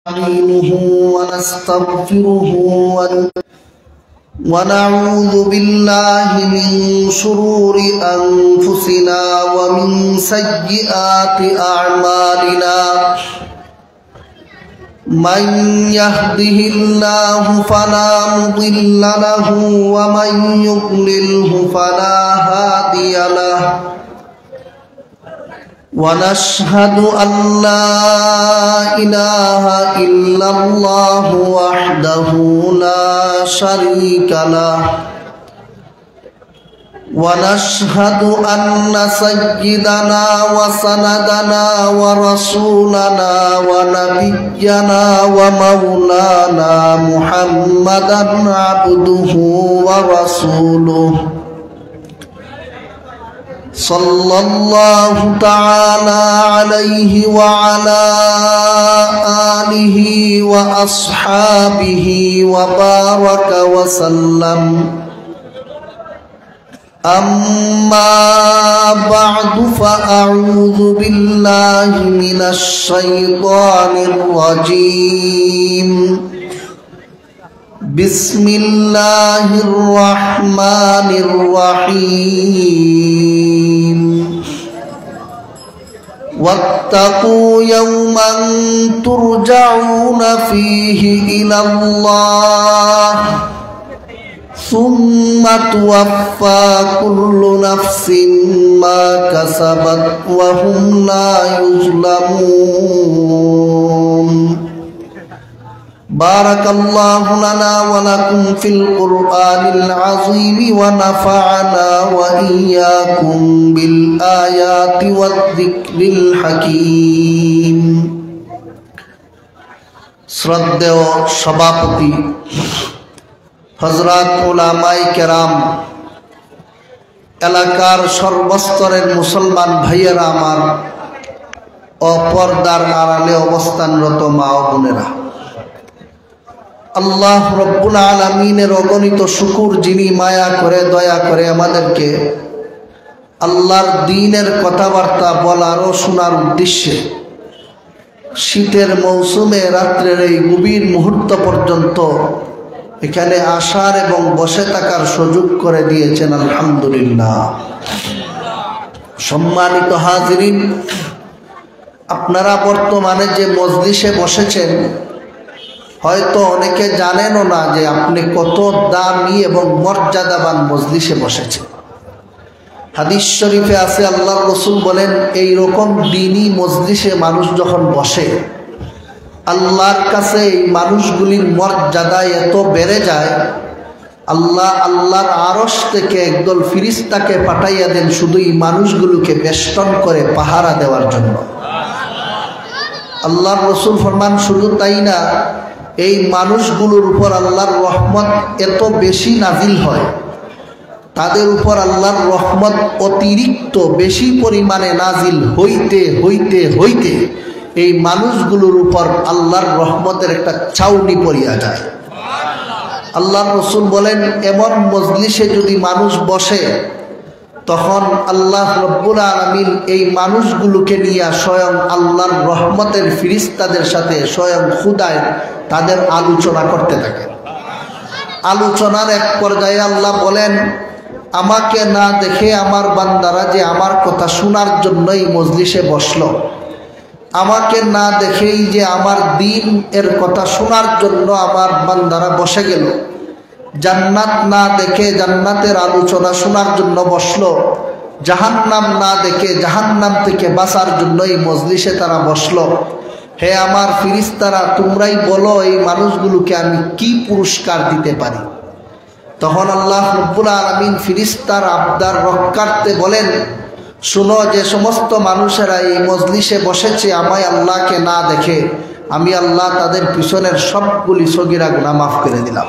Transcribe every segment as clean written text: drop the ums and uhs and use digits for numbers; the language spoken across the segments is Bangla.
نستعينه ونستغفره ونعوذ بالله من شرور أنفسنا ومن سيئات أعمالنا من يهده الله فلا مضل له ومن يضلله فلا هادي له ونشهد أن لا إله إلا الله وحده لا شريك له ونشهد أن سيدنا وسندنا ورسولنا ونبينا ومولانا محمدا عبده ورسوله صلى الله تعالى عليه وعلى آله وأصحابه وبارك وسلم أما بعد فأعوذ بالله من الشيطان الرجيم بسم الله الرحمن الرحيم واتقوا يوما ترجعون فيه إلى الله ثم توفى كل نفس ما كسبت وهم لا يظلمون بارك الله لنا ولكم في القرآن العظيم ونفعنا وإياكم بالآيات والذكر الحكيم শ্রদ্ধেয় সভাপতি হযরত উলামায়ে কেরাম, এলাকার সর্বস্তরের মুসলমান ভাইয়েরা আমার, অপর্দার আড়ালে অবস্থানরত মা ও বোনেরা, আল্লাহ রব্বুল আলামিনের অগণিত শুকর, যিনি মায়া করে দয়া করে আমাদেরকে আল্লাহর দ্বীনের কথাবার্তা বলার ও শোনার উদ্দেশ্যে শীতের মৌসুমে রাত্রের এই গভীর মুহূর্ত পর্যন্ত এখানে আসার এবং বসে থাকার সুযোগ করে দিয়েছেন। আলহামদুলিল্লাহ। সম্মানিত হাজিরিন, আপনারা বর্তমানে যে মজলিসে বসেছেন হয়তো অনেকে জানেনও না যে আপনি কত দামি এবং মর্যাদাবান মজলিসে বসেছেন। হাদিস শরীফে আছে, আল্লাহর রাসূল বলেন, এই রকম দ্বীনি মজলিসে মানুষ যখন বসে আল্লাহর কাছে এই মানুষগুলির মর্যাদা এত বেড়ে যায়, আল্লাহর আরশ থেকে একদল ফিরিস্তাকে পাঠাইয়া দেন শুধু এই মানুষগুলোকে বেষ্টন করে পাহারা দেওয়ার জন্য। আল্লাহর রাসূল ফরমান, শুধু তাই না, এই মানুষগুলোর উপর আল্লাহর রহমত এত বেশি নাজিল হয়, তাদের উপর আল্লাহর রহমত অতিরিক্ত বেশি পরিমাণে নাজিল হইতে হইতে হইতে এই মানুষগুলোর উপর আল্লাহর রহমতের একটা ছাউনি পড়িয়া যায়। আল্লাহর রাসূল বলেন, এমন মজলিসে যদি মানুষ বসে তখন আল্লাহ রব্বুল আলামিন এই মানুষগুলোকে নিয়ে স্বয়ং আল্লাহর রহমতের ফিরিস্তাদের সাথে স্বয়ং খুদায় তাদের আলোচনা করতে থাকেন। আলোচনার এক পর্যায়ে আল্লাহ বলেন, আমাকে না দেখে আমার বান্দারা যে আমার কথা শোনার জন্য এই মজলিসে বসলো, আমাকে না দেখেই যে আমার দ্বীন এর কথা শোনার জন্য আমার বান্দারা বসে গেল, জান্নাত না দেখে জান্নাতের আলোচনা শোনার জন্য বসলো, জাহান্নাম না দেখে জাহান্নাম থেকে বাঁচার জন্য এই মজলিসে তারা বসলো, হে আমার ফিরিস্তারা, তোমরাই বলো এই মানুষগুলোকে আমি কি পুরস্কার দিতে পারি। তখন আল্লাহ রব্বুল আলামিন ফিরিস্তার আবদার রক্ষার্থে বলেন, শুনো, যে সমস্ত মানুষেরা এই মজলিসে বসেছে আমায় আল্লাহকে না দেখে, আমি আল্লাহ তাদের পিছনের সবগুলি সগীরা গুনাহ মাফ করে দিলাম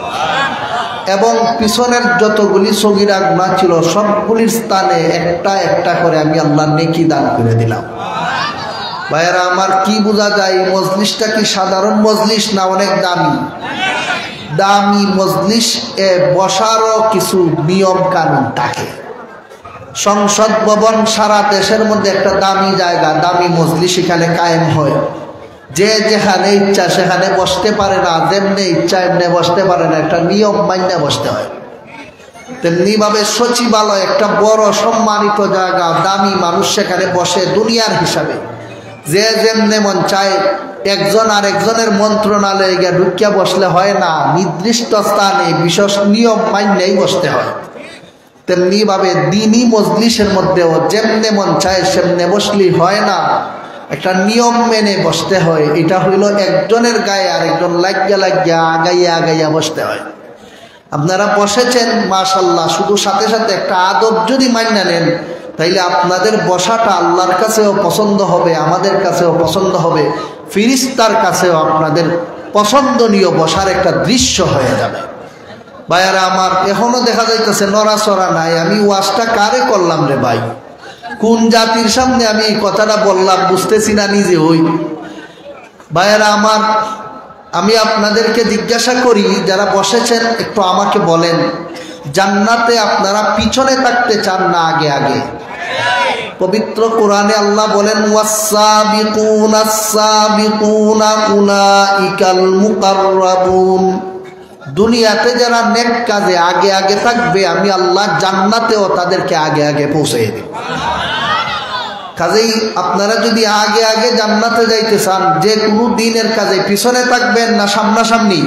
এবং পিছনের যতগুলি সগীরা গুনাহ ছিল সবগুলির স্থানে একটা একটা করে আমি আল্লাহ নেকি দান করে দিলাম। ভাইয়েরা আমার, কি বোঝা যায় এই মজলিসটা কি সাধারণ মজলিস না অনেক দামি? দামি মজলিস এ বসারও কিছু নিয়ম কানুন থাকে। সংসদ ভবন সারা দেশের মধ্যে একটা দামি জায়গা, দামি মজলিস এখানে কায়েম হয়। যে যেখানে ইচ্ছা সেখানে বসতে পারে না, যেমনি ইচ্ছা এমনি বসতে পারে না, একটা নিয়ম মাইনা বসতে হয়। তেমনি ভাবে সচিবালয় একটা বড় সম্মানিত জায়গা, দামি মানুষ সেখানে বসে দুনিয়ার হিসাবে, যে যেমনে মন চায় একজন আর একজনের মন্ত্রণালয়ে গিয়ে ঢুকিয়া বসলে হয় না, নির্দিষ্ট স্থানে বিশেষ নিয়ম মাইনেই বসতে হয়। তেমনি ভাবে দিনই মজলিসের মধ্যেও যেমনে মন চায় সেমনে বসলেই হয় না, একটা নিয়ম মেনে বসতে হয়। এটা হইল একজনের গায়ে আরেকজন লাগিয়া লাগিয়া আগাইয়া আগাইয়া বসতে হয়। আপনারা বসেছেন মাশাআল্লাহ, শুধু সাথে সাথে একটা আদব যদি মাইনা নেন তাইলে আপনাদের বসাটা আল্লাহর কাছেও পছন্দ হবে, আমাদের কাছেও পছন্দ হবে, ফিরিস্তার কাছেও আপনাদের পছন্দনীয় বসার একটা দৃশ্য হয়ে যাবে। ভাইয়ারা আমার, এখনো দেখা যাইতেছে নড়াচড়া নাই। আমি ওয়াজটা কারে করলাম রে ভাই? কোন জাতির সামনে আমি এই কথাটা বললাম বুঝতেছি না নিজে। হই ভাইয়ারা আমার, আমি আপনাদেরকে জিজ্ঞাসা করি, যারা বসেছেন একটু আমাকে বলেন, জান্নাতে আপনারা পিছনে থাকতে চান না আগে আগে? পবিত্র কোরআনে আল্লাহ বলেন, ওয়াস-সাবিকুনাস সাবিকুনা উলাইকাল মুকাররাবুন। দুনিয়াতে যারা নেক কাজে আগে আগে থাকবে, আমি আল্লাহ জান্নাতেও তাদেরকে আগে আগে পৌঁছে দেব। কাজেই আপনারা যদি আগে আগে জান্নাতে যাইতে চান, যে কোনো দিনের কাজে পিছনে থাকবেন না সামনাসামনি?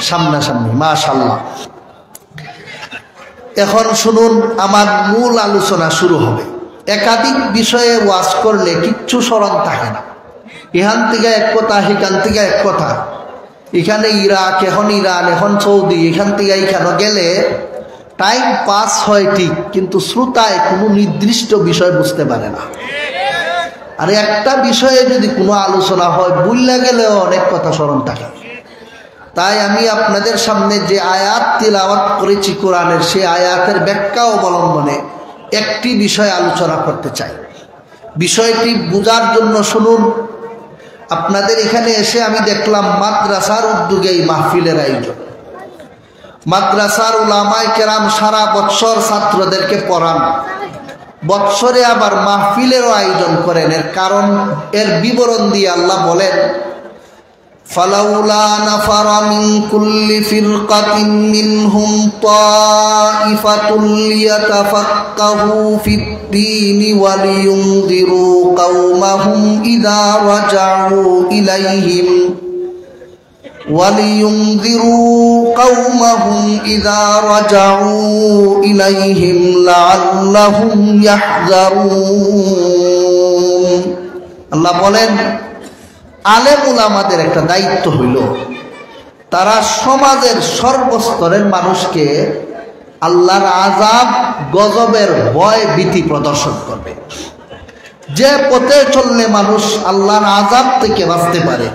সামনাসামনি। মাশাআল্লাহ। এখন শুনুন, আমার মূল আলোচনা শুরু হবে। একাধিক বিষয়ে ওয়াজ করলে কিচ্ছু স্মরণ থাকে না। এখান থেকে এক কথা, সেখান থেকে এক কথা, এখানে ইরাক, এখন ইরান, এখন সৌদি, এখান থেকে এখানে গেলে টাইম পাস হয় ঠিক, কিন্তু শ্রোতায় কোনো নির্দিষ্ট বিষয় বুঝতে পারে না। আর একটা বিষয়ে যদি কোনো আলোচনা হয়, বুঝলা গেলেও অনেক কথা স্মরণ থাকে। তাই আমি আপনাদের সামনে যে আয়াত তিলাওয়াত করেছি কোরআনের, সেই আয়াতের ব্যাখ্যা অবলম্বনে একটি বিষয় আলোচনা করতে চাই। বিষয়টি বোঝার জন্য শুনুন। আপনাদের এখানে এসে আমি দেখলাম মাদ্রাসার উদ্যোগে এই মাহফিলের আয়োজন। মাদ্রাসার উলামায়ে কেরাম সারা বৎসর ছাত্রদেরকে পড়ান, বৎসরে আবার মাহফিলেরও আয়োজন করেন। এর কারণ, এর বিবরণ দিয়ে আল্লাহ বলেন, ফালাউলা নাফারা মিন কুল্লি ফিরকাতিন মিনহুম তাইফাতুল লিয়াতাফাক্কাহু ফিদ-দীনি ওয়া লিয়ুনযিরু কওমাহুম ইযা রাজাউ ইলাইহিম লাআল্লাহুম ইয়াহযারুন। আল্লাহ বলেন, আলেম উলামাদের একটা দায়িত্ব হইল, তারা সমাজের সর্বস্তরের মানুষকে আল্লাহর আযাব গজবের ভয় ভীতি প্রদর্শন করবে। যে পথে চললে মানুষ আল্লাহর আযাব থেকে বাঁচতে পারে,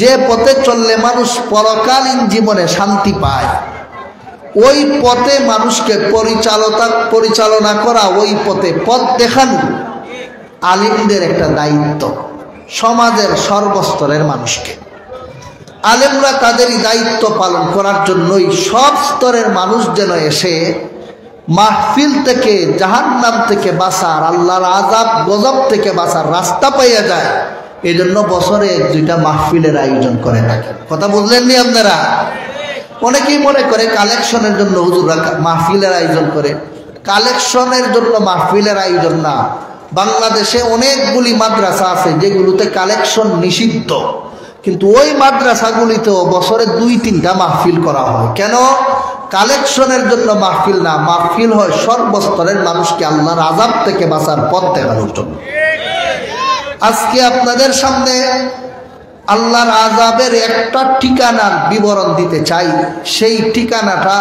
যে পথে চললে মানুষ পরকালীন জীবনে শান্তি পায়, ওই পথে মানুষকে পরিচালনা করা, ওই পথে পথ দেখানো আলিমদের একটা দায়িত্ব। সমাজের সর্বস্তরের মানুষকে আলেমরা তাদেরই দায়িত্ব পালন করার জন্যই সব স্তরের মানুষ যেন এসে মাহফিল থেকে, জাহান্নাম থেকে বাঁচার, আল্লাহর আযাব গজব থেকে বাঁচার রাস্তা পাইয়া যায়। এই জন্য বছরে 1-2টা মাহফিলের আয়োজন করে থাকে। কথা বুঝলেননি আপনারা? অনেকেই মনে করে কালেকশনের জন্য হুজুররা মাহফিলের আয়োজন করে। কালেকশনের জন্য মাহফিলের আয়োজন না। বাংলাদেশে অনেকগুলি মাদ্রাসা আছে যেগুলোতে কালেকশন নিষিদ্ধ, কিন্তু ওই মাদ্রাসাগুলিতেও বছরে 2-3টা মাহফিল করা হয়। কেন? কালেকশনের জন্য মাহফিল না, মাহফিল হয় সর্বস্তরের মানুষকে আল্লাহর আযাব থেকে বাঁচার পথ দেখানোর জন্য। আজকে আপনাদের সামনে আল্লাহর আযাবের একটা ঠিকানার বিবরণ দিতে চাই। সেই ঠিকানাটা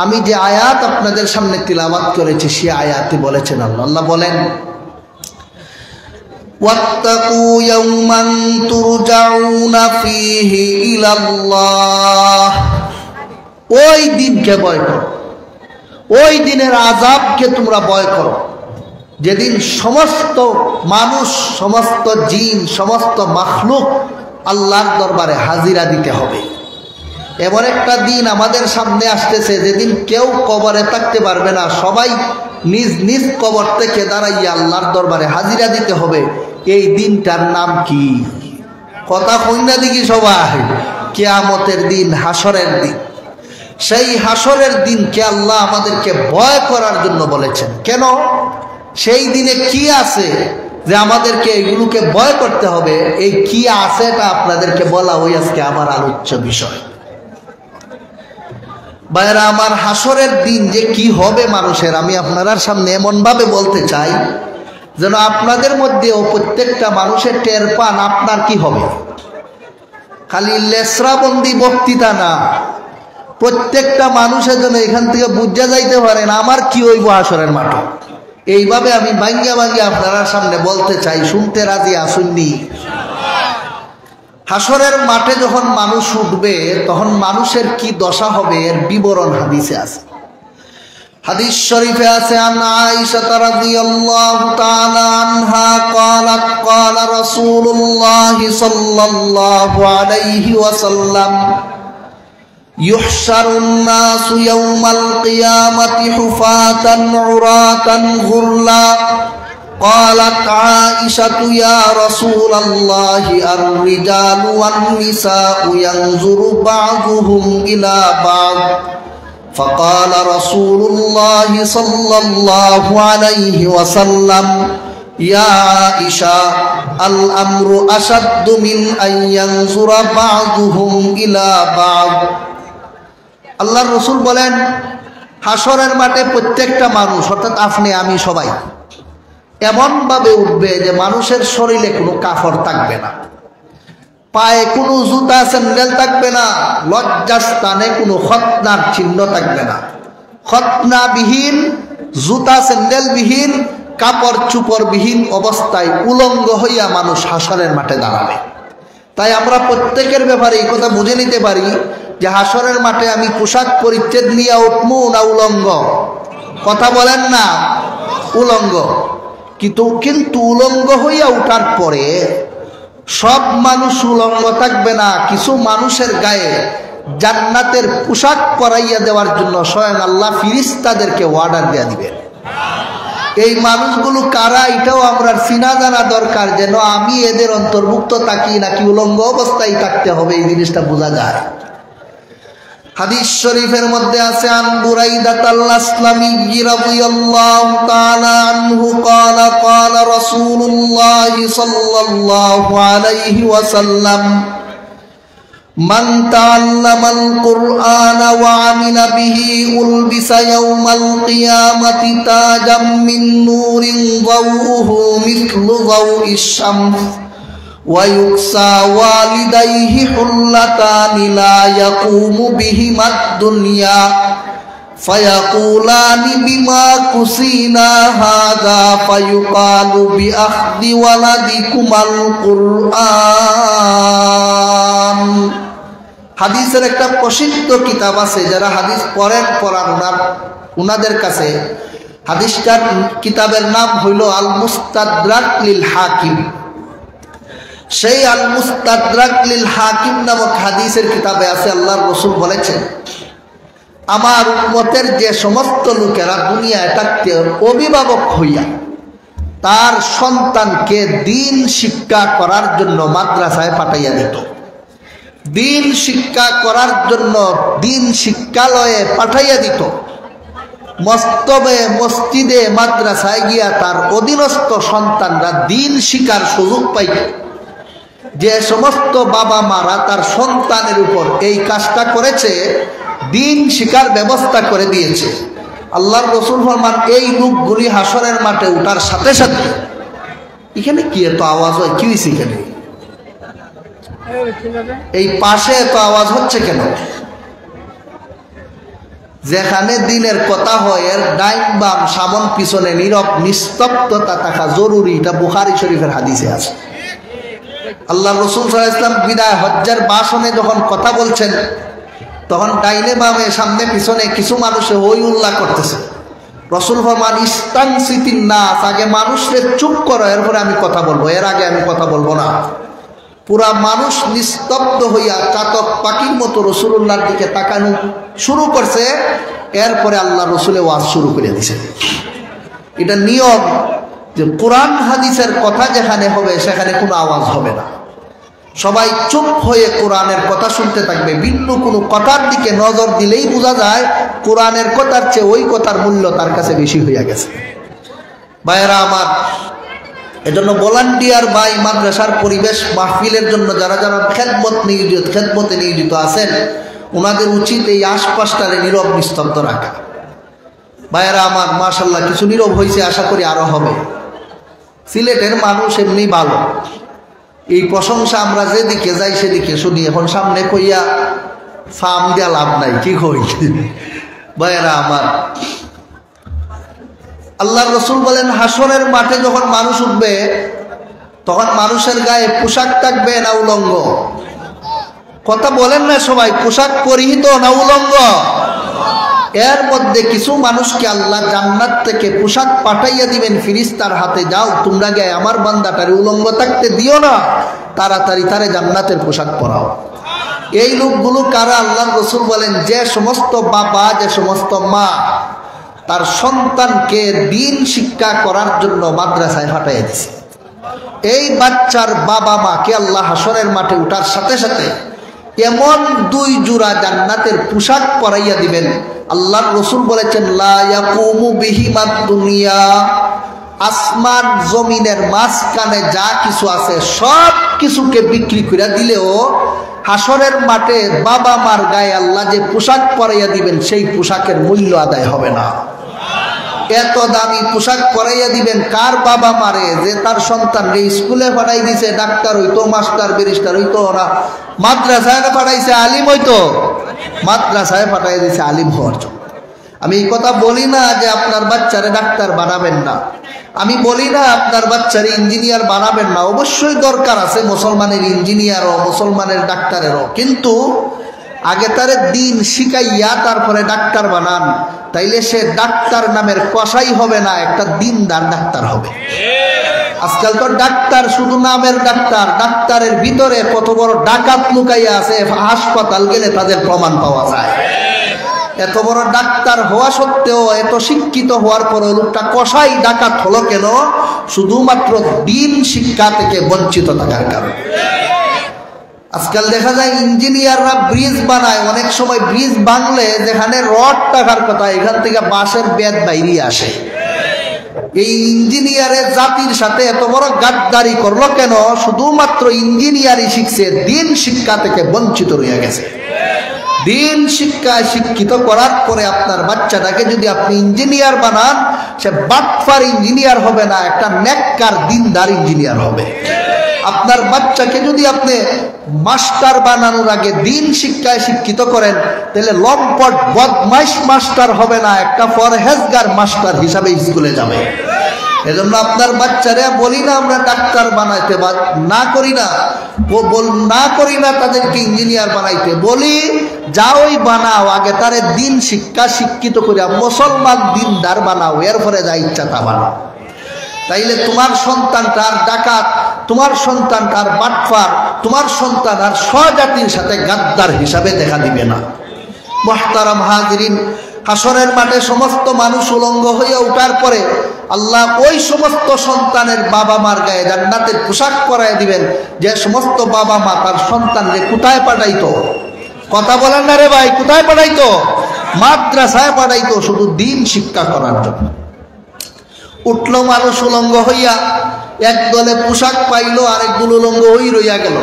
আমি যে আয়াত আপনাদের সামনে তিলাওয়াত করেছি, সেই আয়াতে বলেছেন আল্লাহ বলেন, ওয়াত্তাকু ইয়াওমান তুরজাউনা ফীহি ইলাল্লাহ। ওই দিনকে ভয় করো, ওই দিনের আযাবকে তোমরা ভয় করো, যেদিন সমস্ত মানুষ, সমস্ত জিন, সমস্ত মাখলুক আল্লাহর দরবারে হাজিরা দিতে হবে। এমন একটা দিন আমাদের সামনে আসতেছে যেদিন কেউ কবরে থাকতে পারবে না, সবাই নিজ নিজ কবর থেকে দাঁড়াইয়া আল্লাহর দরবারে হাজিরা দিতে হবে। এই দিনটার নাম কি? কথা কইনা দিকে সবাই, কিয়ামতের দিন, হাসরের দিন। সেই হাসরের দিনকে আল্লাহ আমাদেরকে ভয় করার জন্য বলেছেন। কেন? সেই দিনে কি আছে যে আমাদেরকে এগুলোকে ভয় করতে হবে? এই কি আছে এটা আপনাদেরকে বলা ওই আজকে আমার আলোচ্য বিষয়। ভাইরা আমার, হাসরের দিন যে কি হবে মানুষের, আমি আপনার সামনে এমনভাবে বলতে চাই যেন আপনাদের মধ্যেও প্রত্যেকটা মানুষের টের পান আপনার কি হবে। খালি লেসরাবন্দি বক্তৃতা না, প্রত্যেকটা মানুষের জন্য এখান থেকে বুঝা যাইতে পারেন আমার কি হইব হাসরের মাঠে। এইভাবে আমি ভাঙ্গিয়া ভাঙ্গিয়া আপনার সামনে বলতে চাই। শুনতে রাজি আসুননি? হাসরের মাঠে যখন মানুষ উঠবে তখন মানুষের কি দশা হবে এর বিবরণ হাদিসে আছে। হাদিস শরীফে আছে, আন আয়েশা রাদিয়াল্লাহু তাআলা আনহা قالت قال رسول الله صلى الله عليه وسلم يحشر الناس يوم القيامة حفاة عراة غرلا قالت عائشة يا رسول الله الرجال والنساء ينظر بعضهم إلى بعض فقال رسول الله صلى الله عليه وسلم يا عائشة الأمر أشد من أن ينظر بعضهم إلى بعض। আল্লাহর রাসূল বলেন, হাসরের মাঠে প্রত্যেকটা মানুষ অর্থাৎ আপনি আমি সবাই এমনভাবে উঠবে যে মানুষের শরীরে কোনো কাফড় থাকবে না, পায়ে কোনো জুতা স্যান্ডেল থাকবে না, লজ্জাস্থানে কোনো খতনার চিহ্ন থাকবে না। খতনাবিহীন, জুতা স্যান্ডেলবিহীন, কাপড় চুপড়বিহীন অবস্থায় উলঙ্গ হইয়া মানুষ হাসরের মাঠে দাঁড়াবে। তাই আমরা প্রত্যেকের ব্যাপারে এই কথা বুঝে নিতে পারি যে হাসরের মাঠে আমি পোশাক পরিচ্ছেদ নিয়ে উঠবো না উলঙ্গ? কথা বলেন না? উলঙ্গ। কিন্তু উলঙ্গ হইয়া উঠার পরে সব মানুষ উলঙ্গ থাকবে না। কিছু মানুষের গায়ে জান্নাতের পোশাক পরাইয়া দেওয়ার জন্য স্বয়ং আল্লাহ ফিরিস্তাদেরকে অর্ডার দেয়া দিবেন। এই মানুষগুলো কারা এটাও আমরা চিনা জানা দরকার, যেন আমি এদের অন্তর্ভুক্ত থাকি নাকি উলঙ্গ অবস্থায় থাকতে হবে এই জিনিসটা বোঝা যায়। হাদিস শরীফের মধ্যে আছে, আন বুরাইদা আল-আসলামি রাদিয়াল্লাহু তাআলা আনহু قال قال رسول الله صلى الله عليه وسلم من تعلم القرآن وعمل به ألبس يوم القيامة تاجا من نور ضوءه مثل ضوء الشمس ويكسى والديه حلتان لا يقوم بهما الدنيا فيقولان بما كسينا هذا فيقال بأخذ ولدكما القرآن। হাদিসের একটা প্রসিদ্ধ কিতাব আছে, যারা হাদিস পড়ান উনাদের কাছে হাদিসটার কিতাবের নাম হইল আল মুস্তাদরাক লিল হাকিম। সেই আল মুস্তাদরাক লিল হাকিম নামক হাদিসের কিতাবে আছে, আল্লাহর রাসূল বলেছেন, আমার উম্মতের যে সমস্ত লোকেরা দুনিয়ায় থাকতে অভিভাবক হইয়া তার সন্তানকে দিন শিক্ষা করার জন্য মাদ্রাসায় পাঠাইয়া দিত, দিন শিক্ষা করার জন্য দিন শিক্ষালয়ে পাঠাইয়া দিত, মস্তবে মসজিদে মাদ্রাসায় গিয়া তার অধীনস্থ সন্তানরা দিন শিক্ষার সুযোগ পাইত। যে সমস্ত বাবা মারা তার সন্তানের উপর এই কাজটা করেছে, দিন শিক্ষার ব্যবস্থা করে দিয়েছে, আল্লাহর রাসূল ফরমান এই লোকগুলি হাসরের মাঠে উঠার সাথে সাথে, এখানে কি এত আওয়াজ হয়? কি হয়েছে এখানে? এই পাশে এত আওয়াজ হচ্ছে কেন? যেখানে দিনের কথা হয় এর ডাইন বাম সামন পিছনে নীরব নিস্তব্ধতা থাকা জরুরি। এটা বুখারী শরীফের হাদিসে আছে। আল্লাহ রাসূল সাল্লাল্লাহু আলাইহি ওয়াসাল্লাম বিদায় হজ্জের ভাষণে যখন কথা বলছেন, তখন ডাইনে বামে সামনে পিছনে কিছু মানুষে হই উল্লাহ করতেছে। রাসূল ফরমান ইস্তানসিতিন নাস, আগে মানুষকে চুপ করো, এরপরে আমি কথা বলবো, এর আগে আমি কথা বলবো না। পুরা মানুষ নিস্তব্ধ হইয়া চাতক পাখির মতো রাসূলুল্লাহর দিকে তাকানো শুরু করছে। এরপরে আল্লাহ রাসূলে ওয়াজ শুরু করে দিয়েছে। এটা নিয়ম যে কোরআন হাদিসের কথা যেখানে হবে সেখানে কোনো আওয়াজ হবে না। সবাই চুপ হয়ে কোরআনের কথা শুনতে থাকবে। ভিন্ন কোনো কথার দিকে নজর দিলেই বোঝা যায় কোরআনের কথার চেয়ে ওই কথার মূল্য তার কাছে বেশি হইয়া গেছে। ভাইয়েরা আমার, এজন্য ভলান্টিয়ার ভাই মাদ্রাসার পরিবেশ মাহফিলের জন্য যারা যারা খেদমতে নিয়োজিত আছেন, ওনাদের উচিত এই আশপাশটারে নীরব নিস্তব্ধ রাখা। ভাইয়েরা আমার, মাশাআল্লাহ কিছু নীরব হয়েছে, আশা করি আরো হবে। সিলেটের মানুষ এমনি ভালো, এই প্রশংসা আমরা যেদিকে যাই সেদিকে শুনি। এখন সামনে কইয়া ফার্ম দিয়া লাভ নাই, কি কই? ভাইয়েরা আমার, আল্লাহর রাসূল বলেন হাসরের মাঠে যখন মানুষ উঠবে তখন মানুষের গায়ে পোশাক থাকবে না উলঙ্গ? কথা বলেন না সবাই, পোশাক পরিহিত না উলঙ্গ? এর মধ্যে কিছু মানুষকে আল্লাহ জান্নাত থেকে পোশাক পাঠাইয়া দিবেন ফেরেশতার হাতে, যাও তোমরা গায়ে আমার বান্দাটারে উলঙ্গ থাকতে দিও না, তাড়াতাড়ি তারে জান্নাতের পোশাক পরাও। এই লোকগুলো কারা? আল্লাহর রাসূল বলেন যে সমস্ত বাবা, যে সমস্ত মা তার সন্তানকে দ্বীন শিক্ষা করার জন্য মাদ্রাসায় পাঠাইয়া দিছে, এই বাচ্চার বাবা মাকে আল্লাহ হাসরের মাঠে উঠার সাথে সাথে এমন 2 জোড়া জান্নাতের পোশাক পরাইয়া দিবেন। আল্লাহর রাসূল বলেছেন লা ইয়াকুমু বিহিমাদ দুনিয়া, আসমান জমিনের মাঝখানে যা কিছু আছে সব কিছুকে বিক্রি করে দিলেও হাসরের মাঠে বাবা মার গায়ে আল্লাহ যে পোশাক পরাইয়া দিবেন সেই পোশাকের মূল্য আদায় হবে না। এত দামি পোশাক পরাইয়া দিবেন কার বাবা মারে? যে তার সন্তানকে স্কুলে পাঠাই দিছে, ডাক্তার হইতো, মাস্টার ব্যারিস্টার হইতো, ওরা মাদ্রাসায় পাঠাইছে আলিম হইতো, মাদ্রাসায় পাঠাই দিছে আলিম হওয়ার জন্য। আমি এই কথা বলি না যে আপনার বাচ্চারে ডাক্তার বানাবেন না, আমি বলি না আপনার বাচ্চারে ইঞ্জিনিয়ার বানাবেন না, অবশ্যই দরকার আছে মুসলমানের ইঞ্জিনিয়ারও, মুসলমানের ডাক্তারেরও, কিন্তু আগে তারে দিন শিখাইয়া তারপরে ডাক্তার বানান, তাইলে সে ডাক্তার নামের কসাই হবে না, একটা দিনদার ডাক্তার হবে। আজকাল তো ডাক্তার শুধু নামের ডাক্তার, ডাক্তারের ভিতরে কত বড় ডাকাত লুকাইয়া আছে, হাসপাতাল গেলে তাদের প্রমাণ পাওয়া যায়। এত বড় ডাক্তার হওয়া সত্ত্বেও, এত শিক্ষিত হওয়ার পরে লোকটা কসাই ডাকাত হলো কেন? শুধুমাত্র দিন শিক্ষা থেকে বঞ্চিত থাকার কারণে। আজকাল দেখা যায় ইঞ্জিনিয়াররা ব্রিজ বানায়, অনেক সময় ব্রিজ বানলে যেখানে রড টাকার কথা এখান থেকে বাঁশের বেত বাইরে আসে। এই ইঞ্জিনিয়ারের জাতির সাথে এত বড় গাদ্দারি করলো কেন? শুধুমাত্র ইঞ্জিনিয়ারই শিখছে, দিন শিক্ষা থেকে বঞ্চিত রয়ে গেছে। দিন শিক্ষায় শিক্ষিত করার পরে আপনার বাচ্চাটাকে যদি আপনি ইঞ্জিনিয়ার বানান, সে বাটফার ইঞ্জিনিয়ার হবে না, একটা নেককার দিনদার ইঞ্জিনিয়ার হবে। আপনার বাচ্চাকে যদি আপনি মাস্টার বানানোর আগে দিন শিক্ষায় শিক্ষিত করেন, তাহলে লম্পট বদমাইশ মাস্টার হবে না, একটা ফরহেজগার মাস্টার হিসাবে স্কুলে যাবে। এজন্য আপনার বাচ্চারা বলি না আমরা ডাক্তার বানাইতে না করি না তাদেরকে ইঞ্জিনিয়ার বানাইতে, বলি যাওই বানাও, আগে তারে দিন শিক্ষা শিক্ষিত করিয়া মুসলমান দিনদার বানাও, এরপরে যা ইচ্ছা তা বানাও। তাইলে তোমার সন্তানটা আর ডাকাত, তোমার সন্তানটা আর বাটফার, তোমার সন্তান আর স্বজাতির সাথে গাদ্দার হিসাবে দেখা দিবে না। মুহতারাম হাজিরিন, হাসরের মাঠে সমস্ত মানুষ উলঙ্গ হইয়া উঠার পরে আল্লাহ ওই সমস্ত সন্তানের বাবা মার গায়ে জান্নাতের পোশাক পরায় দিবেন, যে সমস্ত বাবা মা তার সন্তানকে কোথায় পাঠাইতো? কথা বলেন না রে ভাই, কোথায় পাঠাইতো? মাদ্রাসায় পাঠাইতো, শুধু দিন শিক্ষা করার জন্য। উঠলো মানুষ উলঙ্গ হইয়া, এক দলে পোশাক পাইল, আরেকগুলো উলঙ্গ হই রইয়া গেল।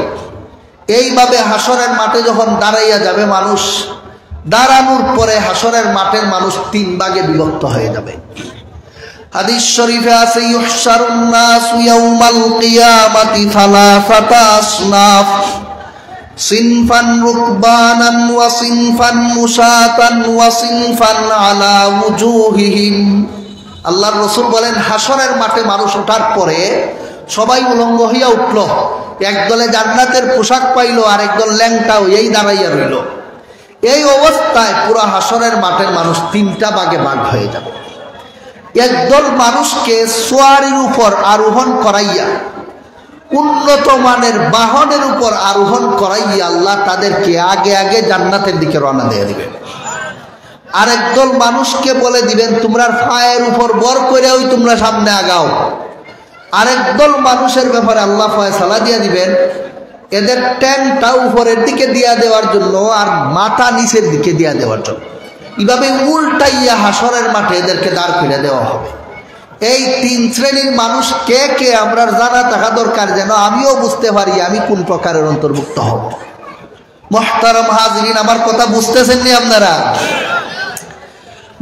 এইভাবে হাসরের মাঠে যখন দাঁড়াইয়া যাবে মানুষ, দাঁড়ানোর পরে হাসরের মাঠের মানুষ 3 ভাগে বিভক্ত হয়ে যাবে। হাদিস শরীফে আছে ইউহশারুন নাসু ইয়াউমাল কিয়ামাতি সালাসাতা আসনাফ, সিনফান রুকবানান ওয়া সিনফান মুশাতান ওয়া সিনফান আলা ওয়ুজুহিহিম। আল্লাহর রাসূল বলেন হাসরের মাঠে মানুষ ওঠার পরে সবাই উলঙ্গ হইয়া উঠল, একদলে জান্নাতের পোশাক পাইল, আরেক দল ল্যাংটা হইয়াই দাঁড়াইয়া রইল। এই অবস্থায় পুরা হাসরের মাঠের মানুষ 3টা ভাগে ভাগ হয়ে যাবে। একদল মানুষকে সোয়ারির উপর আরোহণ করাইয়া, উন্নত মানের বাহনের উপর আরোহণ করাইয়া আল্লাহ তাদেরকে আগে আগে জান্নাতের দিকে রওনা দিয়ে দিবেন। আরেক দল মানুষকে বলে দিবেন তোমরা পায়ের উপর বর করেও তোমরা সামনে আগাও। আরেক দল মানুষের ব্যাপারে আল্লাহ ফয়সালা দিয়ে দিবেন, এদের ট্যাংটা উপরের দিকে দিয়া দেওয়ার জন্য আর মাথা নিচের দিকে দিয়া দেওয়ার জন্য, এইভাবে উল্টাইয়া হাসরের মাঠে এদেরকে দাঁড় করে দেওয়া হবে। এই তিন শ্রেণীর মানুষ কে কে আমরা জানা থাকা দরকার, যেন আমিও বুঝতে পারি আমি কোন প্রকারের অন্তর্ভুক্ত হব। মুহতারাম হাজিরিন, আমার কথা বুঝতেছেন নি আপনারা?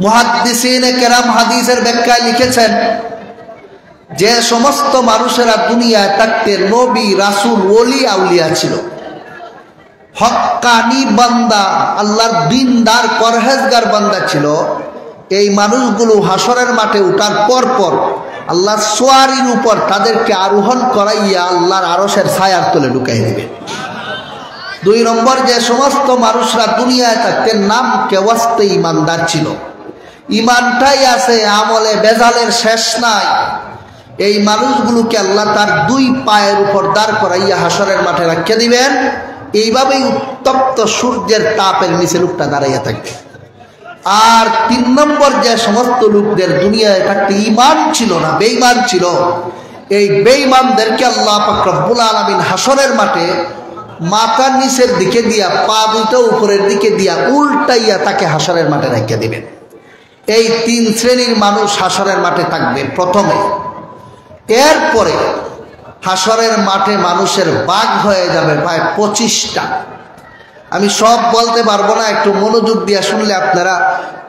মুহাদ্দিসিনে কেরাম হাদিসের ব্যাখ্যায় লিখেছেন, যে সমস্ত মানুষেরা দুনিয়ায় থাকতে নবী, রাসূল, ওলি, আউলিয়া ছিল, হক্কানি বান্দা, আল্লাহর দিনদার পরহেজগার বান্দা ছিল, এই মানুষগুলো হাসরের মাঠে উঠার পর পর আল্লাহর সোয়ারির উপর তাদেরকে আরোহণ করাইয়া আল্লাহর আরশের ছায়ার তলে ঢুকাই দিবে। 2 নম্বর, যে সমস্ত মানুষরা দুনিয়ায় থাকতে নাম কেওয়াস্তে ইমানদার ছিল, ইমানটাই আছে, আমলে বেজালের শেষ নাই, এই মানুষগুলোকে আল্লাহ তার 2 পায়ের উপর দাঁড় করাইয়া হাসরের মাঠে রাখিয়ে দিবেন। এইভাবেই উত্তপ্ত সূর্যের তাপের নিচে লোকটা দাঁড়াইয়া থাকবে। আর 3 নম্বর, যে সমস্ত লোকদের দুনিয়ায় থাকতে ঈমান ছিল না, বেঈমান ছিল, এই বেঈমানদেরকে আল্লাহ পাক রব্বুল আলামিন হাসরের মাঠে মাথা নিচের দিকে দিয়া, পা দুটো উপরের দিকে দিয়া উল্টাইয়া তাকে হাসরের মাঠে রাখিয়ে দিবেন। এই 3 শ্রেণীর মানুষ হাসরের মাঠে থাকবে প্রথমে। এরপরে হাসরের মাঠে মানুষের ভাগ হয়ে যাবে প্রায় 25টা। আমি সব বলতে পারবো না, একটু মনোযোগ দিয়ে শুনলে আপনারা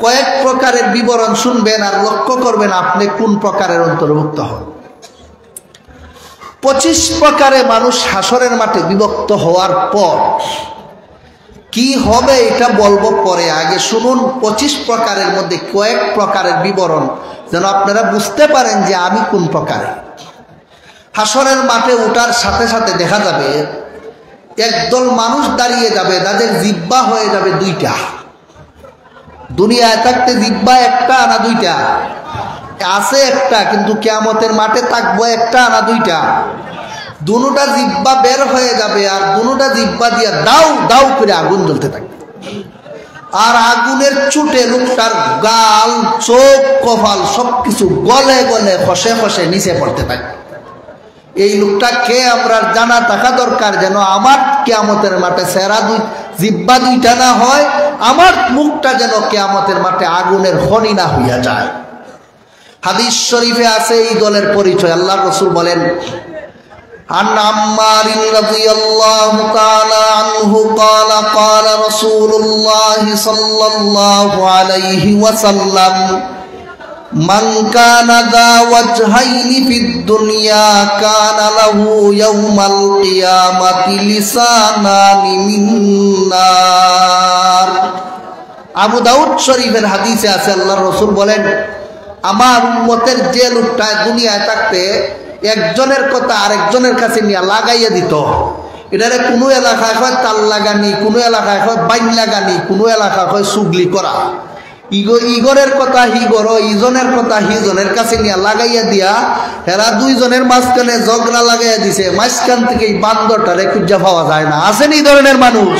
কয়েক প্রকারের বিবরণ শুনবেন আর লক্ষ্য করবেন আপনি কোন প্রকারের অন্তর্ভুক্ত হন। 25 প্রকারে মানুষ হাসরের মাঠে বিভক্ত হওয়ার পর কি হবে এটা বলবো পরে, আগে শুনুন 25 প্রকারের মধ্যে কয়েক প্রকারের বিবরণ, যেন আপনারা বুঝতে পারেন যে আমি কোন প্রকারে। হাসরের মাঠে ওঠার সাথে সাথে দেখা যাবে একদল মানুষ দাঁড়িয়ে যাবে, তাদের জিহ্বা হয়ে যাবে 2টা। দুনিয়ায় থাকতে জিহ্বা একটা না 2টা? আছে একটা, কিন্তু কিয়ামতের মাঠে থাকবো একটা না 2টা? দুটা জিহ্বা বের হয়ে যাবে, আর দুটা জিহ্বা দিয়া দাউ দাউ করে আগুন জ্বলতে থাকবে। আর আগুনের চুটে লোকটার গাল, চোখ, কপাল সবকিছু গলে গলে খসে খসে নিচে পড়তে থাকবে। এই লোকটা কে আমরা জানা থাকা দরকার, যেন আমার কিয়ামতের মাঠে সেরা জিহ্বা 2টা না হয়, আমার মুখটা যেন কিয়ামতের মাঠে আগুনের খনি না হইয়া যায়। হাদিস শরীফে আছে এই দলের পরিচয়। আল্লাহর রাসূল বলেন, عن عمار رضي الله تعالى عنه قال قال رسول الله صلى الله عليه وسلم من كان ذا وجهين في الدنيا كان له يوم القيامة لسانان من نار। আবু দাউদ শরীফের হাদিসে আছে, আল্লাহর রাসূল বলেন, আমার উম্মতের যে লোকটা দুনিয়ায় থাকতে একজনের কথা আরেকজনের কাছে নিয়ে লাগাইয়া দিত, এটারে কোনো এলাকায় হয় তাল লাগানি, কোনো এলাকায় হয় বাইন লাগানি, কোনো এলাকায় হয় সুগলি করা। ইগরের কথা হিগর, ইজনের কথা হিজনের কাছে নিয়ে লাগাইয়া দিয়া হেরা 2 জনের মাঝখানে ঝগড়া লাগাইয়া দিছে, মাঝখান থেকে এই বান্দরটারে খুঁজা পাওয়া যায় না। আছেন এই ধরনের মানুষ?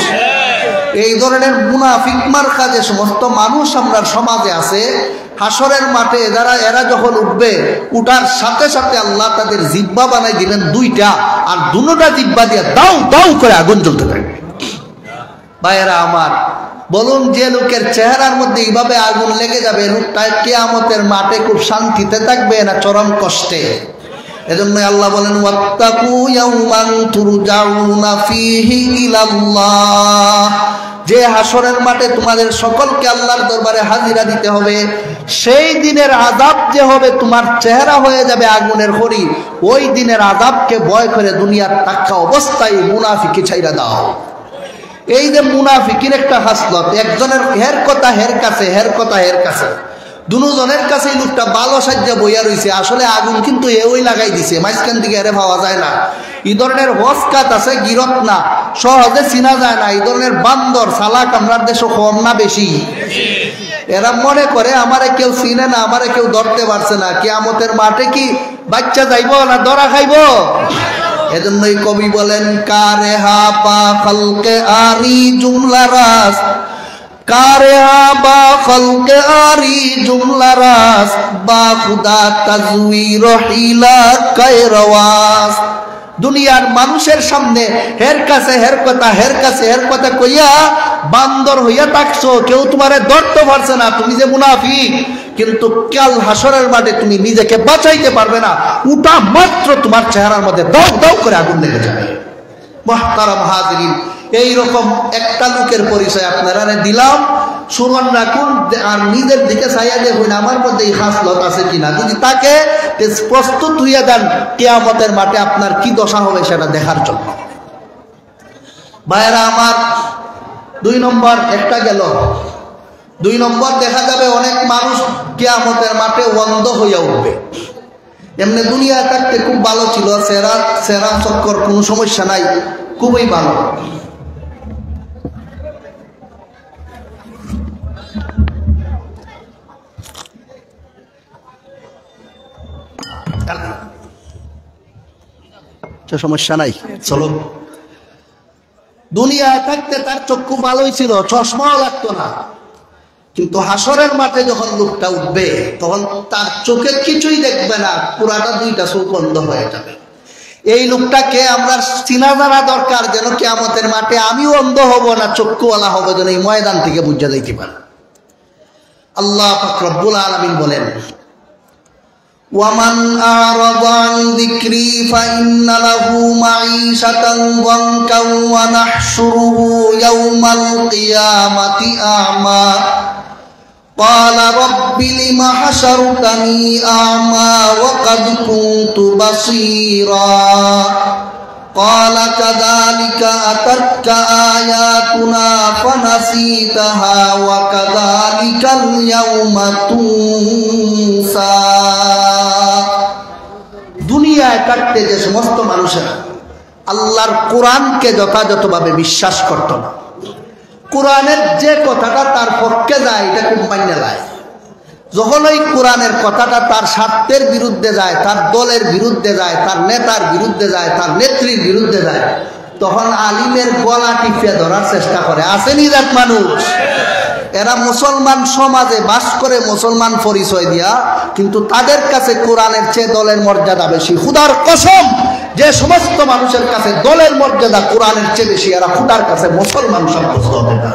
এই ধরনের মুনাফিক মার্কা যে সমস্ত মানুষ আমরা সমাজে আছে, হাসরের মাঠে এরা যখন উঠবে, উঠার সাথে সাথে আল্লাহ তাদের জিহ্বা বানাই দিলেন 2টা, আর 2টা জিহ্বা দিয়ে দাউ দাউ করে আগুন জ্বলতে থাকবে। ভাইয়েরা আমার, বলুন যে লোকের চেহারার মধ্যে এইভাবে আগুন লেগে যাবে, লোকটা কিয়ামতের মাঠে খুব শান্তিতে থাকবে না চরম কষ্টে? এজন্য আল্লাহ বলেন, ওয়াত্তাকু ইয়াওমান তুরজাউনা ফীহি ইলাল্লাহ, যে হাসরের মাঠে তোমাদের সকলকে আল্লাহর দরবারে হাজিরা দিতে হবে, সেই দিনের আযাব যে হবে তোমার চেহারা হয়ে যাবে আগুনের খড়ি, ওই দিনের আযাবকে ভয় করে দুনিয়ার থাকা অবস্থায় মুনাফিকি ছাইরা দাও। এই যে মুনাফিকির একটা হাসলত, একজনের হের কথা হের কাছে, হের কথা হের কাছে, 2 জনের কাছেই লোকটা ভালো সাজ্জা বইয়া রয়েছে, আসলে আগুন কিন্তু ওই লাগাই দিছে, মাঝখান থেকে এরে পাওয়া যায় না। এই ধরনের হসকাত আছে, গিরত না, সহজে চিনা যায় না। এই ধরনের বান্দর সালাক আমরার দেশে কম না বেশি? এরা মনে করে আমারে কেউ চিনে না, আমারে কেউ ধরতে পারছে না, কিয়ামতের মাঠে কি বাচ্চা যাইব না ধরা খাইব? এজন্যই কবি বলেন, কারে হা পা খালকে আরি জুমলা রাস, কারে হা বা খালকে আরি জুমলা রাস, বা খুদা তাজউই রহিলা কায়রওয়াস। দুনিয়ার মানুষের সামনে হের কাছে হের কথা কইয়া বান্দর হইয়া থাকছো, কেউ তোমারে ধরতে পারছে না, তুমি যে মুনাফিক। কিন্তু কাল হাসরের মাঠে তুমি নিজেকে বাঁচাইতে পারবে না, উঠা মাত্র তোমার চেহারার মধ্যে দাউ দাউ করে আগুন লেগে যাবে। মুহতারাম হাজিরিন, এইরকম একটা লোকের পরিচয় আপনারা দিলাম, স্মরণ রাখুন আর নিজের দিকে চাইয়া দেখুন আমার মধ্যে এই খাসলত আছে কিনা। যদি তাকে প্রস্তুত হইয়া দেন কিয়ামতের মাঠে আপনার কি দশা হবে সেটা দেখার জন্য। ভাইয়েরা আমার, 2 নম্বর একটা গেল। 2 নম্বর দেখা যাবে অনেক মানুষ কিয়ামতের মাঠে অন্ধ হইয়া উঠবে। এমনি দুনিয়া থাকতে খুব ভালো ছিল, সেরা চক্কর, কোনো সমস্যা নাই, খুবই ভালো। সমস্যা নাই, চলো। দুনিয়ায় থাকতে তার চক্ষু ভালোই ছিল, চশমাও লাগতো না। কিন্তু হাসরের মাঠে যখন লোকটা উঠবে তখন তার চোখে কিছুই দেখবে না, পুরাটা 2টা চোখ বন্ধ হয়ে যাবে। এই লোকটাকে আমরা চিনা জানা দরকার, যেন কিয়ামতের মাঠে আমিও অন্ধ হব না, চক্ষুওয়ালা হব, যেন এই ময়দান থেকে বুঝা যাইতে পারে। আল্লাহ পাক রব্বুল আলামিন বলেন, وَمَنْ أَعْرَضَ عَنْ ذِكْرِي فَإِنَّ لَهُ مَعِيشَةً ضَنكًا وَنَحْشُرُهُ يَوْمَ الْقِيَامَةِ أَعْمَى قَالَ رَبِّ لِمَ حَشَرْتَنِي أَعْمَى وَقَدْ كُنْتُ بَصِيرًا قَالَ كَذَلِكَ أَتَتْكَ آيَاتُنَا فَنَسِيتَهَا وَكَذَلِكَ الْيَوْمَ تُنسَى। দুনিয়ায় থাকতে যে সমস্ত মানুষেরা আল্লাহর কোরআনকে যথাযথভাবে বিশ্বাস করত না, কোরআনের যে কথাটা তার পক্ষে যায় এটা খুব মান্য লাগে, যখন ওই কোরআনের কথাটা তার স্বার্থের বিরুদ্ধে যায়, তার দলের বিরুদ্ধে যায়, তার নেতার বিরুদ্ধে যায়, তার নেত্রীর বিরুদ্ধে যায়, তখন আলিমের গলা টিপিয়ে ধরার চেষ্টা করে। আসেনি জাত মানুষ, এরা মুসলমান সমাজে বাস করে, মুসলমান পরিচয় দিয়া, কিন্তু তাদের কাছে কোরআনের চেয়ে দলের মর্যাদা বেশি। খুদার কসম, যে সমস্ত মানুষের কাছে দলের মর্যাদা কোরআনের চেয়ে বেশি, এরা খুদার কাছে মুসলমান সাব্যস্ত হবে না।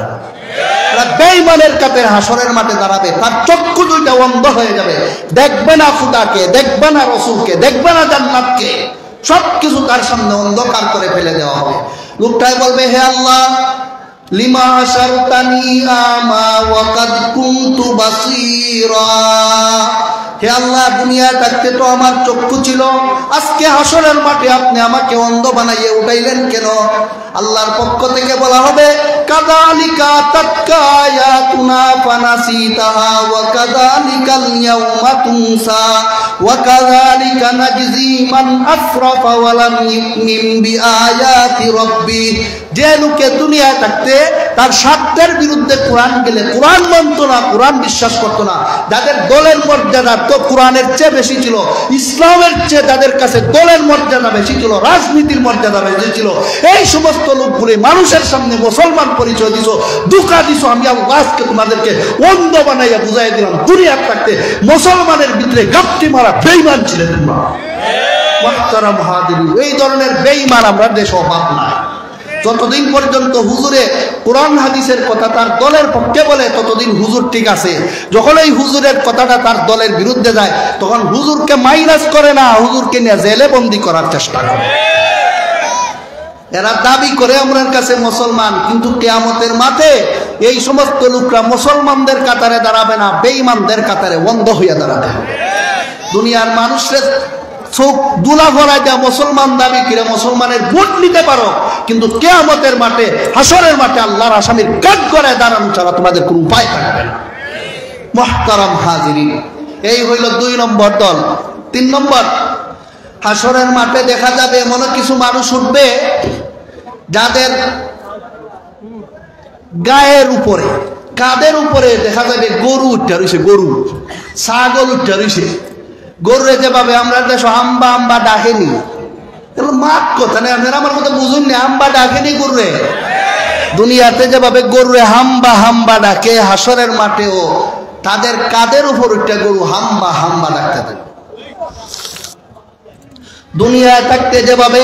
বেঈমানের কাছে হাসরের মাঠে দাঁড়াবে, তার চক্ষু 2টা অন্ধ হয়ে যাবে, দেখবে না খুদাকে, দেখবে না রাসূলকে, দেখবে না জান্নাতকে, সবকিছু তার সামনে অন্ধকার করে ফেলে দেওয়া হবে। লোকটাই বলবে, হে আল্লাহ, লিমা হাশারতানি আমা ওয়া কাদ কুনতু বাসীরা, হে আল্লাহ, দুনিয়ায় থাকতে তো আমার চক্ষু ছিল, আজকে হাসরের মাঠে আপনি আমাকে অন্ধ বানাইয়ে উঠাইলেন কেন? আল্লাহর পক্ষ থেকে বলা হবে, কাযালিকা তাতকা আয়াতুনা ফানাসিতাহা ওয়া কাযালিকাল ইয়াউমা তুনসা ওয়া কাযালিকা নাজজি মান আসরাফা ওয়া লাম ইউমিন বিআয়াতি রাব্বি। যে লোকে দুনিয়ায় থাকতে তার স্বার্থের বিরুদ্ধে কোরআন গেলে কোরআন মানত না, কোরআন বিশ্বাস করতো না, যাদের দলের মর্যাদা তো কোরআনের চেয়ে বেশি ছিল, ইসলামের চেয়ে যাদের কাছে দলের মর্যাদা বেশি ছিল, রাজনীতির মর্যাদা বেশি ছিল, এই সমস্ত লোকগুলি মানুষের সামনে মুসলমান পরিচয় দিছো, ধোঁকা দিছো। আমি আজকে তোমাদেরকে অন্ধ বানাইয়া বুঝাই দিলাম, দুনিয়ার থাকতে মুসলমানের ভিতরে গাপটি মারা বেঈমান ছিলেন তোমরা। মুহতারাম হাজিরিন, এই ধরনের বেঈমান আমরা দেশে অভাব নাই। যতদিন পর্যন্ত হুজুরে কোরআন হাদিসের কথা তার দলের পক্ষে বলে ততদিন হুজুর ঠিক আছে। যখন এই হুজুরের কথাটা তার দলের বিরুদ্ধে যায় তখন হুজুরকে মাইনাস করে না, হুজুরকে নিয়ে জেলে বন্দি করার চেষ্টা করে। এরা দাবি করে আমরার কাছে মুসলমান, কিন্তু কিয়ামতের মাঠে এই সমস্ত লোকরা মুসলমানদের কাতারে দাঁড়াবে না, বেঈমানদের কাতারে অন্ধ হইয়া দাঁড়াবে। দুনিয়ার মানুষের চোখ দুলা ভরাই দেয়া মুসলমান দাবি করে মুসলমানের ভোট নিতে পারো, কিন্তু কিয়ামতের মাঠে হাসরের মাঠে আল্লাহর আসামির কাঠ গড়ায় দাঁড়ানো ছাড়া তোমাদের কোনো উপায় থাকবে না। মুহতারাম হাজিরিন, এই হইল 2 নম্বর দল। 3 নম্বর, হাসরের মাঠে দেখা যাবে এমন কিছু মানুষ উঠবে যাদের গায়ের উপরে, কাদের উপরে দেখা যাবে গরু উঠা রয়েছে, গরু ছাগল উঠা রয়েছে। গরুরে যেভাবে আমরা দেশ হাম্বা হাম্বা ডাকেনি, মাঠ কথা নেই, আপনারা আমার কথা বুঝুন না, হাম্বা ডাকেনি গরুরে। দুনিয়াতে যেভাবে গরুরে হাম্বা হাম্বা ডাকে, হাসরের মাঠেও তাদের কাদের উপর উঠে গরু হাম্বা হাম্বা ডাকতে থাকে। দুনিয়ায় থাকতে যেভাবে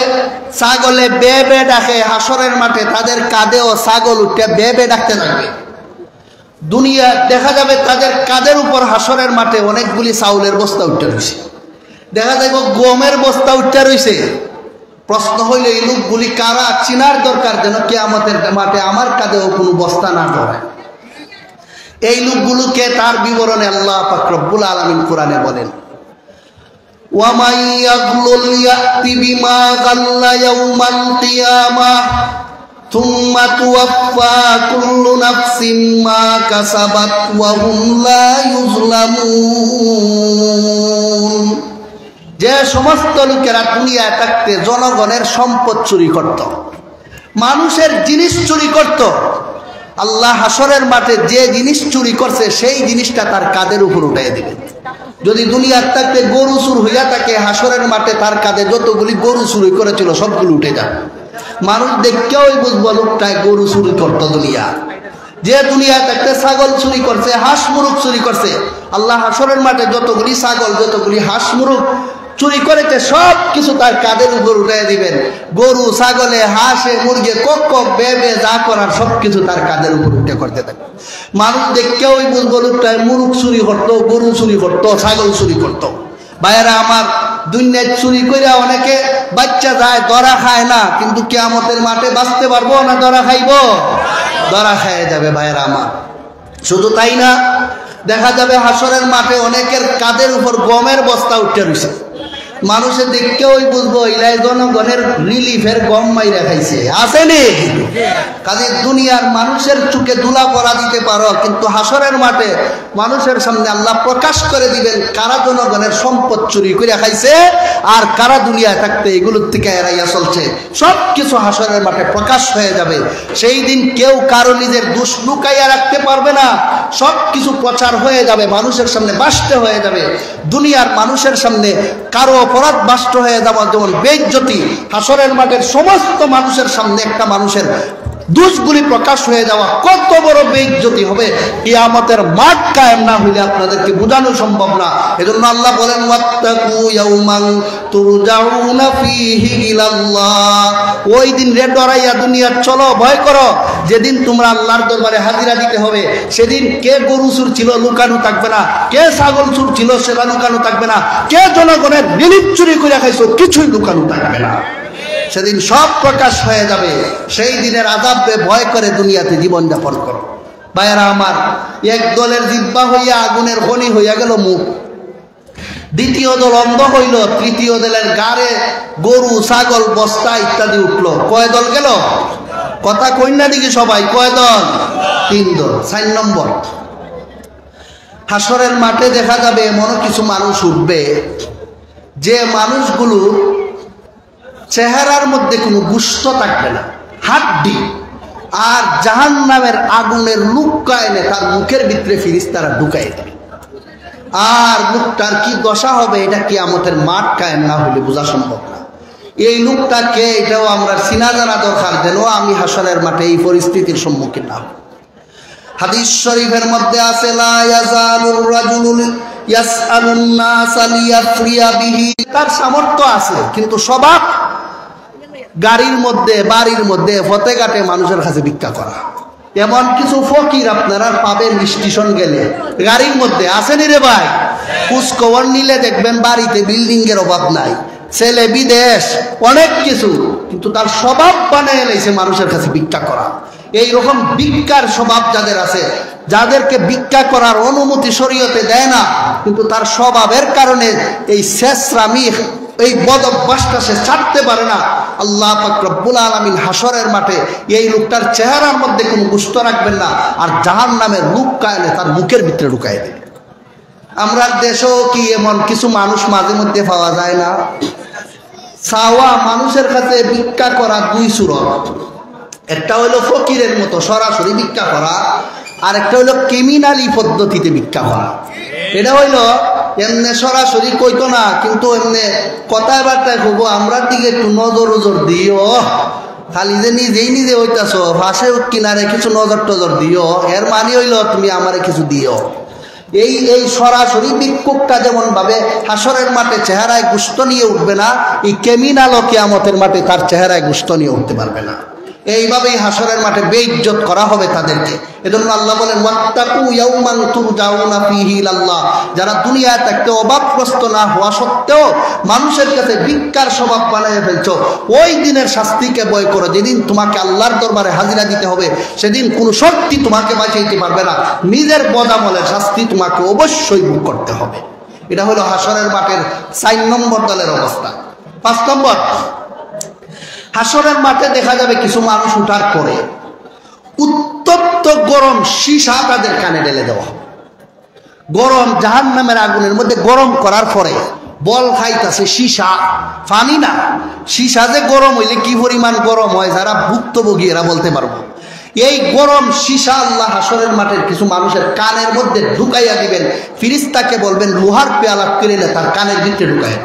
ছাগলে বে বে ডাকে, হাসরের মাঠে তাদের কাঁধেও ছাগল উঠে বে বে ডাকতে থাকবে। দুনিয়া দেখা যাবে তাদের কাঁধের উপর হাসরের মাঠে অনেকগুলি চাউলের বস্তা উঠে রয়েছে, দেখা যাবে গমের বস্তা উঠে রয়েছে। প্রশ্ন হইল এই লোকগুলি কারা? চিনার দরকার, যেন কিয়ামতের মাঠে আমার কাঁধেও কোনো বস্তা না ধরায়। এই লোকগুলোকে তার বিবরণে আল্লাহ পাক রব্বুল আলামিন কোরআনে বলেন, وَمَن يَغْلُلْ يَأْتِ بِمَا غَلَّ يَوْمَ الْقِيَامَةِ ثُمَّ تُوَفَّى كُلُّ نَفْسٍ مَا كَسَبَتْ وَهُمْ لَا يُظْلَمُونَ। যে সমস্ত লোকেরা দুনিয়ায় থাকতে জনগণের সম্পদ চুরি করত, মানুষের জিনিস চুরি করত, আল্লাহ হাসরের মাঠে যে জিনিস চুরি করছে সেই জিনিসটা তার কাঁধের উপর উঠিয়ে দিবেন। যদি দুনিয়ার থাকতে গরু চুর হইয়া থাকে, হাসরের মাঠে তার কাঁধে যতগুলি গরু চুরি করেছিল সবগুলো উঠে যাবে। মানুষ দেখেও বুঝবো লোকটায় গরু চুরি করতো দুনিয়া। যে দুনিয়ায় থাকতে ছাগল চুরি করছে, হাঁস মুরগ চুরি করছে, আল্লাহ হাসরের মাঠে যতগুলি ছাগল যতগুলি হাঁস মুরগ চুরি করেছে সব কিছু তার কাঁধের উপর উঠিয়ে দিবেন। গরু ছাগলে হাঁসে মুরগে কক বেবে যা করার সব কিছু তার কাঁধের উপর উঠে করতে থাকে। মানুষ দেখেও বুঝবো লোকটায় মুরগ চুরি করতো, গরু চুরি করতো, ছাগল চুরি করতো। ভাইয়েরা আমার, দুনিয়ায় চুরি করে অনেকে বাচ্চা যায়, ধরা খায় না, কিন্তু কিয়ামতের মাঠে বাঁচতে পারবো না ধরা খাইব? ধরা খায় যাবে ভাইয়েরা আমার। শুধু তাই না, দেখা যাবে হাসরের মাঠে অনেকের কাঁধের উপর গমের বস্তা উঠে রয়েছে। মানুষের দেখতে ওই বুঝবো ইলাই জনগণের রিলিফের গম মাইরা খাইছে, আসেনি? কাজে দুনিয়ার মানুষের চুকে ধুলা পরা দিতে পারো, কিন্তু হাসরের মাঠে মানুষের সামনে আল্লাহ প্রকাশ করে দিবেন কারা জনগণের সম্পদ চুরি করে খাইছে আর কারা দুনিয়ায় থাকতে এগুলোর থেকে এড়াইয়া চলছে। সব কিছু হাসরের মাঠে প্রকাশ হয়ে যাবে। সেই দিন কেউ কারো নিজের দোষ লুকাইয়া রাখতে পারবে না, সব কিছু প্রচার হয়ে যাবে, মানুষের সামনে বাস্ট হয়ে যাবে। দুনিয়ার মানুষের সামনে কারো অপরাধ বাস্ট হয়ে যাওয়া যেমন বেইজ্জতি, হাসরের মাঠের সমস্ত মানুষের সামনে একটা মানুষের দোষগুলি প্রকাশ হয়ে যাওয়া কত বড় বেইজ্জতি হবে, কিয়ামতের মাঠ কায়েম না হইলে আপনাদেরকে বোঝানো সম্ভব না। এজন্য আল্লাহ বলেন, ওয়াত্তাকু ইয়াউমান তুরজাউনা ফীহি ইলাল্লাহ। ওই দিন রে ডরাইয়া দুনিয়ার চলো, ভয় করো, যেদিন তোমরা আল্লাহর দরবারে হাজিরা দিতে হবে। সেদিন কে গরু চুর ছিল লুকানো থাকবে না, কে ছাগল চুর ছিল সেটা লুকানো থাকবে না, কে জনগণের রিলিফ চুরি করে খাইছো কিছুই লুকানো থাকবে না। সেদিন সব প্রকাশ হয়ে যাবে। সেই দিনের আযাবে ভয় করে দুনিয়াতে জীবনযাপন করো। ভাইয়েরা আমার, এক দলের জিহ্বা হইয়া আগুনের খনি হইয়া গেল মুখ, দ্বিতীয় দল অন্ধ হইল, তৃতীয় দলের গাড়ে গরু ছাগল বস্তা ইত্যাদি উঠলো। কয় দল গেল? কথা কইনা দিকে সবাই, কয় দল? 3 দল। 4 নম্বর, হাসরের মাঠে দেখা যাবে এমন কিছু মানুষ উঠবে যে মানুষগুলো চেহারার মধ্যে কোনো গোশত থাকবে না, হাড্ডি, আর জাহান্নামের আগুনের লুক্কা এনে তার মুখের ভিতরে ফিরিস্তারা ঢুকাই দেবে। আর লোকটার কি দশা হবে এটা কিয়ামতের মাঠ কায়েম না হইলে বোঝা সম্ভব না। এই লোকটাকে এটাও আমরা চিনা জানা দরকার, যেন আমি হাসরের মাঠে এই পরিস্থিতির সম্মুখীন না হই। হাদিস শরীফের মধ্যে আছে, লা ইয়াজালুর রাজুলু ইয়াসআলুন নাসা লিয়াফরিয়া বিহি। তার সামর্থ্য আছে কিন্তু স্বভাব গাড়ির মধ্যে বাড়ির মধ্যে ফতে ঘাটে মানুষের কাছে ভিক্ষা করা। এমন কিছু ফকির আপনারা পাবেন স্টেশন গেলে, গাড়ির মধ্যে আসেনি রে ভাই, খোঁজ খবর নিলে দেখবেন বাড়িতে বিল্ডিং এর অভাব নাই, ছেলে বিদেশ অনেক কিছু, কিন্তু তার স্বভাব বানিয়ে লাইছে মানুষের কাছে ভিক্ষা করা। এই রকম ভিক্ষার স্বভাব যাদের আছে, যাদেরকে ভিক্ষা করার অনুমতি শরীয়তে দেয় না, কিন্তু তার স্বভাবের কারণে এই শেষরামি এই বদ অভ্যাসটা সে ছাড়তে পারে না, আল্লাহ পাক রব্বুল আলামিন হাসরের মাঠে এই লোকটার চেহারার মধ্যে কোনো গোশত রাখবেন না, আর জাহান্নামের লুক্কা এনে তার মুখের ভিতরে ঢুকাই দেবে। আমরা দেশেও কি এমন কিছু মানুষ মাঝে মধ্যে পাওয়া যায় না? চাওয়া মানুষের কাছে ভিক্ষা করা 2 সুরত। একটা হইলো ফকিরের মতো সরাসরি ভিক্ষা করা, আর একটা হইলো ক্রিমিনালি পদ্ধতিতে ভিক্ষা করা। এটা হইলো এমনি সরাসরি কইতো না, কিন্তু এমনি কথায় বার্তায় খুব আমরা দিকে একটু নজর নজর দিও, খালি যে নিজেই নিজে হইতাছ পাশে কিনারে কিছু নজর টজর দিও, এর মানে হইলো তুমি আমারে কিছু দিও। এই সরাসরি ভিক্ষুকটা যেমন ভাবে হাসরের মাঠে চেহারায় গোশত নিয়ে উঠবে না, এই ক্রিমিনালও কিয়ামতের মাঠে তার চেহারায় গোশত নিয়ে উঠতে পারবে না। এইভাবেই হাসরের মাঠে বেইজ্জত করা হবে তাদেরকে। এজন্য আল্লাহ বলেন ওয়াত্তাকু ইয়াউমান তুরজাউনা ফীহি ইলাল্লাহ, যারা দুনিয়ায় থাকতে অভাবগ্রস্ত না হওয়া সত্ত্বেও মানুষের কাছে ভিক্ষার স্বভাব বানিয়ে ফেলছো, ওই দিনের শাস্তিকে ভয় করো, যেদিন তোমাকে আল্লাহর দরবারে হাজিরা দিতে হবে, সেদিন কোনো শক্তি তোমাকে বাঁচাইতে পারবে না, নিজের বদামলের শাস্তি তোমাকে অবশ্যই ভোগ করতে হবে। এটা হলো হাসরের মাঠের 4 নম্বর দলের অবস্থা। 5 নম্বর, হাসরের মাঠে দেখা যাবে কিছু মানুষ উঠার পরে উত্তপ্ত গরম সীসা তাদের কানে ঢেলে দেওয়া হবে। গরম জাহান্নামের আগুনের মধ্যে গরম করার পরে বল খাইতেছে সীসা, পানি না, সীসা যে গরম হইলে কি পরিমাণ গরম হয় যারা ভুক্তভোগী এরা বলতে পারবো। এই গরম সীসা আল্লাহ হাসরের মাঠের কিছু মানুষের কানের মধ্যে ঢুকাইয়া দিবেন, ফিরিস্তাকে বলবেন লোহার পেয়ালা কিনে তার কানের ভিতরে ঢুকাই।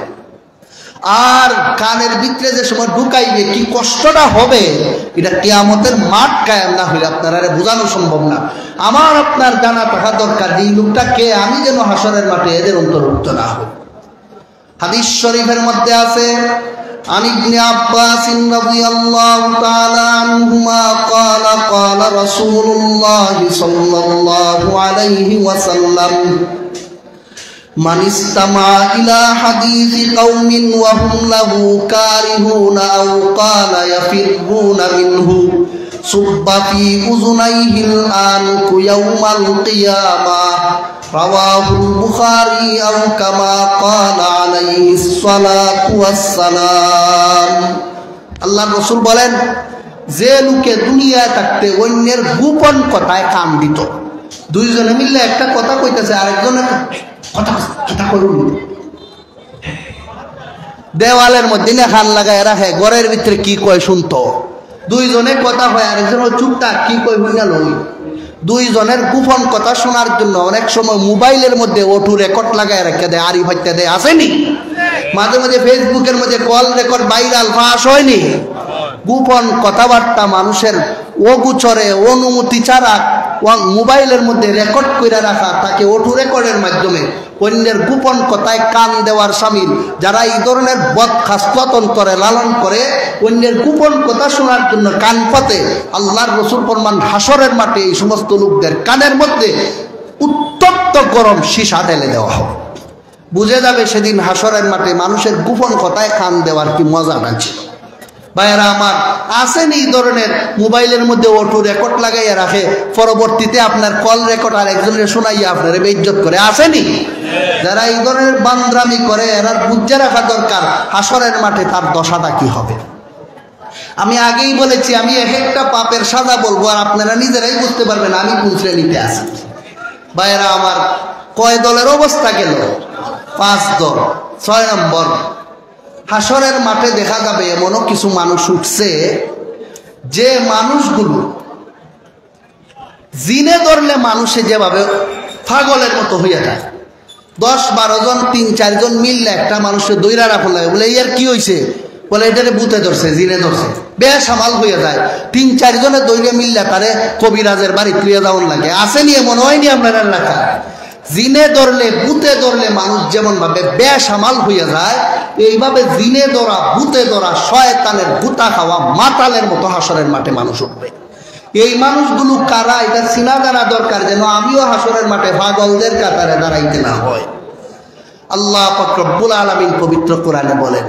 আর কানের ভিতরে যে সময় ঢুকাইবে কি কষ্টটা হবে, এটা কিয়ামতের মাঠ কায়েম না হইলে আপনারা বোঝানো সম্ভব না। আমার আপনার জানা থাকা দরকার এই লোকটা কে, আমি যেন হাসরের মাঠে এদের অন্তর্ভুক্ত না হই। হাদিস শরীফের মধ্যে আছে عن ابن عباس رضي الله تعالى عنهما قال قال رسول الله صلى الله عليه وسلم من استمع إلى حديث قوم وهم له كارهون أو قال يفرون منه صب في أذنيه الآنك يوم القيامة رواه البخاري أو كما قال عليه الصلاة والسلام। আল্লাহ রাসূল বলেন, যে লোকে দুনিয়ায় থাকতে অন্যের গোপন কথায় কান দিত, দুইজনে মিলে একটা কথা কইতেছে, আরেকজনের কথা করুন, দেওয়ালের মধ্যে খান লাগায় রাখে, ঘরের ভিতরে কি কয় শুনতো, দুইজনে কথা হয়, আরেকজন চুপটা কি কয় হইয়া লই। দুইজনের গোপন কথা শোনার জন্য অনেক সময় মোবাইলের মধ্যে অটো রেকর্ড লাগায় রেখে দেয়, আরি ভাইতে দেয়, আসেনি? মাঝে মাঝে ফেসবুকের মধ্যে কল রেকর্ড ভাইরাল ফাঁস হয়নি? গোপন কথাবার্তা মানুষের অগোচরে অনুমতি ছাড়া মোবাইলের মধ্যে রেকর্ড করে রাখা, তাকে অটো রেকর্ডের মাধ্যমে অন্যের গোপন কথায় কান দেওয়ার শামিল। যারা এই ধরনের বদ খাসলত অন্তরে লালন করে অন্যের গোপন কথা শোনার জন্য কান পাতে, আল্লাহর রাসূল ফরমান হাসরের মাঠে এই সমস্ত লোকদের কানের মধ্যে উত্তপ্ত গরম সীসা ঢেলে দেওয়া হবে। বুঝে যাবে সেদিন হাসরের মাঠে মানুষের গোপন কথায় কান দেওয়ার কি মজাটা ছিল। ভাইয়েরা আমার, আসেন এই ধরনের মোবাইলের মধ্যে অটো রেকর্ড লাগাইয়া রাখে, পরবর্তীতে আপনার কল রেকর্ড আর একজনের শোনাইয়া আপনারা বেইজ্জত করে, আসেনি? যারা এই ধরনের বান্দ্রামি করে এরা বুঝে রাখা দরকার হাসরের মাঠে তার দশাটা কি হবে। আমি আগেই বলেছি, আমি এক একটা পাপের সাজা বলবো আর আপনারা নিজেরাই বুঝতে পারবেন আমি কোন শ্রেণীতে আছি। ভাইয়েরা আমার, কয় দলের অবস্থা গেল? 5 দল। 6 নম্বর, হাসরের মাঠে দেখা যাবে এমনও কিছু মানুষ উঠছে যে মানুষগুলো জিনে ধরলে মানুষে যেভাবে পাগলের মতো হইয়া যায়, 10-12 জন 3-4 জন মিললে একটা মানুষের দৈরা রাখা লাগে, বলে এর কি হয়েছে, বলে এটারে ভূতে ধরছে, জিনে ধরছে, বেসামাল হইয়া যায়। 3-4 জনের দৈরে মিললে তারে কবিরাজের বাড়ি তুলে যাওয়ার লাগে, আসেনি? এমন হয়নি আপনার এলাকা? জিনে ধরলে ভূতে ধরলে মানুষ যেমন ভাবে বেসামাল হইয়া যায়, এইভাবে জিনে ধরা ভূতে ধরা শয়তানের ভূতা খাওয়া মাতালের মতো হাসরের মাঠে মানুষ উঠবে। এই মানুষগুলো কারা এটা চিনা জানা দরকার, যেন আমিও হাসরের মাঠে পাগলদের কাতারে দাঁড়াইতে না হয়। আল্লাহ পাক রব্বুল আলামিন পবিত্র কোরআনে বলেন,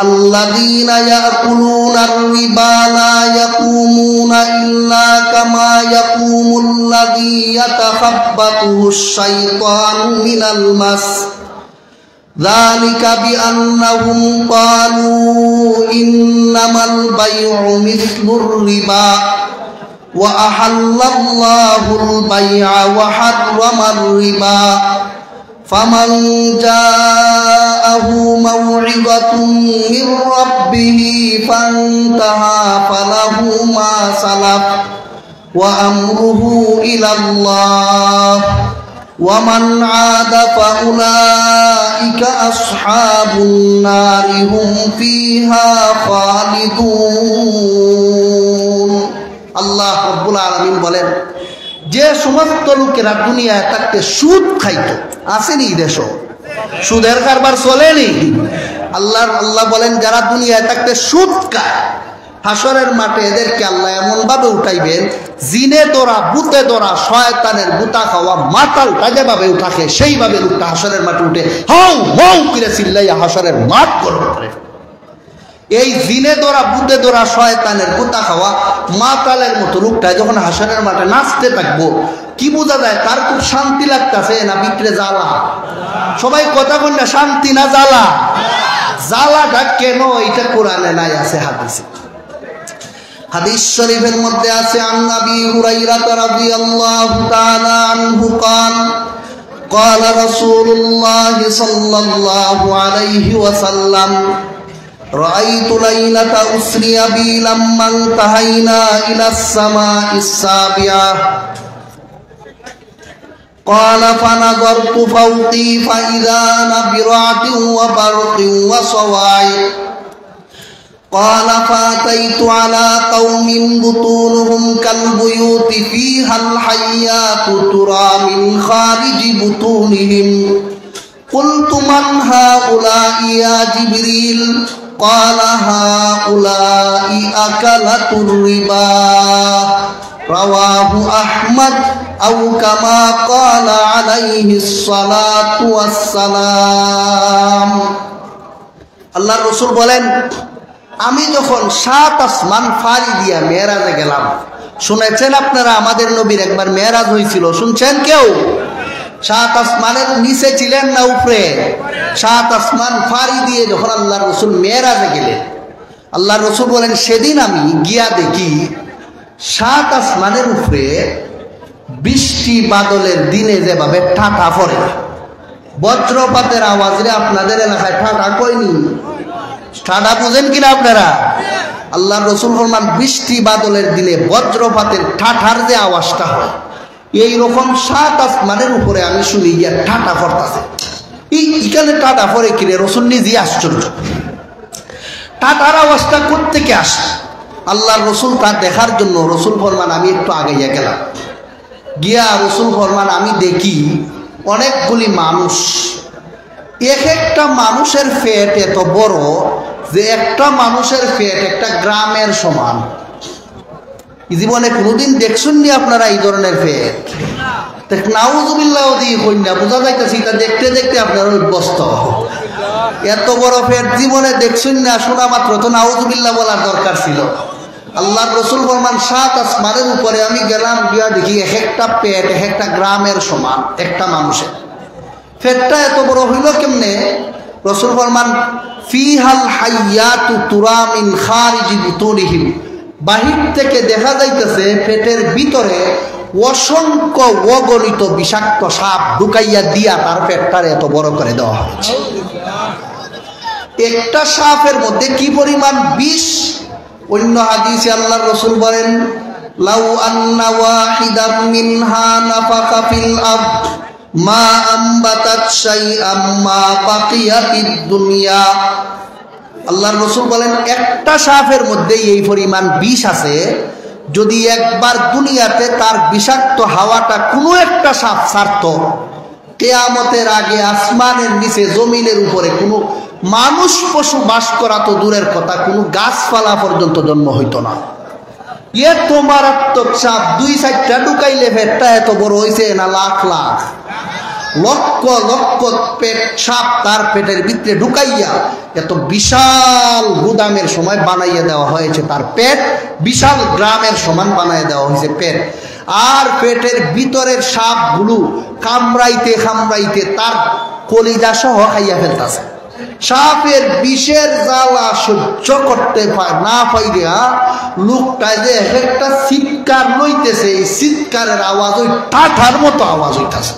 আল্লাযীনা ইয়াকুলুনার রিবা লা ইয়াকুমুনা ইল্লা কামা ইয়াকুমুল্লাযী ইয়াতাখাব্বাতুহুশ শাইতানু মিনাল মাস যালিকা বিআন্নাহুম ক্বালু ইন্নামাল বাই'উ মিসলুর রিবা ওয়া আহাল্লাল্লাহুল বাই'a ওয়া হাররামার রিবা فمن جاءه موعظة من ربه فانتهى فله ما سلف وأمره إلى الله ومن عاد فأولئك أصحاب النار هم فيها خالدون। আল্লাহ রাব্বুল আলামিন বলেন, যে সমস্ত লোকেরা দুনিয়ায় থাকতে সুদ খাইতো, আসেনি দেশ সুদের কারবার চলেনি। আল্লাহ বলেন যারা দুনিয়ায় থাকতে সুদ খায়, হাসরের মাঠে এদেরকে আল্লাহ এমন ভাবে উঠাইবেন, জিনে ধরা, ভূতে ধরা, শয়তানের বুতা খাওয়া মাতালটা যেভাবে উঠাকে সেইভাবে লোকটা হাসরের মাঠে উঠে হাউ হাউ করে চিল্লাইয়া হাসরের মাঠ গরম করে। এই জিনে ধরা, ভূতে ধরা, শয়তানের বুতা খাওয়া মাতালের মতো লোকটা যখন হাসরের মাঠে নাচতে থাকবো, কি বোঝা যায় তার খুব শান্তি লাগতেছে না ভিতরে জ্বালা? সবাই কথা বল না, শান্তি না জ্বালা? জ্বালাটা কেন? এটা কোরআনে নাই, আছে হাদিসে। হাদিস শরীফের মধ্যে আছে আন আবি হুরায়রা রাদিয়াল্লাহু তাআলা আনহু قال قال رسول الله صلى الله عليه وسلم رأيت ليلة أسري بي لما انتهينا إلى السماء السابعة قال فنظرت فوقي فإذا أنا برعد وبرق وصواعق قال فأتيت على قوم بطونهم كالبيوت فيها الحيات ترى من خارج بطونهم قلت من هؤلاء يا جبريل قال هؤلاء أكلة الربا رواه أحمد أو كما قال عليه الصلاة والسلام। আল্লাহর রাসূল বলেন, আমি যখন 7 আসমান ফাড়ি দিয়া মেরাজে গেলাম। শুনেছেন আপনারা আমাদের নবীর একবার মেরাজ হয়েছিল? শুনছেন কেউ? 7 আসমানের নিচে ছিলেন না উপরে? 7 আসমান ফাড়ি দিয়ে যখন আল্লাহর রাসূল মেরাজে গেলেন, আল্লাহর রাসূল বলেন সেদিন আমি গিয়া দেখি 7 আসমানের উপরে বৃষ্টি বাদলের দিনে যেভাবে ঠাটা পড়ে, বজ্রপাতের আওয়াজে আপনাদের এলাকায় ঠাটা কইনি? ঠাডা বুঝেন কিনা আপনারা? আল্লাহর রাসূল ফরমান বৃষ্টি বাদলের দিনে বজ্রপাতের ঠাঠার যে আওয়াজটা হয়, এই রকম 7 আসমানের উপরে আমি শুনি গিয়া ঠাটা পড়তাছে। এইখানে ঠাটা পড়ে কিরে? রাসূল নিজে আশ্চর্য, ঠাটার আওয়াজটা কোত্থেকে আসে? আল্লাহর রাসূল তা দেখার জন্য রাসূল ফরমান আমি একটু আগে গেলাম, গিয়া রাসূল ফরমান আমি দেখি অনেকগুলি মানুষ, এক একটা মানুষের পেট এত বড় যে একটা মানুষের পেট একটা গ্রামের সমান। জীবনে কোনোদিন দেখছেন নি আপনারা এই ধরনের পেট? নাউজুবিল্লাহ দিয়ে কন্যা বোঝা যাইতেছি, তা দেখতে দেখতে আপনারা অভ্যস্ত। এত বড় পেট জীবনে দেখছেন না, শোনা মাত্র তো নাউজুবিল্লাহ বলার দরকার ছিল। আল্লাহর রাসূল ফরমান 7 আসমানের উপরে আমি গেলাম, গিয়া দেখি এক একটা পেট এক একটা গ্রামের সমান একটা মানুষের। পেটটা এত বড় হইল কেমনে? রাসূল ফরমান ফিহাল হাইয়াতু তুরা মিন খারিজি বুতুনিহিম, বাহির থেকে দেখা যাইতেছে পেটের ভিতরে অসংখ্য অগণিত বিষাক্ত সাপ ঢুকাইয়া দিয়া তার পেটটার এত বড় করে দেওয়া হয়েছে। একটা সাপের মধ্যে কি পরিমাণ বিষ! অন্য হাদিসে আল্লাহর রাসূল বলেন, লাউ আন্না ওয়াহিদাম মিনহা নাফাকা ফিল আরদ মা আমবাতাত শাইআম মা বাকিয়াতিদ দুনিয়া। আল্লাহর রাসূল বলেন একটা সাপের মধ্যে এই পরিমাণ বিষ আছে, যদি একবার দুনিয়াতে তার বিষাক্ত হাওয়াটা কোনো একটা সাপ ছাড়ত, কিয়ামতের আগে আসমানের নিচে জমিনের উপরে কোনো মানুষ পশু বাস করা তো দূরের কথা, কোনো গাছপালা পর্যন্ত জন্ম হইতো না। এত মারাত্মক সাপ 2-4টা ঢুকাইলে পেটটা এত বড় হয়েছে না লাখ লাখ লক্ষ লক্ষ পেট সাপ তার পেটের ভিতরে ঢুকাইয়া এত বিশাল গুদামের সময় বানাইয়া দেওয়া হয়েছে। তার পেট বিশাল গ্রামের সমান বানাইয়া দেওয়া হয়েছে পেট। আর পেটের ভিতরের সাপগুলো কামড়াইতে কামড়াইতে তার কলিজা সহ খাইয়া ফেলতেছে। সাপের বিষের জ্বালা সহ্য করতে না পাইয়া লোকটা যে একটা চিৎকার লইতেছে, এই চিৎকারের আওয়াজ ওই ঠাঠার মতো আওয়াজ হইতেছে।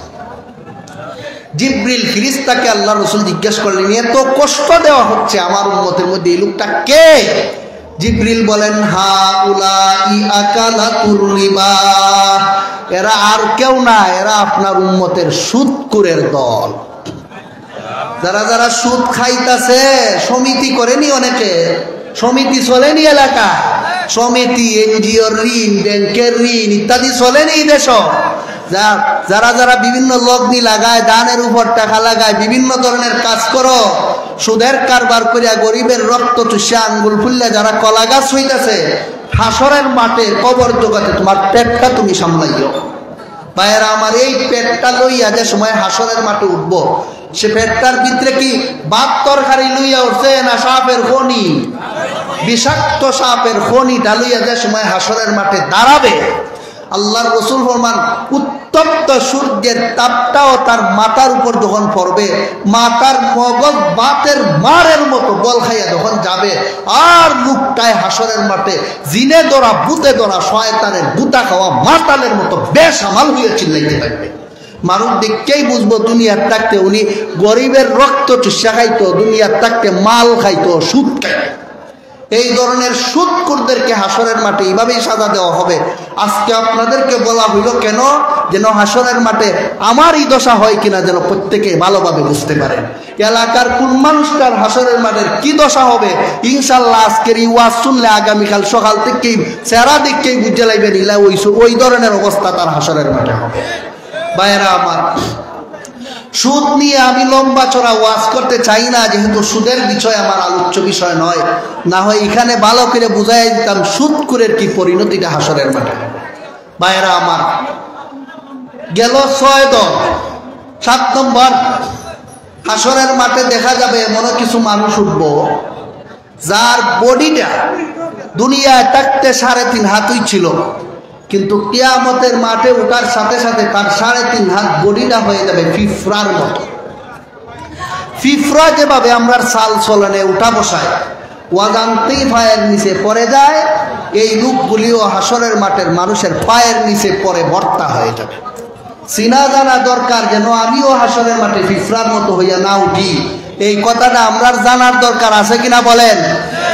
জিবরিল ফেরেশতাকে আল্লাহর রাসূল জিজ্ঞেস করলেন, এত কষ্ট দেওয়া হচ্ছে আমার উম্মতের মধ্যে, এই লোকটা কে? জিবরিল বলেন, হাউলাই আকালাতুর রিবা, এরা আর কেউ না, এরা আপনার উম্মতের সুদখোরের দল। যারা যারা সুদ খাইতেছে, সমিতি করেনি, অনেকে সমিতি চলেনি এলাকা, সমিতি, এনজিওর ঋণ, ব্যাংকের ঋণ ইত্যাদি চলেন এই দেশ। যারা যারা বিভিন্ন লগ্নি লাগায়, দানের উপর টাকা লাগায়, বিভিন্ন ধরনের কাজ করো, সুদের কারবার করিয়া গরিবের রক্ত চুষিয়া আঙ্গুল ফুললে যারা কলা গাছ হইতেছে, হাসরের মাঠে কবর জগতে তোমার পেটটা তুমি সামলাইও। ভাইয়েরা আমার, এই পেটটা লইয়া যে সময় হাসরের মাঠে উঠবো, সে পেটটার ভিতরে কি ভাত তরকারি লইয়া উঠছে না সাপের খনি? বিষাক্ত সাপের খনিটা লইয়া যে সময় হাসরের মাঠে দাঁড়াবে, আল্লাহর রাসূল ফরমান উত্তপ্ত সূর্যের তাপটাও তার মাথার উপর যখন পড়বে, মাথার মগজ বাতের মারের মতো বল খাইয়া যখন যাবে, আর লোকটায় হাসরের মাঠে জিনে ধরা, ভূতে ধরা, শয়তানের গুতা খাওয়া মাতালের মতো বেসামাল হইয়া চিল্লাইতে থাকবে। মানুষ দেখতেই বুঝবো দুনিয়ার থাকতে উনি গরিবের রক্ত চুষা খাইতো, দুনিয়ার থাকতে মাল খাইতো, সুদ খাইতো। এই ধরনের সুদখোরদেরকে হাসরের মাঠে এইভাবেই সাজা দেওয়া হবে। আজকে আপনাদেরকে বলা হইল কেন? যেন হাসরের মাঠে আমারই দশা হয় কিনা যেন প্রত্যেকে ভালোভাবে বুঝতে পারেন। এলাকার কোন মানুষটার হাসরের মাঠের কি দশা হবে, ইনশাল্লাহ আজকের এই ওয়াজ শুনলে আগামীকাল সকাল থেকেই চেহারা দেখেই বুঝে লাইবেন ইলা ওই ধরনের অবস্থা তার হাসরের মাঠে হবে। ভাইয়েরা আমার, সুদ নিয়ে আমি লম্বা চড়া ওয়াজ করতে চাই না, যেহেতু সুদের বিষয় আমার আলোচ্য বিষয় নয়। না হয় এখানে ভালো করে বুঝাই দিতাম সুদখোরের কি পরিণতিটা হাসরের মাঠে। ভাইয়েরা আমার, গেল 6 দল। 7 নম্বর, হাসরের মাঠে দেখা যাবে এমন কিছু মানুষ উঠব যার বডিটা দুনিয়ায় থাকতে 3.5 হাতই ছিল, কিন্তু কিয়ামতের মাঠে উঠার সাথে সাথে তার 3.5 হাত বডিটা হয়ে যাবে ফিফরার মতো। ফিফরা যেভাবে আমরা চাল চলনে উঠা বসায় ওয়াজান্তেই পায়ের নিচে পড়ে যায়, এই লোকগুলিও হাসরের মাঠের মানুষের পায়ের নিচে পড়ে ভর্তা হয়ে যাবে। চিনা জানা দরকার যেন আমিও হাসরের মাঠে ফিফরার মতো হইয়া না উঠি। এই কথাটা আমরা জানার দরকার আছে কিনা বলেন?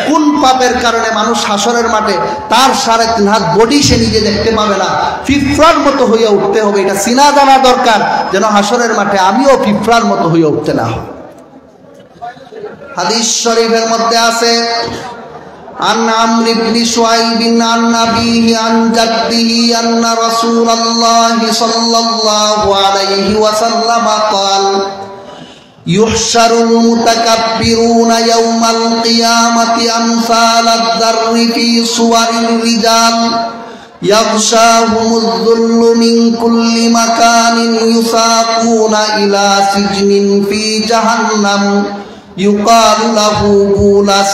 কোন পাপের কারণে মানুষ হাসরের মাঠে তার 3.5 হাত বডি সে নিজে দেখতে পাবে না, ফিফরার মতো হইয়া উঠতে হবে। এটা চিনা জানা দরকার যেন হাসরের মাঠে আমিও ফিফরার মতো হইয়া উঠতে না হয়। হাদিস শরীফের মধ্যে আছে, আন আমর ইবনে শুআইব আন নাবিহি আন জাদ্দিহি আন্না রাসূলুল্লাহ সাল্লাল্লাহু আলাইহি ওয়াসাল্লাম قال يحشر المتكبرون يوم القيامة أمثال الذر في صور الرجال يغشاهم الذل من كل مكان يساقون إلى سجن في جهنم يقال له بولس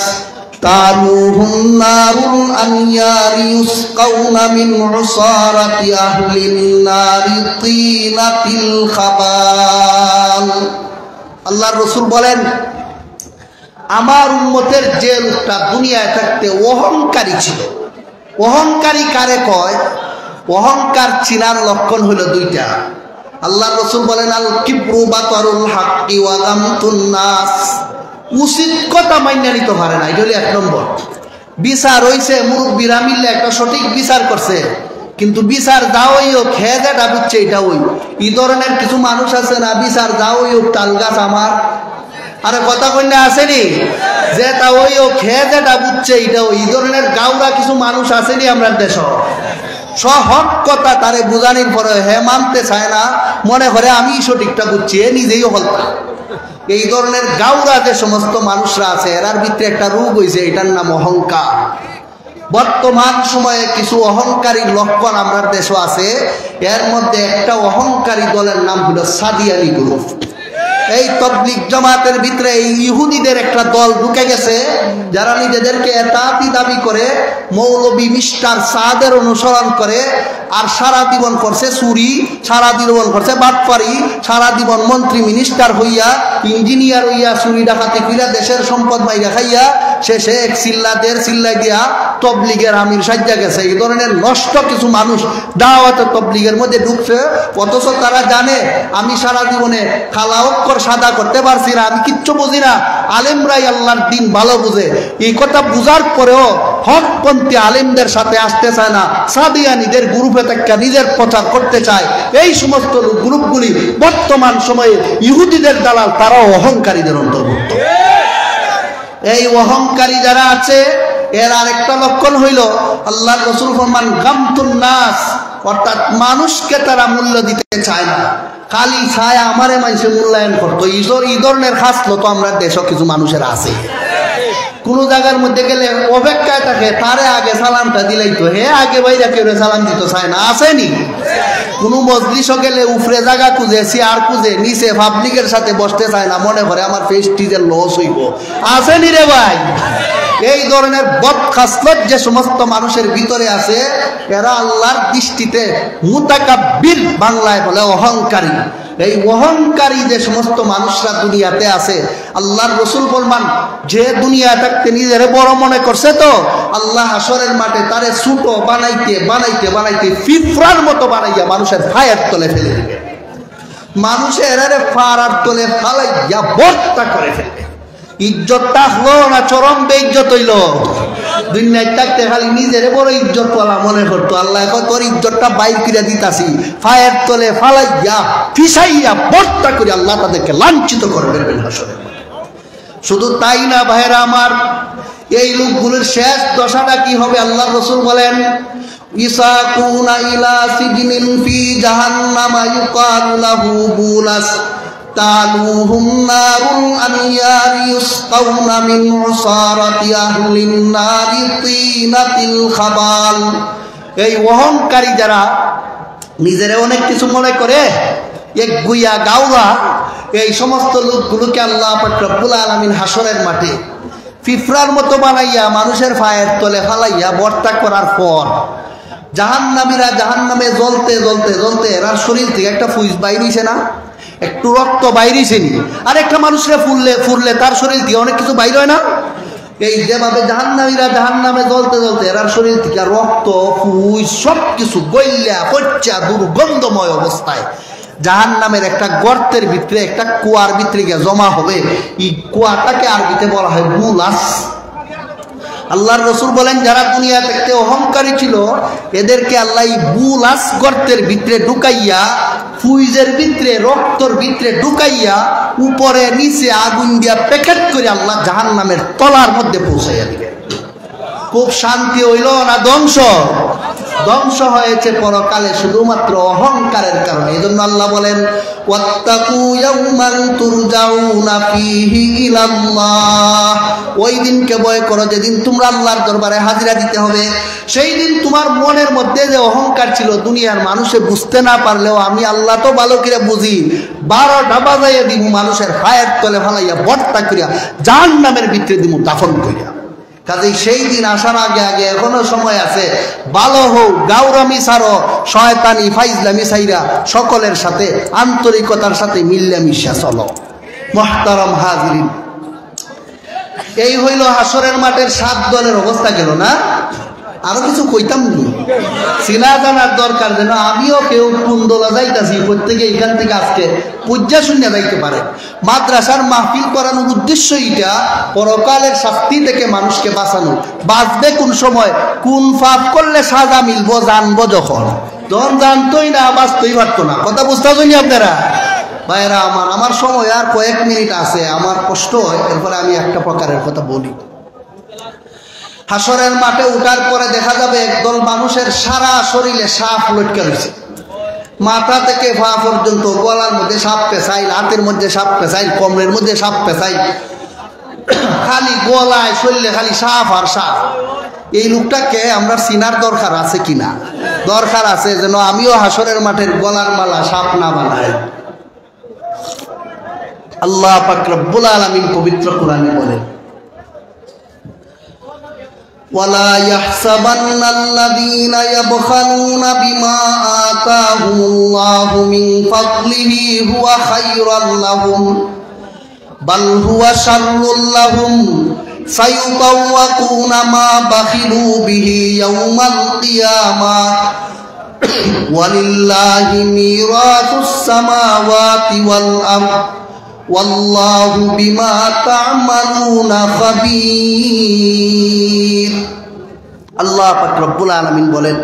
تعنوهم نار الأنيار يسقون من عصارة أهل النار طينة الخبال। আল্লাহর রাসূল বলেন, আমার উম্মতের যে লোকটা দুনিয়ায় থাকতে অহংকারী ছিল। অহংকারী কারে কয়? অহংকার চিনার লক্ষণ হলো 2টা। আল্লাহর রাসূল বলেন, আল কিবরু বাতারুল হাক্কি ওয়া গামতুন নাস, উচিত কথা মাইনা নিতে পারে না, এটা হলো 1 নম্বর। বিচার হইছে, মুরব্বীরা মিললে একটা সঠিক বিচার করছে, কিন্তু বিচার যাওইও খেয়ে যেটা বুঝছে এটা ওই। এই ধরনের কিছু মানুষ আছে না, বিচার যাওইও তাল গাছ আমার, আরে কথা কন্যা আসেনি, যে তা ওইও খেয়ে যেটা বুঝছে এটা ওই। এই ধরনের গাওরা কিছু মানুষ আসেনি আমরা দেশ। সহক কথা তারে বুঝানির পরে হে মানতে চায় না, মনে করে আমি সঠিকটা বুঝছি, এ নিজেই হলতা। এই ধরনের গাওরা যে সমস্ত মানুষরা আছে, এরার ভিতরে একটা রোগ হয়েছে, এটার নাম অহংকার। বর্তমান সময়ে কিছু অহংকারী লক্ষণ আমরা দেশে আছে। এর মধ্যে একটা অহংকারী দলের নাম হলো সাদিয়ানি গ্রুপ। এই তবলিগ জামাতের ভিতরে এই ইহুদিদের একটা দল ঢুকে গেছে, যারা নিজেদেরকে এতাতি দাবি করে, মৌলবী মিস্টার সাদের অনুসরণ করে, আর সারা জীবন করছে চুরি, সারা জীবন করছে বাটপারি, সারা জীবন মন্ত্রী মিনিস্টার হইয়া, ইঞ্জিনিয়ার হইয়া চুরি ডাকাতি কইরা দেশের সম্পদ মাইরা খাইয়া শেষে 1 চিল্লা 1.5 চিল্লা দিয়া তবলিগের আমির সাজ্জা গেছে। এই ধরনের নষ্ট কিছু মানুষ দাওয়াতে তবলিগের মধ্যে ঢুকছে, অথচ তারা জানে আমি সারা জীবনে খালা অক্ষর সাদা করতে পারছি না, আমি কিচ্ছু বুঝি না। আলেমরাই আল্লাহর দিন ভালো বুঝে। এই কথা বুঝার পরেও হকপন্থী আলেমদের সাথে আসতে চায় না, সাদিয়ানীদের গ্রুপে থেকে নিজের প্রচার করতে চায়। এই সমস্ত গ্রুপগুলি বর্তমান সময়ে ইহুদিদের দালাল, তারাও অহংকারীদের অন্তর্ভুক্ত। এই অহংকারী যারা আছে এর আরেকটা লক্ষণ হইল আল্লাহর রাসূল ফরমান গামতুন নাস, অর্থাৎ মানুষকে তারা মূল্য দিতে চায় না, খালি চায় আমারে মানুষে মূল্যায়ন করতো। এই ধরনের খাসলত আমরা দেশে কিছু মানুষের আছে। কোনো জায়গার মধ্যে গেলে অপেক্ষায় থাকে, তারে আগে সালামটা দিলেই তো হে আগে বাইরে কেউ সালাম দিতে চায় না, আসেনি? কোনো মজলিসও গেলে উফরে জায়গা খুঁজে, চেয়ার খুঁজে, নিচে পাবলিকের সাথে বসতে চায় না, মনে করে আমার প্রেস্টিজের লস হইব, আসেনি রে ভাই? এই ধরনের বদখাসলত যে সমস্ত মানুষের ভিতরে আছে, এরা আল্লাহর দৃষ্টিতে মুতাকাব্বির, বাংলায় বলে অহংকারী। এই অহংকারী যে সমস্ত মানুষরা দুনিয়াতে আছে, আল্লাহর রাসূল ফরমান যে দুনিয়া থাকতে নিজের বড় মনে করছে, তো আল্লাহ হাসরের মাঠে তারে ছোট বানাইতে বানাইতে বানাইতে ফিফরার মতো বানাইয়া মানুষের ফায়ের তলে ফেলে দিবে। মানুষের ফাড়ার তলে ফালাইয়া বর্তা করে ফেলবে। ইজ্জতটা হলো না চরম বেইজ্জত হইল। দুনিয়ায় থাকতে খালি নিজের বড় ইজ্জত পালা মনে করতো, আল্লাহ কয় তোর ইজ্জতটা বাইর করে দিতাছি, ফায়ের তলে ফালাইয়া ফিসাইয়া বর্তা করে আল্লাহ তাদেরকে লাঞ্ছিত করে দেবেন হাসরে। শুধু তাই না ভাইরা আমার, এই লোকগুলোর শেষ দশাটা কি হবে আল্লাহর রাসূল বলেন, ইসাকুনা ইলা সিজনিন ফি জাহান্নামা ইউকালু লাহু বুলাস তালুহুম নারুল আনিয়ার ইউসকাউনা মিন উসারাতি আহলিন নারি তিনাতিল খাবাল। এই অহংকারী যারা নিজেরা অনেক কিছু মনে করে, এক গুইয়া গাওয়া, এই সমস্ত লোকগুলোকে আল্লাহ পাক রব্বুল আলামিন হাসরের মাঠে ফিফরার মতো বানাইয়া মানুষের পায়ের তলে ফালাইয়া বর্তা করার পর জাহান্নামীরা জাহান্নামে জ্বলতে জ্বলতে জ্বলতে এরার শরীর থেকে একটা ফুইজ বাইরিছে না, একটু রক্ত বাইরিছে নি, আর একটা মানুষের ফুরলে তার শরীর থেকে অনেক কিছু বাইর হয় না। এই যেভাবে জাহান্নামীরা জাহান্নামে জ্বলতে জ্বলতে এরার শরীর থেকে রক্ত ফুইজ সব কিছু গইল্লা পচ্চা দুর্গন্ধময় অবস্থায় জাহান্নামের একটা গর্তের ভিতরে, একটা কুয়ার ভিতরে গিয়ে জমা হবে। এই কুয়াটাকে আরবিতে বলা হয় বুলাস। আল্লাহর রাসূল বলেন যারা দুনিয়া থেকে অহংকারী ছিল, এদেরকে আল্লাহ এই বুলাস গর্তের ভিতরে ঢুকাইয়া, ফুইজের ভিতরে রক্তর ভিতরে ঢুকাইয়া, উপরে নিচে আগুন দিয়া প্যাকেট করে আল্লাহ জাহান্নামের তলার মধ্যে পৌঁছাইয়া দিবে। খুব শান্তি হইল না ধ্বংস? ধ্বংস হয়েছে পরকালে শুধুমাত্র অহংকারের কারণে। এই জন্য আল্লাহ বলেন ওয়াত্তাকু ইয়াওমান তুরজাউনা ফীহি ইলাল্লাহ, ওই দিনকে ভয় করো যেদিন তোমরা আল্লাহর দরবারে হাজিরা দিতে হবে। সেই দিন তোমার মনের মধ্যে যে অহংকার ছিল, দুনিয়ার মানুষে বুঝতে না পারলেও আমি আল্লাহ তো ভালো করে বুঝি, 12টা বাজাইয়া দিব মানুষের পায়ের তলে ফালাইয়া বর্তা করিয়া জাহান্নামের ভিতরে দিব দাফন করিয়া। কাজেই সেই দিন আসার আগে আগে এখনো সময় আছে, ভালো হোক গাউরামি ছাড়ো, শয়তানি ফাইজলামি ছাইরা সকলের সাথে আন্তরিকতার সাথে মিল্লামিশা চলো। মুহতারাম হাজিরিন, এই হইল হাসরের মাঠের 7 দলের অবস্থা গেল না? আরো কিছু কইতাম নি, চিনা জানার দরকার, যেন আমিও কেউ কোন দলে যাইতাছি প্রত্যেকে এখান থেকে আজকে পূজা শূন্য যাইতে পারে। মাদ্রাসার মাহফিল করানোর উদ্দেশ্য এটা পরকালের শাস্তি থেকে মানুষকে বাঁচানো। বাঁচবে কোন সময়, কোন পাপ করলে সাজা মিলবো জানবো যখন জানতোই না, বাঁচতেই পারতো না। কথা বুঝতে পারছেন আপনারা ভাইরা আমার সময় আর কয়েক মিনিট আছে, আমার কষ্ট হয়, এরপরে আমি একটা প্রকারের কথা বলি। হাসরের মাঠে উঠার পরে দেখা যাবে একদল মানুষের সারা শরীরে সাপ লটকে রয়েছে, মাথা থেকে পা পর্যন্ত। গলার মধ্যে সাপ পেঁচাইল, হাতের মধ্যে সাপ পেঁচাইল, কোমরের মধ্যে সাপ পেঁচাইল, খালি গলায় শরীরে খালি সাপ আর সাপ। এই লোকটাকে আমরা চিনার দরকার আছে কিনা? দরকার আছে, যেন আমিও হাসরের মাঠের গলার মালা সাপ না বানাই। আল্লাহ পাক রব্বুল আলামিন পবিত্র কোরআনে বলেন ولا يحسبن الذين يبخلون بما آتاهم الله من فضله هو خيرا لهم بل هو شر لهم سيطوقون ما بخلوا به يوم القيامة ولله ميراث السماوات والأرض والله بما تعملون خبير। আল্লাহ পাক রব্বুল আলামিন বলেন,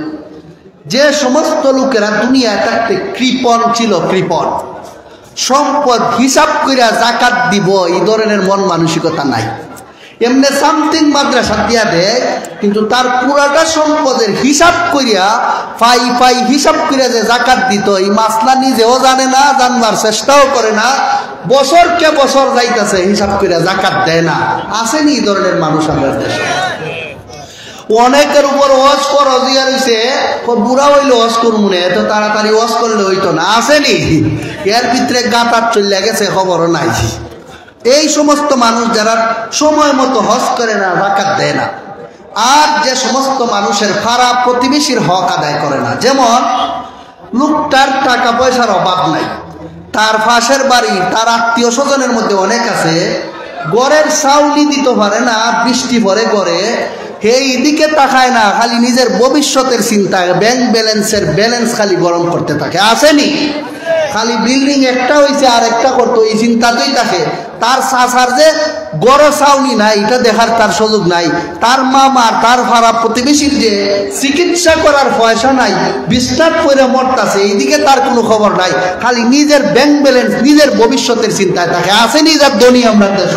যে সমস্ত লোকেরা দুনিয়ায় থাকতে কৃপণ ছিল, কৃপণ, সম্পদ হিসাব কইরা যাকাত দিব, এই ধরনের মন মানসিকতা নাই। এমনি সামথিং মাদ্রাসা দিয়া দেয়, কিন্তু তার পুরাটা সম্পদের হিসাব করিয়া পাই হিসাব করিয়া যে জাকাত দিত এই মাসলা নিজেও জানে না, জানবার চেষ্টাও করে না, বছরকে বছর যাইতেছে হিসাব করিয়া জাকাত দেয় না। আসেনি এই ধরনের মানুষ আমাদের দেশে? অনেকের উপর ওয়াজ ফরজ দিয়া রইছে, বুড়া হইলে ওয়াজ করবো না, এত তাড়াতাড়ি ওয়াজ করলে হইতো না। আসেনি? এর ভিতরে গাতার চলে গেছে, খবরও নাই। এই সমস্ত মানুষ যারা সময় মতো হজ করে না, জাকাত দেয় না, আর যে সমস্ত মানুষের পাড়া প্রতিবেশীর হক আদায় করে না, যেমন লোকটার টাকা পয়সার অভাব নাই, তার পাশের বাড়ি তার আত্মীয় স্বজনের মধ্যে অনেক আছে, গড়ের চাউলি দিতে পারে না, বৃষ্টি পরে গড়ে, এই দিকে তাকায় না, খালি নিজের ভবিষ্যতের চিন্তা, ব্যাংক ব্যালেন্সের ব্যালেন্স খালি গরম করতে থাকে। আসেনি? খালি বিল্ডিং একটা হয়েছে আর একটা করতো, এই চিন্তাতেই থাকে। তার চাচার যে গড় চাউনি নাই এটা দেখার তার সুযোগ নাই, তার মামার তার ভাড়া প্রতিবেশীর যে চিকিৎসা করার পয়সা নাই, বিস্তার করে মরতাছে, এইদিকে তার কোনো খবর নাই, খালি নিজের ব্যাংক ব্যালেন্স নিজের ভবিষ্যতের চিন্তায় থাকে। আসেনি যার ধনী আমরা দেশ?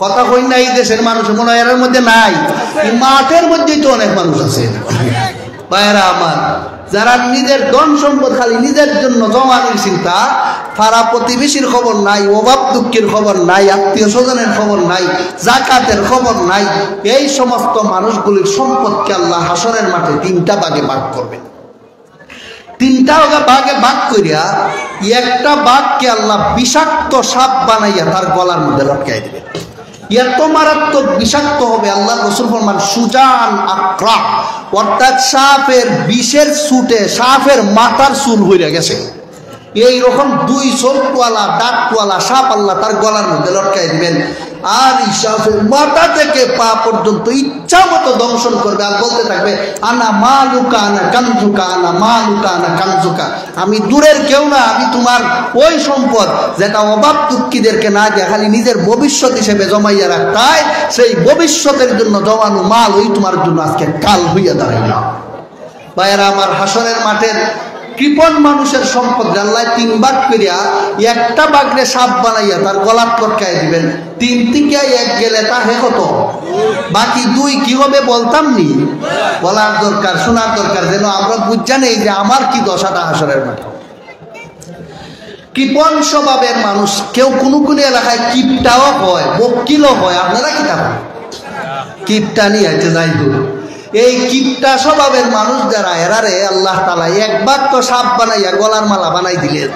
কথা কই না এই দেশের মানুষ মনে হয় এর মধ্যে নাই? এই মাঠের মধ্যেই তো অনেক মানুষ আছে ভাইয়েরা আমার, যারা নিজের ধন সম্পদ খালি নিজের জন্য জমানোর চিন্তা, পাড়া প্রতিবেশীর খবর নাই, অভাব দুঃখের খবর নাই, আত্মীয় স্বজনের খবর নাই, জাকাতের খবর নাই। এই সমস্ত মানুষগুলির সম্পদকে আল্লাহ হাসরের মাঠে তিনটা ভাগে ভাগ করবেন। তিনটা ভাগে ভাগ করিয়া একটা বাঘকে আল্লাহ বিষাক্ত সাপ বানাইয়া তার গলার মধ্যে লটকাই দিবে। এত মারাত্মক বিষাক্ত হবে, আল্লাহ রাসূল ফরমান সুজান আকরা, অর্থাৎ সাপের বিষের ছুটে সাপের মাথার চুল হইয়া গেছে, এইরকম দুই চোখওয়ালা দাঁতওয়ালা সাপ আল্লাহ তার গলার মধ্যে লটকাই দিবেন। আর এই সাপের মাথা থেকে পা পর্যন্ত ইচ্ছা মতো দংশন করবে, আর বলতে থাকবে আনা মালুকা আনা কানজুকা, আনা মালুকা আনা কানজুকা, আমি দূরের কেউ না, আমি তোমার ওই সম্পদ যেটা অভাব দুঃখীদেরকে না দিয়ে খালি নিজের ভবিষ্যৎ হিসেবে জমাইয়া রাখতাই, সেই ভবিষ্যতের জন্য জমানো মাল ওই তোমার জন্য আজকে কাল হইয়া দাঁড়াইল। ভাইয়েরা আমার, হাসরের মাঠের কৃপণ মানুষের সম্পদ আল্লাহ তিন ভাগ করিয়া একটা বাগরে সাপ বানাইয়া তার গলার লটকাই দিবেন। তিন থেকে এক গেলে তা হে কত, বাকি দুই কি হবে বলতাম নি, বলার দরকার, শোনার দরকার, যেন আমরা বুঝা নেই যে আমার কি দশাটা হাসরের মাঠে। কৃপণ স্বভাবের মানুষ, কেউ কোনো কোনো এলাকায় কিপটাও হয়, বকিলও হয়, আপনারা কি থাকেন কিপটা নিয়ে আছে যাই হোক, এই কিপটা স্বভাবের মানুষ যারা, এরারে আল্লাহ তাআলা এক ভাগ তো সাপ বানাইয়া গলার মালা বানাই দিলেন,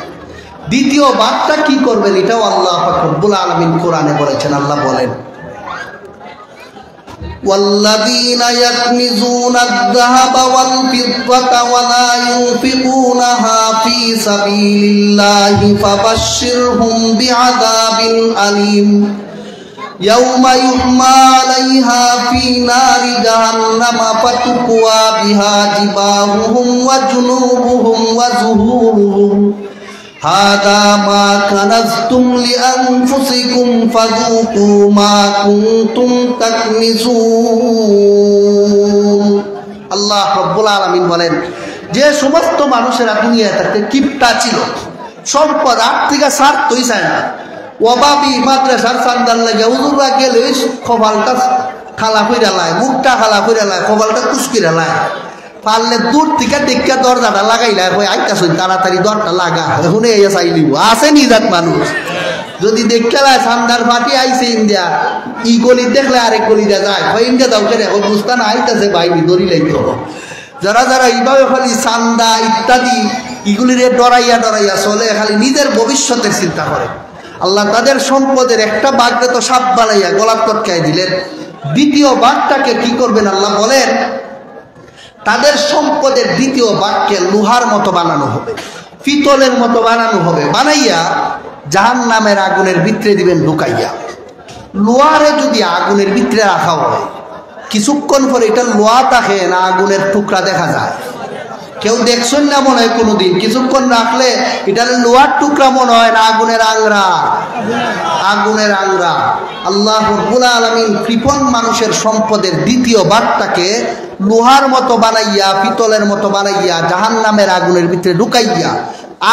দ্বিতীয় ভাগটা কি করবেন এটাও আল্লাহ পাক রব্বুল আলামিন কোরআনে বলেছেন। আল্লাহ বলেন ওয়াল্লাযীনা ইয়াকনিজুনা আয-যাহাবা ওয়াল ফিদ্দাতা ওয়া লা ইউনফিকুনাহা ফী সাবিলিল্লাহি ফাবাশশিরহুম বিআযাবিন আলীম ইয়াউমা ইউহমা আলাইহা ফী নারি জাহান্নামা ফাতুকওয়া বিহা জিবাহুহুম ওয়া জুনুবুহুম ওয়া যুহুরুহুম হাদা মা কানাজতুম লিআনফুসিকুম ফাযুকু মা কুনতুম তাকনিজুন। আল্লাহ রাব্বুল আলামিন বলেন, যে সমস্ত মানুষেরা দুনিয়ায় থাকতে কিপটা ছিল, সম্পদ আর্থিক স্বার্থই চায় না, অভাবী মাদ্রাসার চান্দার লাগে হুজুররা গেলে কপালটা খালা কইরা লাই, মুখটা খালা কইরা লাই, কপালটা কুচকিরা লাই, পারলে দূর থেকে দেখা দরজাটা লাগাইলা, কই আইতাছ তাড়াতাড়ি দরটা লাগা, এখন এই চাইলিব। আছে নিজাত মানুষ যদি দেখতে লাই চান্দার ফাটি আইছে ইন্ডিয়া, ই গলি দেখলে আরেক গলিটা যায়, কই ইন্ডিয়া দাও কেন, এখন বুঝতা না আইতাছে বাইনি দড়ি লাইতে হবে। যারা যারা এইভাবে খালি চান্দা ইত্যাদি ইগুলিরে ডরাইয়া ডরাইয়া চলে, খালি নিজের ভবিষ্যতের চিন্তা করে, আল্লাহ তাদের সম্পদের একটা ভাগকে তো সাপ বানাইয়া গলার লটকাই দিলেন। দ্বিতীয় ভাগটাকে কি করবেন আল্লাহ বলেন, তাদের সম্পদের দ্বিতীয় ভাগকে লোহার মতো বানানো হবে, পিতলের মতো বানানো হবে, বানাইয়া জাহান্নামের আগুনের ভিতরে দিবেন ঢুকাইয়া। লোহারে যদি আগুনের ভিতরে রাখা হয়, কিছুক্ষণ পরে এটা লোহা থাকে না আগুনের টুকরা দেখা যায়, কেউ দেখছেন না মনে হয় কোনোদিন, কিছুক্ষণ রাখলে এটা লোহার টুকরা মনে হয় না আগুনের আংরা, আগুনের আংরা। আল্লাহ রাব্বুল আলামিন কৃপণ মানুষের সম্পদের দ্বিতীয় ভাগটাকে লোহার মতো বানাইয়া পিতলের মতো বানাইয়া জাহান্নামের আগুনের ভিতরে ঢুকাইয়া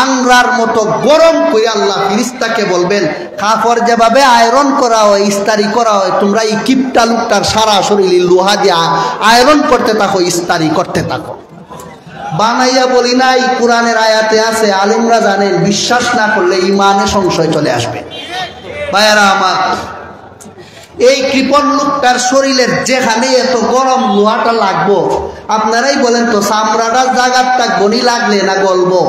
আংরার মতো গরম করে আল্লাহ ফেরেশতাকে বলবেন, কাপড় যেভাবে আয়রন করা হয়, ইস্তারি করা হয়, তোমরা এই কিপটা লোকটার সারা শরীর লোহা দিয়ে আয়রন করতে থাকো, ইস্তারি করতে থাকো। বানাইয়া বলি নাই, কোরআনের আয়াতে আছে, আলেমরা জানেন, বিশ্বাস না করলে ইমানে সংশয় চলে আসবে। ভাইয়ারা আমার, এই কৃপণ লোকটার শরীরের যেখানে এত গরম লোহাটা লাগবো, আপনারাই বলেন তো, চামড়াটা জাগার থাকবো নি লাগলে না গলবো?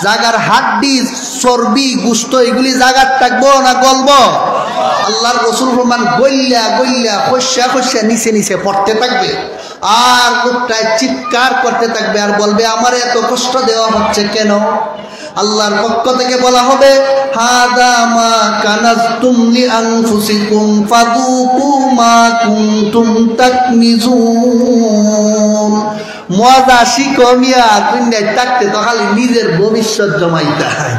জাগার হাড্ডি, চর্বি, গুস্ত এগুলি জাগার থাকবো না গলবো? আল্লাহর রাসূল ফরমান, গইল্লা গইল্লা খসা খসা নিচে নিচে পড়তে থাকবে। আর লোকটায় চিৎকার করতে থাকবে আর বলবে, আমার এত কষ্ট দেওয়া হচ্ছে কেন? আল্লাহর পক্ষ থেকে বলা হবে, হাদা মা কানাজতুম লিআনফুসিকুম ফাযুকু মা কুনতুম তাকনিজুন। মজা শিখো মিয়া, দুনিয়ায় থাকতে তো খালি নিজের ভবিষ্যৎ জমাইতে হয়।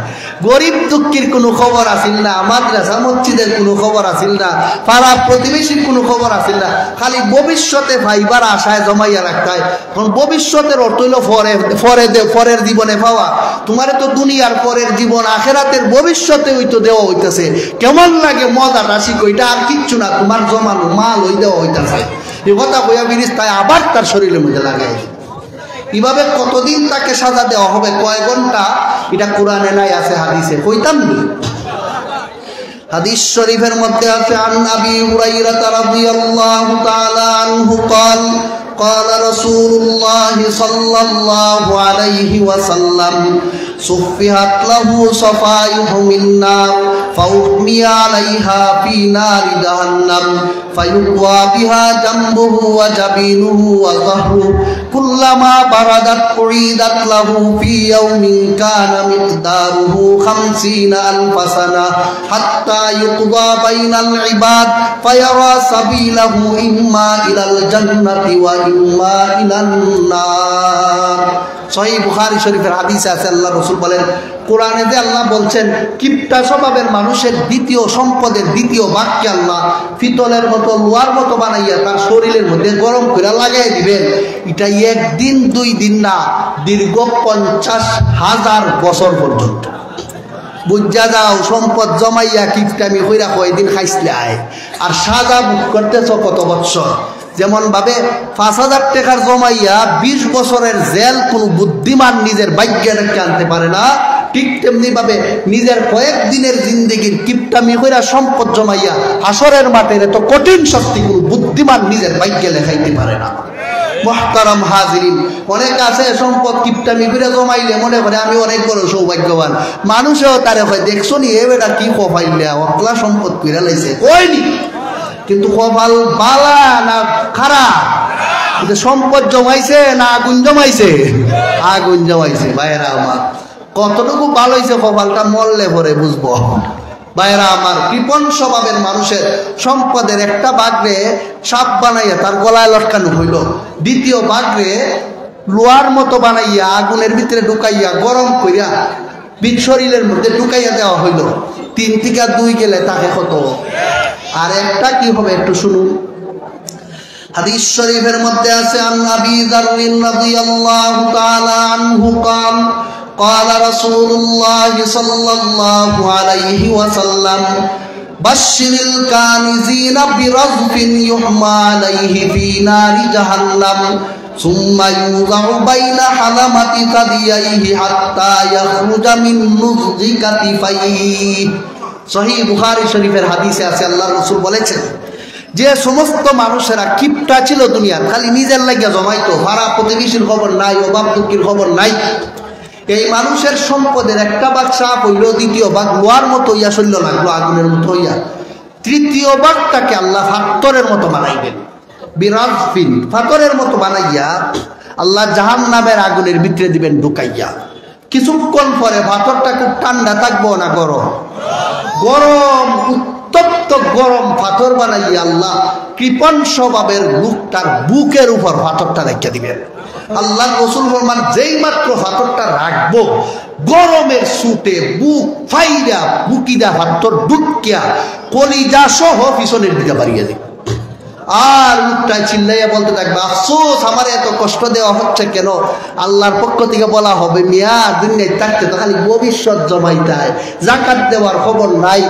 গরিব দুঃখীর কোনো খবর আসিল না, মাদ্রাসা মসজিদের কোনো খবর আসিল না, পাড়া প্রতিবেশীর কোনো খবর আসিল না, খালি ভবিষ্যতে ভাইবার আশায় জমাইয়া রাখতে হয়। কারণ ভবিষ্যতের অর্থ হইল পরের জীবনে পাওয়া। তোমার তো দুনিয়ার পরের জীবন, আখেরাতের ভবিষ্যতে হইতো দেওয়া হইতেছে। কেমন লাগে মজাটা শিখো, এটা আর কিচ্ছু না, তোমার জমানো মাল হই দেওয়া হইতেছে। এ কথা কইয়া ফিরিস্তায় আবার তার শরীরের মধ্যে লাগাই। এভাবে কতদিন তাকে সাজা দেওয়া হবে, কয় ঘন্টা, এটা কোরআনে নাই, আছে হাদিসে, কইতাম নি? হাদিস শরীফের মধ্যে আছে, আন আবি হুরায়রা রাদিয়াল্লাহু তাআলা আনহু قال قال رسول الله صلى الله عليه وسلم صفحت له صفائح من نار فأغمي عليها في نار جهنم فيقوى بها جنبه وجبينه وظهره كلما بردت أعيدت له في يوم كان مقداره 50,000 سنة حتى يقضى بين العباد فيرى سبيله إما إلى الجنة وإما إلى النار। সহিহ বুখারী শরীফের হাদিসে আছে, আল্লাহ রাসূল বলেন, কোরআনে যে আল্লাহ বলছেন কিপটা স্বভাবের মানুষের দ্বিতীয় সম্পদের দ্বিতীয় ভাগকে আল্লাহ পিতলের মতো, লোহার মতো বানাইয়া তার শরীরের মধ্যে গরম করে লাগাই দিবেন। এটা একদিন দুই দিন না, দীর্ঘ 50,000 বছর পর্যন্ত। বুঝা যাও, সম্পদ জমাইয়া কিপটামি কইরা কয়দিন খাইছলে আয়, আর সাজা বুক করতেছ কত বছর। যেমন ভাবে 5,000 টাকার জমাইয়া 20 বছরের জেল কোনো বুদ্ধিমান নিজের ভাগ্যে রেখে আনতে পারে না, ঠিক তেমনি ভাবে নিজের কয়েকদিনের জিন্দেগির কিপটামি কইরা সম্পদ জমাইয়া হাসরের মাঠের এত কঠিন শাস্তি কোনো বুদ্ধিমান নিজের ভাগ্যে লেখাইতে পারে না। মুহতারাম হাজিরিন, অনেক আছে সম্পদ কিপটামি করে জমাইলে মনে করে আমি অনেক বড় সৌভাগ্যবান। মানুষেও তারে হয়, দেখছো নি এ বেটা কি কপাইলে অকলা সম্পদ কইরা লাইছে, কইনি কিন্তু কপাল বালা না খারাপ? সম্পদ জমাইছে না আগুন জমাইছে? আগুন জমাইছে। ভাইয়েরা আমার, কতটুকু ভালো হয়েছে কপালটা মরলে পরে বুঝবো। ভাইয়েরা আমার, কৃপণ স্বভাবের মানুষের সম্পদের একটা বাগরে সাপ বানাইয়া তার গলায় লটকানো হইল, দ্বিতীয় বাগরে লোহার মতো বানাইয়া আগুনের ভিতরে ঢুকাইয়া গরম করিয়া শরীরের মধ্যে ঢুকাইয়া দেওয়া হইল। 3 থেকে 2 গেলে তাকে কত? আর একটা কি হবে একটু শুনুন। হাদিস শরীফের মধ্যে আছে, আন আবি যার রাদিয়াল্লাহু তাআলা আনহু قال قال رسول الله صلى الله عليه وسلم بشر الكانزين برزق يحمى عليه في نار جهنم ثم يوضع بين حلمة ثدييه حتى يخرج من نضج كتفيه। সহিহ বুখারী শরীফের হাদিসে আছে, আল্লাহ রাসূল বলেছেন, যে সমস্ত মানুষেরা কিপটা ছিল দুনিয়া, খালি নিজের লাগিয়া জমাইতো, পাড়া প্রতিবেশীর খবর নাই, অভাব দুঃখীর খবর নাই, এই মানুষের সম্পদের একটা ভাগ সাপ হইল, দ্বিতীয় ভাগ লোহার মতো হইয়া শৈল্য লাগলো, আগুনের মতো হইয়া, তৃতীয় ভাগটাকে আল্লাহ ফাত্তরের মতো বানাইবেন। বিরাজফিন, ফাতরের মতো বানাইয়া আল্লাহ জাহান্নামের আগুনের ভিতরে দিবেন ঢুকাইয়া। কিছুক্ষণ পরে ফাতরটা খুব ঠান্ডা থাকবো না গরম? গরম, উত্তপ্ত গরম ফাতর বানাইয়া আল্লাহ কৃপণ স্বভাবের লোকটার বুকের উপর ফাতরটা রেখে দিবেন। আল্লাহ রাসূল ফরমান, যেই মাত্র ফাতরটা রাখবো, গরমের সুটে বুক ফাইরা বুকিদা ফাতর ঢুকিয়া কলিজা সহ পিছনের দিকে বাড়িয়ে দিবে। আর লোকটা চিল্লাইয়া বলতে থাকবে, আফসোস আমার এত কষ্ট দেওয়া হচ্ছে কেন? আল্লাহর পক্ষ থেকে বলা হবে, মিয়া দুনিয়ায় থাকতে তো খালি ভবিষ্যৎ জমাইতায়, যাকাত দেওয়ার খবর নাই,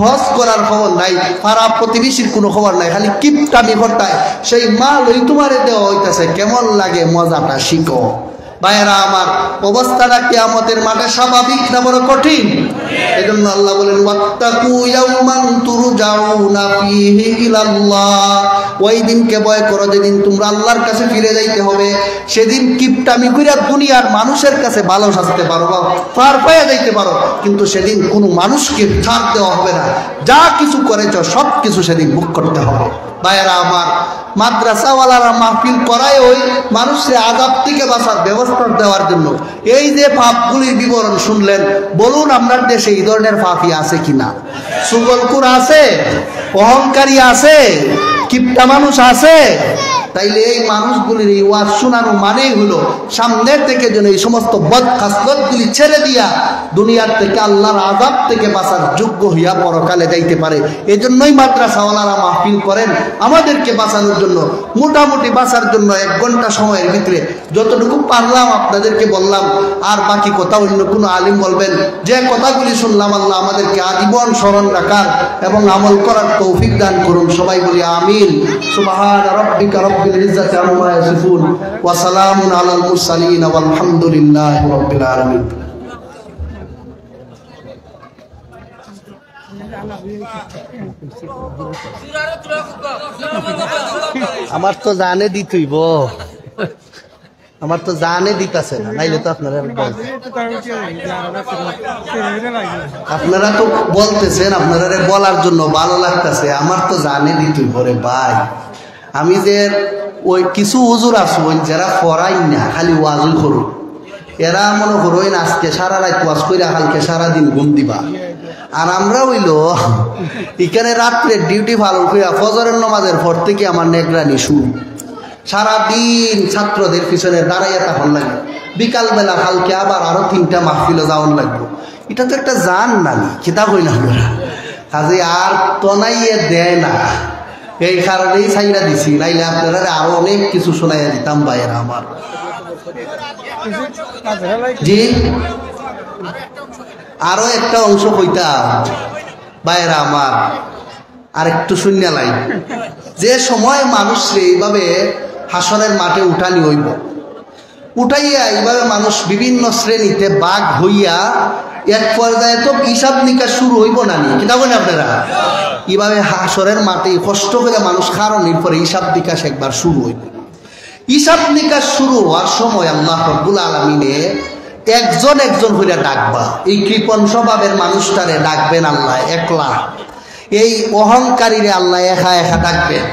হজ করার খবর নাই, পাড়া প্রতিবেশীর কোনো খবর নাই, খালি কিপটামি করতায়। সেই মাল ওই তোমারে দেওয়া হইতেছে, কেমন লাগে মজাটা শিখো। ভাইয়েরা আমার, অবস্থাটা কিয়ামতের মাঠে স্বাভাবিক না বড় কঠিন? এই জন্য আল্লাহ বলেন, ওয়াত্তাকু ইয়াওমান তুরজাউনা ফীহি ইলাল্লাহ, ওই দিনকে ভয় করো যেদিন তোমরা আল্লাহর কাছে ফিরে যাইতে হবে। সেদিন কিপটামি কইরা দুনিয়ার মানুষের কাছে ভালো সাজতে পারো, পার পাইয়া যাইতে পারো, কিন্তু সেদিন কোনো মানুষকে ছাড় দেওয়া হবে না। যা কিছু করেছ সব কিছু সেদিন ভোগ করতে হবে। ভাইয়েরা আমার, মাদ্রাসাওয়ালারা মাহফিল করায় ওই মানুষের আযাব থেকে বাঁচার ব্যবস্থা দেওয়ার জন্য। এই যে পাপগুলির বিবরণ শুনলেন, বলুন আপনার দেশে এই ধরনের পাপী আছে কিনা? সুগলকুর আছে, অহংকারী আছে, কিপটা মানুষ আছে। তাইলে এই মানুষগুলির এই ওয়াজ শোনানো মানেই হলো সামনের থেকে যেন এই সমস্ত বদ খাসলতগুলি ছেড়ে দিয়া দুনিয়ার থেকে আল্লাহর আযাব থেকে বাঁচার যোগ্য হইয়া পরকালে যাইতে পারে। এজন্যই মাদ্রাসাওয়ালারা মাহফিল করেন, আমাদেরকে বাঁচানোর জন্য, মোটামুটি বাঁচার জন্য। 1 ঘন্টা সময়ের ভিতরে যতটুকু পারলাম আপনাদেরকে বললাম, আর বাকি কথা অন্য কোনো আলিম বলবেন। যে কথাগুলি শুনলাম আল্লাহ আমাদেরকে আজীবন স্মরণ রাখার এবং আমল করার তৌফিক দান করুন। সবাই বলি আমিন। সুবহান রাব্বিকা রব্বিল ইজ্জাতি আম্মা ইয়াসিফুন ওয়া সালামুন আলাল মুরসালিন ওয়ালহামদুলিল্লাহি রাব্বিল আলামিন। আমার তো জানে দিতইব, আমার তো জানে দিতেছে না, নাইলে তো আপনারা আপনারা তো বলতেছেন, আপনারা বলার জন্য ভালো লাগতেছে, আমার তো জানে দিতইব রে ভাই। আমি যে ওই কিছু হুজুর আসুন যারা পড়াই না, খালি ওয়াজই করুন, এরা মনে করুন আজকে সারা রাত ওয়াজ কইরা কালকে সারাদিন ঘুম দিবা। আর আমরা হইল এখানে রাত্রে ডিউটি পালন করিয়া ফজরের নামাজের পর থেকে আমার নেগরানি শুরু। সারাদিন ছাত্রদের পিছনে দাঁড়াইয়া তখন লাগে, বিকালবেলা কালকে আবার আরো 3টা মাহফিলে যাওয়ান লাগবে। এটা তো একটা জান নানি, কিতা কই না আমরা কাজে আর তনাইয়ে দেয় না, এই কারণেই ছাইরা দিছি, নাইলে আপনারা আরো অনেক কিছু শোনাইয়া দিতাম ভাইয়েরা আমার। জি, আরো একটা অংশ কইতাম ভাইয়েরা আমার, আর একটু শূন্য লাই। যে সময় মানুষরে এইভাবে হাসরের মাঠে উঠানি হইব, উঠাইয়া এইভাবে মানুষ বিভিন্ন শ্রেণীতে ভাগ হইয়া এক পর্যায়ে তো হিসাব নিকাশ শুরু হইব না নি, কিনা বলেন আপনারা? এইভাবে হাসরের মাঠে কষ্ট করে মানুষ কারণের পরে হিসাব নিকাশ একবার শুরু হইব। হিসাব নিকাশ শুরু হওয়ার সময় আল্লাহ রাব্বুল আলামিনে একজন একজন হইয়া ডাকবা। এই কৃপণ স্বভাবের মানুষটারে ডাকবেন আল্লাহ একলা, এই অহংকারীরে আল্লাহ একা একা ডাকবেন।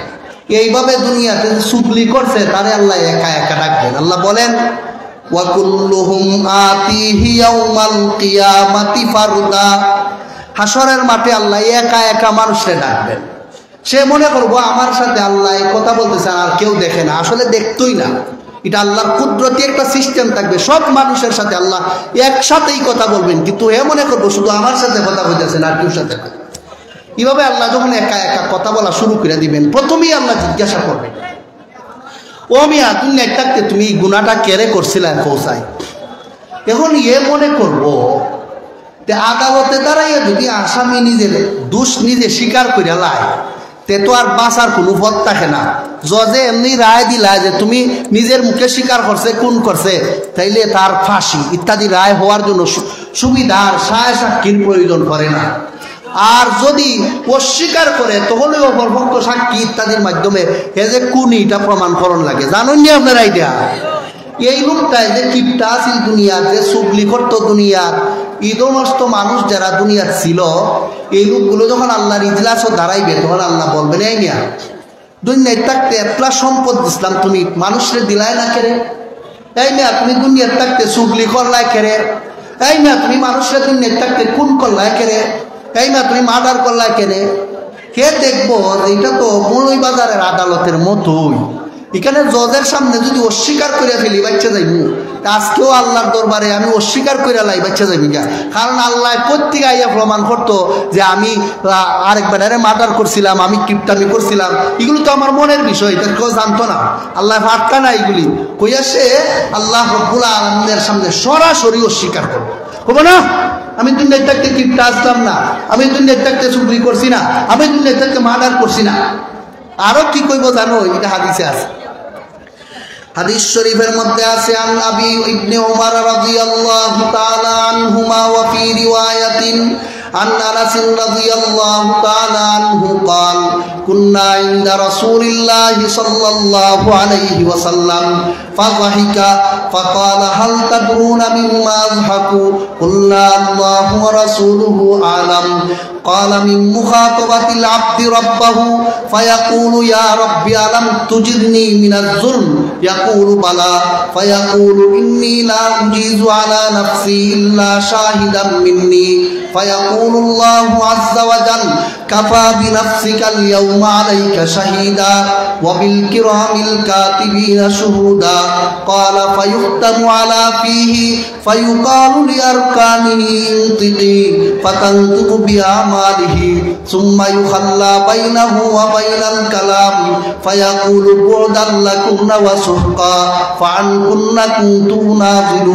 এইভাবে দুনিয়াতে চুগলি করছে তারে আল্লাহ একা একা ডাকবেন। আল্লাহ বলেন, ওয়া কুল্লুহুম আতিহি ইয়াউমাল কিয়ামাতি ফারদা। হাসরের মাঠে আল্লাহ একা একা মানুষরে ডাকবেন। সে মনে করবো আমার সাথে আল্লাহ কথা বলতেছে, আর কেউ দেখে না, আসলে দেখতোই না। এটা আল্লাহর কুদরতি একটা সিস্টেম থাকবে, সব মানুষের সাথে আল্লাহ একসাথেই কথা বলবেন, কিন্তু এ মনে করবো শুধু আমার সাথে কথা বলতেছেন আর কেউ সাথে না। এইভাবে আল্লাহ যখন একা একা কথা বলা শুরু করে দিবেন, প্রথমেই আল্লাহ জিজ্ঞাসা করবেন, ও মিয়া দুনিয়ায় থাকতে তুমি এই গুনাহটা কেড়ে করছিলেন পৌঁছায়? এখন এ মনে করবো আদালতে দাঁড়াইয়া যদি আসামি নিজের দোষ নিজে স্বীকার করে লাই, তে তো আর বাঁচার কোনো পথ থাকে না। জজে এমনি রায় দিলা যে তুমি নিজের মুখে স্বীকার করছে, খুন করছে, তাইলে তার ফাঁসি ইত্যাদি রায় হওয়ার জন্য সুবিধার সাক্ষীর প্রয়োজন করে না। আর যদি অস্বীকার করে তাহলে অপরপক্ষ সাক্ষী ইত্যাদির মাধ্যমে এ যে খুনি এটা প্রমাণকরণ লাগে। জানেন নি আপনারা এটা? এই লোকটায় যে কিপটা আছিল দুনিয়ার, যে চুগলি করতো দুনিয়ার, এই সমস্ত মানুষ যারা দুনিয়ার ছিল, এই লোকগুলো যখন আল্লাহর ইজলাসও দাঁড়াইবে তখন আল্লাহ বলবেন, এই মিয়া দুনিয়ায় থাকতে এতলা সম্পদ দিছিলাম, তুমি মানুষরে দিলাই না কেড়ে? এই মিয়া তুমি দুনিয়ার থাকতে চুগলি করলাই কেড়ে? এই মিয়া তুমি মানুষরা দুনিয়ার থাকতে খুন করলাই কেড়ে? এই মিয়া তুমি মার্ডার করলাই কেড়ে? কে দেখবো? এটা তো মৌলভী বাজারের আদালতের মতোই, এখানে জজের সামনে যদি অস্বীকার করে ফেলি বাচ্চা যাইব, আজকেও আল্লাহর দরবারে আমি অস্বীকার করে লাই বাচ্চা যাইবি গা। কারণ আল্লাহ প্রত্যেক আইয়া প্রমাণ করতো যে আমি আরেকবার মার্ডার করছিলাম, আমি কিপটামি করছিলাম, এগুলো তো আমার মনের বিষয়, এটা কেউ জানতো না। আল্লাহ ফাটকা না এগুলি কইয়া সে আল্লাহ রব্বুল আলামিনের সামনে সরাসরি অস্বীকার করবো, হবো না আমি দুনিয়ায় থাকতে কিপটা আসলাম না, আমি দুনিয়ায় থাকতে চুগলি করছি না, আমি দুনিয়ায় থাকতে মার্ডার করছি না। আরো কি কইব জানো, এটা হাদিসে আছে, হাদিস শরীফের মধ্যে আছে আন আবি ইবনে উমর রাদিয়াল্লাহু তাআলা আনহুমা ওয়া ফি রিওয়ায়াতিন আন আনাস রাদিয়াল্লাহু তাআলা আনহু قال كنا عند رسول الله صلى الله عليه وسلم فضحك فقال هل تدرون مما أضحك قلنا الله ورسوله أعلم قال من مخاطبة العبد ربه فيقول يا رب ألم تجرني من الظلم يقول بلى فيقول إني لا أجيز على نفسي إلا شاهدا مني فيقول الله عز وجل كفى بنفسك اليوم عليك شهيدا وبالكرام الكاتبين شهودا قال فيختم على فيه فيقال لأركانه انطقي فتنطق بأعماله ثم يخلى بينه وبين الكلام فيقول بعدا لكن وسحقا فعنكن كنت نازل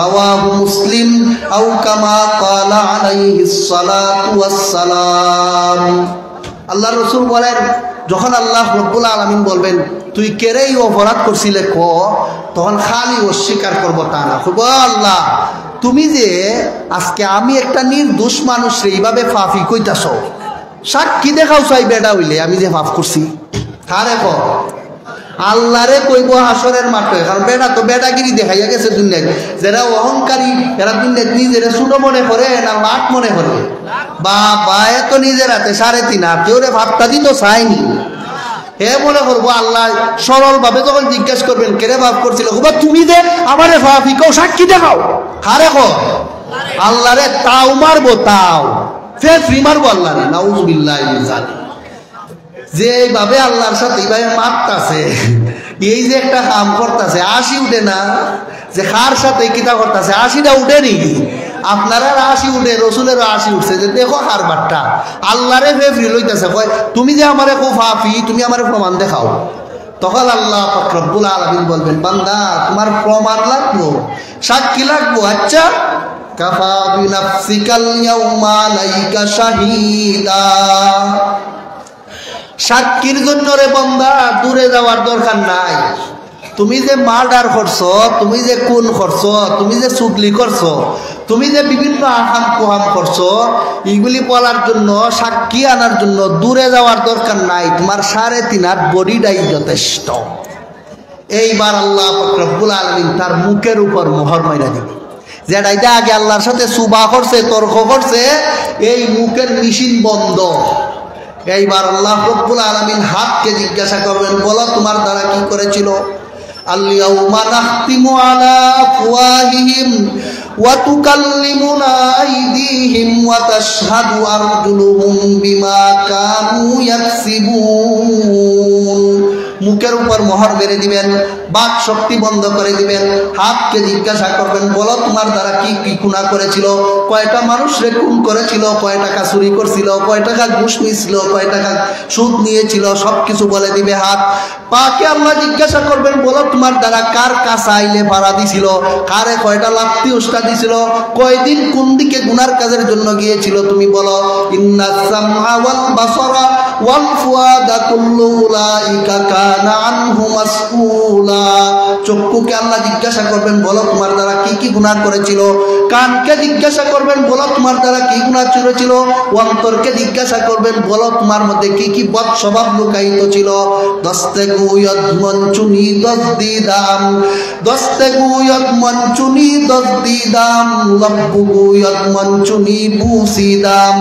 رواه مسلم أو كما قال عليه الصلاة والسلام আল্লাহ রসুল বলেন, যখন আল্লাহ রব্বুল আলামিন বলবেন তুই কেরেই অপরাধ করছিলে ক, তখন খালি অস্বীকার করবো তা না, খুব আল্লাহ তুমি যে আজকে আমি একটা নির্দোষ মানুষ রে এইভাবে ফাফি কইতাছ, সাক্ষী দেখাও চাই বেটা হইলে আমি যে ফাফ করছি তারে ক আল্লাহরে কইব হাসরের মাঠে। কারণ বেটা তো বেটাগিরি দেখাইয়া গেছে দুনিয়ায়, যারা অহংকারী এরা দুনিয়ায় নিজেরা ছোট মনে করে না লাট মনে করে, বা এত নিজের হাতে 3.5 কেউ রে ভাবটা দিত চাইনি, হে মনে করবো আল্লাহ সরল ভাবে যখন জিজ্ঞাসা করবেন কেরে ভাব করছিল, তুমি যে আমারে ফাফি কও সাক্ষী দেখাও, হারে কো আল্লাহরে তাও মারবো, তাও ফের ফ্রি মারবো আল্লাহরে, নাউযুবিল্লাহি মিন যালিক। যে এইভাবে আল্লাহর সাথে এইভাবে মারতাছে, এই যে একটা কাম করতেছে, 80 উঠে না, যে কার সাথে কিতা করতেছে 80টা উঠে নি, আপনারা 80 উঠে, রসুলেরও 80 উঠছে, যে দেখো কার বাট্টা আল্লাহরে ফেফরি লইতেছে, কয় তুমি যে আমারে খুব ফাফি, তুমি আমারে প্রমাণ দেখাও। তখন আল্লাহ পাক রব্বুল আলামিন বলবেন, বান্দা তোমার প্রমাণ লাগবো, সাক্ষী লাগবো, আচ্ছা কাফা বিনাফসিকাল ইয়াউমা আলাইকা শাহীদা, সাক্ষীর জন্য রে বান্দা দূরে যাওয়ার দরকার নাই। তুমি যে মার্ডার করছো, তুমি যে খুন করছো, তুমি যে চুগলি করছো, তুমি যে বিভিন্ন আহাম কুহাম করছো, এইগুলি বলার জন্য সাক্ষী আনার জন্য দূরে যাওয়ার দরকার নাই, তোমার 3.5 হাত বডিটাই যথেষ্ট। এইবার আল্লাহ পাক রব্বুল আলামিন তার মুখের উপর মোহর মাইরা দিবে, যেটা আগে আল্লাহর সাথে সুবা করছে, তর্ক করছে, এই মুখের মেশিন বন্ধ। এইবার আল্লাহ রব্বুল আলামিন হাতকে জিজ্ঞাসা করবেন, বলো তোমার দ্বারা কি করেছিল। আল-ইয়াউমা নাখতিমু আলা আফওয়াহিহিম ওয়া তুকাল্লিমুনা আইদিহিম ওয়া তাশহাদু আরজুলুহুম বিমা কানু ইয়াকসিবুন। মুখের উপর মোহর মেরে দিবেন, বাক শক্তি বন্ধ করে দিবেন, হাতকে জিজ্ঞাসা করবেন, বলো তোমার দ্বারা কি কি গুনাহ করেছিল, কয়টা মানুষ রে খুন করেছিল, কয় টাকা চুরি করছিল, কয় টাকা ঘুষ নিয়েছিল, কয় টাকা সুদ নিয়েছিল, সবকিছু বলে দিবে হাত। পাকে আল্লাহ জিজ্ঞাসা করবেন, বলো তোমার দ্বারা কার কাছে আইলে ভাড়া দিছিল, কারে কয়টা লাত্তি উস্কা দিছিল, কয়দিন কোন দিকে গুনার কাজের জন্য গিয়েছিল, তুমি বলো। ইন্নাস সামআ ওয়াল বাসারা ওয়াল ফুআদা কুল্লু উলাইকা কানা আনহু মাসউলা। চক্ষুকে আল্লাহ জিজ্ঞাসা করবেন, বলো তোমার দ্বারা কি কি গুনাহ করেছিল। কানকে জিজ্ঞাসা করবেন, বলো তোমার দ্বারা কি গুনাহ ছিল। অন্তরকে জিজ্ঞাসা করবেন, বলো তোমার মধ্যে কি কি বদ স্বভাব লুকায়িত ছিল। দস্তে গুয়ত মনচুনি দসদিদাম, দস্তে গুয়ত মনচুনি দসদিদাম, লব্বু গুয়ত মনচুনি বুসিদাম,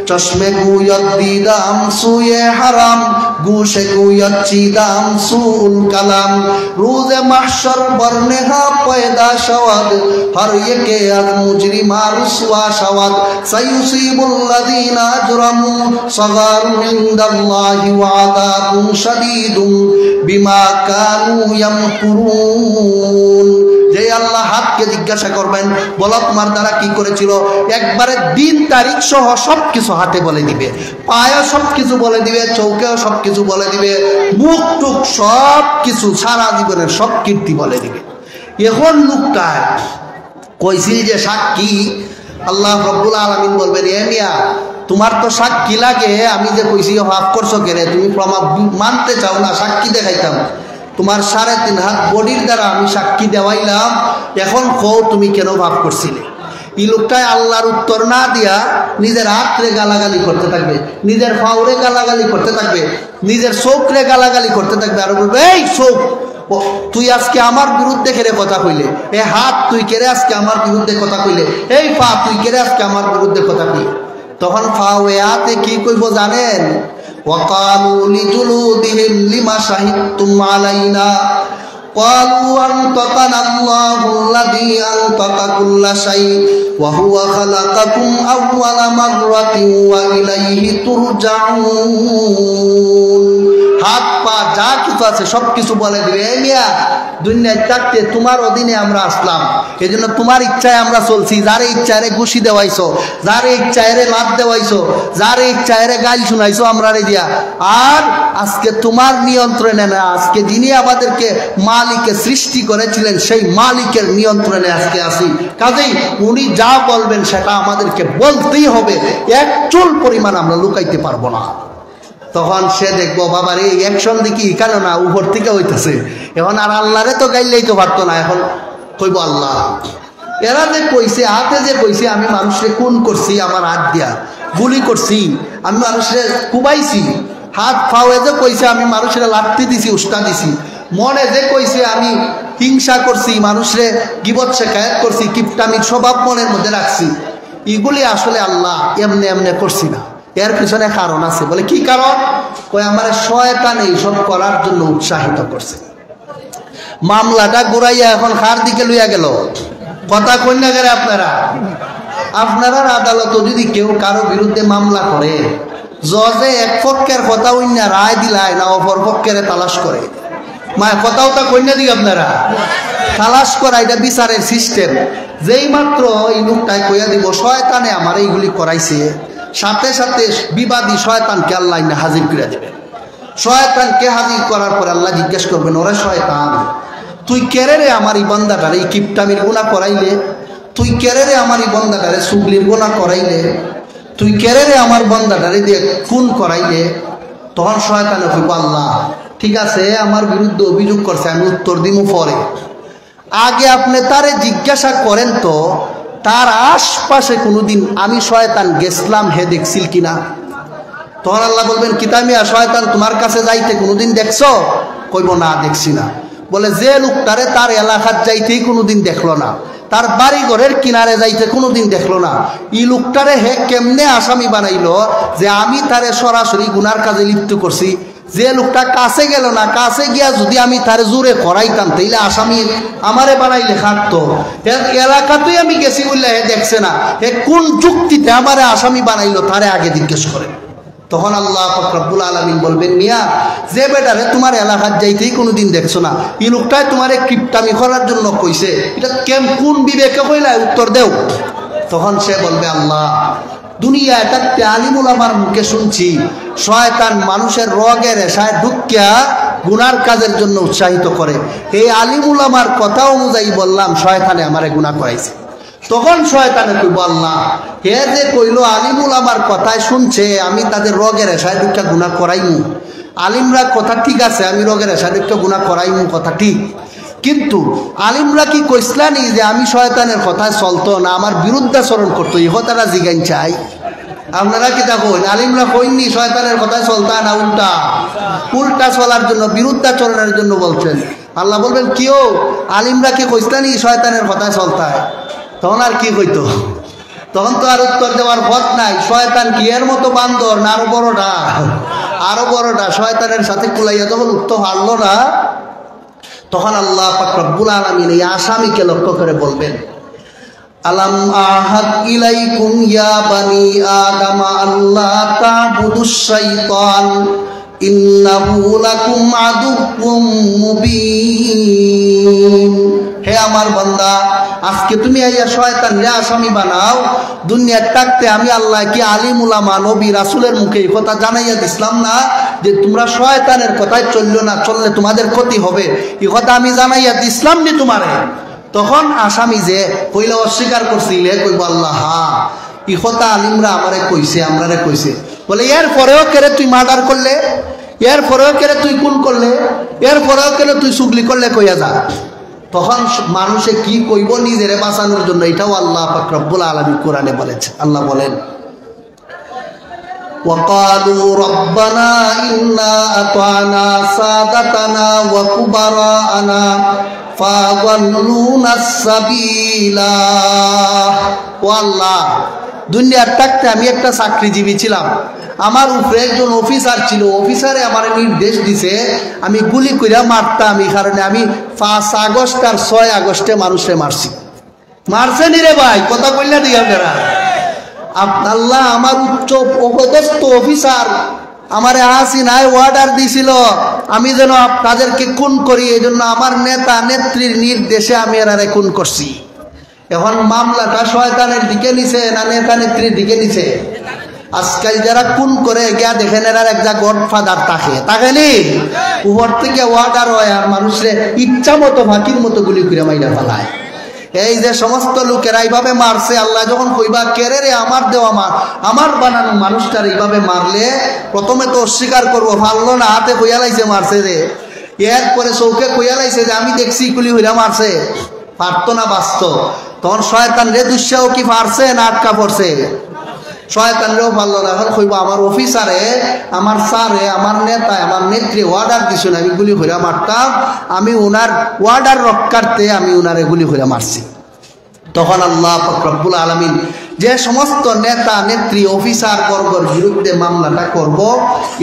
চশমে গুয়ত দিদাম সুয়ে হারাম, গুশে গুয়ত চিদাম সুল কালাম, রোজে মাহশর বরনেহা পয়দা শওয়াদ हर यके अज मुजरिमा रुसवा शवद सयुसीबुल्लज़ीना अजरमू सगारुन इंदल्लाहि व अज़ाबुन शदीदुन बिमा कानू यमकुरून। যে আল্লাহ হাতকে জিজ্ঞাসা করবেন বলো তোমার দ্বারা কি করেছিল, একবারে দিন তারিখ সহ সবকিছু হাতে বলে দিবে, পায়ে সবকিছু বলে দিবে, চৌকেও সবকিছু বলে দিবে, মুখ টুক সবকিছু সারা জীবনের সব কীর্তি বলে দিবে। এখন লোকটা কইছিল যে সাক্ষী, আল্লাহ রব্বুল আলামিন বলবেন এ মিয়া তোমার তো সাক্ষী লাগে, আমি যে কইছি মাফ করছো কেরে, তুমি প্রমাণ মানতে চাও না, সাক্ষী দেখাইতাম, তোমার 3.5 হাত বডির দ্বারা আমি সাক্ষী দেওয়াইলাম, এখন কও তুমি কেন মাফ করছিলে। এই লোকটাই আল্লাহর উত্তর না দিয়া নিজের হাতরে গালাগালি করতে থাকবে, নিজের পাউরে গালাগালি করতে থাকবে, নিজের চোখরে গালাগালি করতে থাকবে, আর বলবে এই চোখ তুই আজকে আমার বিরুদ্ধে কেড়ে কথা কইলে, এ হাত তুই কেড়ে আজকে আমার বিরুদ্ধে কথা কইলে, এই পা তুই কেড়ে আজকে আমার বিরুদ্ধে কথা কইলে। তখন পাও এ হাতে কি কইব জানেন? وقالوا لجلودهم لما شهدتم علينا قالوا أنطقنا الله الذي أنطق كل شيء وهو خلقكم أول مرة وإليه ترجعون। হাত পা যা কিছু আছে সব কিছু বলে দিবে, এই মিয়া দুনিয়ায় থাকতে তোমার অধীনে আমরা আসলাম, এই জন্য তোমার ইচ্ছায় আমরা চলছি, যারে ইচ্ছায় ঘুষি দেওয়াইছো, যারে ইচ্ছায় লাত দেওয়াইছো, যারে ইচ্ছায় গাল শুনাইছো আমরা রে দিয়া, আর আজকে তোমার নিয়ন্ত্রণে না, আজকে যিনি আমাদেরকে মালিকের সৃষ্টি করেছিলেন সেই মালিকের নিয়ন্ত্রণে আজকে আসি, কাজেই উনি যা বলবেন সেটা আমাদেরকে বলতেই হবে, এক চুল পরিমাণ আমরা লুকাইতে পারবো না। তখন সে দেখবো বাবার এই অ্যাকশন দেখি কেন না উপর থেকে হইতেছে, এখন আর আল্লাহরে তো গাইলেই তো পারতো না, এখন কইব আল্লাহ। এরা যে কইছে হাতে যে কইছে আমি মানুষরে খুন করছি, আমার হাত দিয়া গুলি করছি, আমি মানুষরে কুবাইছি, হাত ফাওয়ে যে কইছে আমি মানুষের লাঠি দিছি, উস্তা দিছি, মনে যে কইছে আমি হিংসা করছি, মানুষরে গীবত শেখায়ত করছি, কিপটামি স্বভাব মনের মধ্যে রাখছি, এগুলি আসলে আল্লাহ এমনি এমনি করছি না, এর পিছনে কারণ আছে। বলে কি কারণ? কই আমার শয়তান এইসব করার জন্য উৎসাহিত করছে। মামলাটা ঘুরাইয়া এখন কার দিকে লইয়া গেল? কথা কন্যা গেলে আপনারা আদালত যদি কেউ কারো বিরুদ্ধে মামলা করে, জজে এক পক্ষের কথা অন্য রায় দিলায় না অপর পক্ষের তালাশ করে, কথাও তা কন্যা দিকে আপনারা তালাশ করা, এটা বিচারের সিস্টেম। যেই মাত্র এই লোকটাই কইয়া দিব শয়তানে আমার এইগুলি করাইছে, সাথে সাথে বিবাদী শয়তানকে আল্লাহ হাজির করে দেবে। শয়তানকে হাজির করার পর আল্লাহ জিজ্ঞেস করবেন, ওরে শয়তান তুই কেরে রে আমার এই বান্দাটারে এই কিপটামির গুনাহ করাইলে, তুই কেরে রে আমার এই বান্দাটারে সুগলির গুনাহ করাইলে, তুই কেরে রে আমার বান্দাটারে দিয়ে খুন করাইলে। তখন শয়তানে কইব আল্লাহ ঠিক আছে আমার বিরুদ্ধে অভিযোগ করছে, আমি উত্তর দিমু পরে, আগে আপনি তারে জিজ্ঞাসা করেন তো তার আশপাশে কোনোদিন আমি শয়তান গেছলাম হে দেখছিল কিনা। তখন আল্লাহ বলবেন কিতামিয়া শয়তান তোমার কাছে যাইতে কোনোদিন দেখছো? কইব না দেখছি না। বলে যে লোকটারে তার এলাকার যাইতেই কোনোদিন দেখলো না, তার বাড়ি ঘরের কিনারে যাইতে কোনোদিন দেখলো না, এই লোকটারে হে কেমনে আসামি বানাইলো যে আমি তারে সরাসরি গুনার কাজে লিপ্ত করছি। যে লোকটা কাছে গেল না, কাছে গিয়া যদি আমি তারে জোরে করাইতাম তাইলে আসামি আমারে বানাইলে খাটতো। এলাকাতেই আমি গেছি বললে হে দেখছে না, হে কোন যুক্তিতে আমারে আসামি বানাইলো তারে আগে জিজ্ঞেস করে। তখন আল্লাহ রব্বুল আলামিন বলবেন মিয়া যে বেটারে তোমার এলাকার যাইতেই কোনোদিন দেখছো না, এই লোকটাই তোমারে কিপটামি করার জন্য কইছে, এটা কোন বিবেকে কইলা উত্তর দেও। তখন সে বলবে আল্লাহ দুনিয়ায় থাকতে আলিমুল আমার মুখে শুনছি শয়তান মানুষের রগের রেশায় ঢুকিয়া গুনার কাজের জন্য উৎসাহিত করে, এই আলিমুল আমার কথা অনুযায়ী বললাম শয়তানে আমারে গুনাহ করাইছে। তখন শয়তানে কইব আল্লাহ হে যে কইলো আলিমুল আমার কথায় শুনছে আমি তাদের রগের রেশায় ঢুকিয়া গুনাহ করাইমু, আলিমরা কথা ঠিক আছে আমি রগের রেশায় ঢুকিয়া গুনাহ করাইমু কথা ঠিক, কিন্তু আলিমরা কি কইসলানি যে আমি শয়তানের কথায় চলতো না আমার বিরুদ্ধাচরণ করতো, এই কথাটা জিগাইন চাই। আপনারা কি তা কইন? আলিমরা কইননি শয়তানের কথায় চলতা না উল্টা উল্টা চলার জন্য বিরুদ্ধাচরণের জন্য বলছেন। আল্লাহ বলবেন কিও আলিমরা কি কইসলানি শয়তানের কথায় চলতায়? তখন আর কি কইতো? তখন তো আর উত্তর দেওয়ার পথ নাই। শয়তান কি এর মতো বান্দর না আরো বড়টা? আরো বড়টা। শয়তানের সাথে কুলাইয়া যখন উত্তর হারলো না তখন আল্লাহ পাক রব্বুল আলামিন এই আসামিকে লক্ষ্য করে বলবেন, আলাম আহাদ ইলাইকুম ইয়া বানি আদম আল্লা তা'বুদুশ শাইতান ইন্নাহু লাকুম আদুউম মুবিন। হে আমার বান্দা, আজকে তুমি আইয়া শয়তানরে আসামি বানাও। দুনিয়ার থাকতে আমি আল্লাহ কি আলিম উলামা নবী রাসূলের মুখে এই কথা জানাইয়া দিছিলাম না যে তোমরা শয়তানের কথায় চললো না, চললে তোমাদের ক্ষতি হবে, এই কথা আমি জানাইয়া দিছিলাম নি তোমারে? তখন আসামি যে কইলে অস্বীকার করছিলে, কইব আল্লাহ হ্যাঁ ই কথা আলিমরা আমারে কইছে, আমরারে কইছে। বলে এর পরেও কেরে তুই মার্ডার করলে, এর পরেও কেরে তুই খুন করলে, এর পরেও কেরে তুই চুগলি করলে, কইয়া যা। তখন মানুষে কি কইব নিজেরে বাঁচানোর জন্য? এটাও আল্লাহ পাক রব্বুল আলামিন কোরআনে বলেছে। আল্লাহ বলেন, وقالوا ربنا إنا أطعنا سادتنا وكبراءنا فأضلونا السبيل। ও আল্লাহ, দুনিয়ার থাকতে আমি একটা চাকরিজীবী ছিলাম, আমার উপরে একজন অফিসার ছিল, অফিসারে আমার নির্দেশ দিছে আমি গুলি কইরা মারতাম, এই কারণে আমি 5 আগস্ট আর 6 আগস্টে মানুষে মারছি। মারছে নি রে ভাই? কথা কইলা দিই আপনারা। আল্লাহ আমার উচ্চ পদস্থ অফিসার আমারে হাসিনায় অর্ডার দিছিল আমি যেন তাদেরকে খুন করি, এই জন্য আমার নেতা নেত্রীর নির্দেশে আমি এরারে খুন করছি। এখন মামলাটা শয়তানের দিকে নিছে না নেতা নেত্রীর দিকে নিছে? আজকাল যারা খুন করে গিয়া দেখেন এরার একটা গডফাদার তাকেনি উপর থেকে অর্ডার হয় আর মানুষের ইচ্ছা মতো ফাঁকির মতো গুলি করে মাইরা ফেলায়। এই যে সমস্ত লোকেরা এইভাবে মারছে, আল্লাহ যখন কইবা কেরে রে আমার দেওয়া আমার বানানো মানুষটার এইভাবে মারলে, প্রথমে তো অস্বীকার করবো, পারলো না, হাতে কইয়া লাইছে মারছে রে, এরপরে চৌকে কইয়া লাইছে যে আমি দেখছি গুলি হইরা মারছে, পারতো না বাঁচত। তখন শয়তান রে দুঃসাহ কি পারছে না আটকা পড়ছে? শয়তানরেও পারলো না। এখন কইব আমার অফিসারে, আমার স্যারে, আমার নেতা, আমার নেত্রী অর্ডার দিছিল আমি গুলি হইরা মারতাম, আমি ওনার অর্ডার রক্ষার্থে আমি ওনারে গুলি হইরা মারছি। তখন আল্লাহ পাক রব্বুল আলামিন যে সমস্ত নেতা নেত্রী অফিসার বর্গের বিরুদ্ধে মামলাটা করব,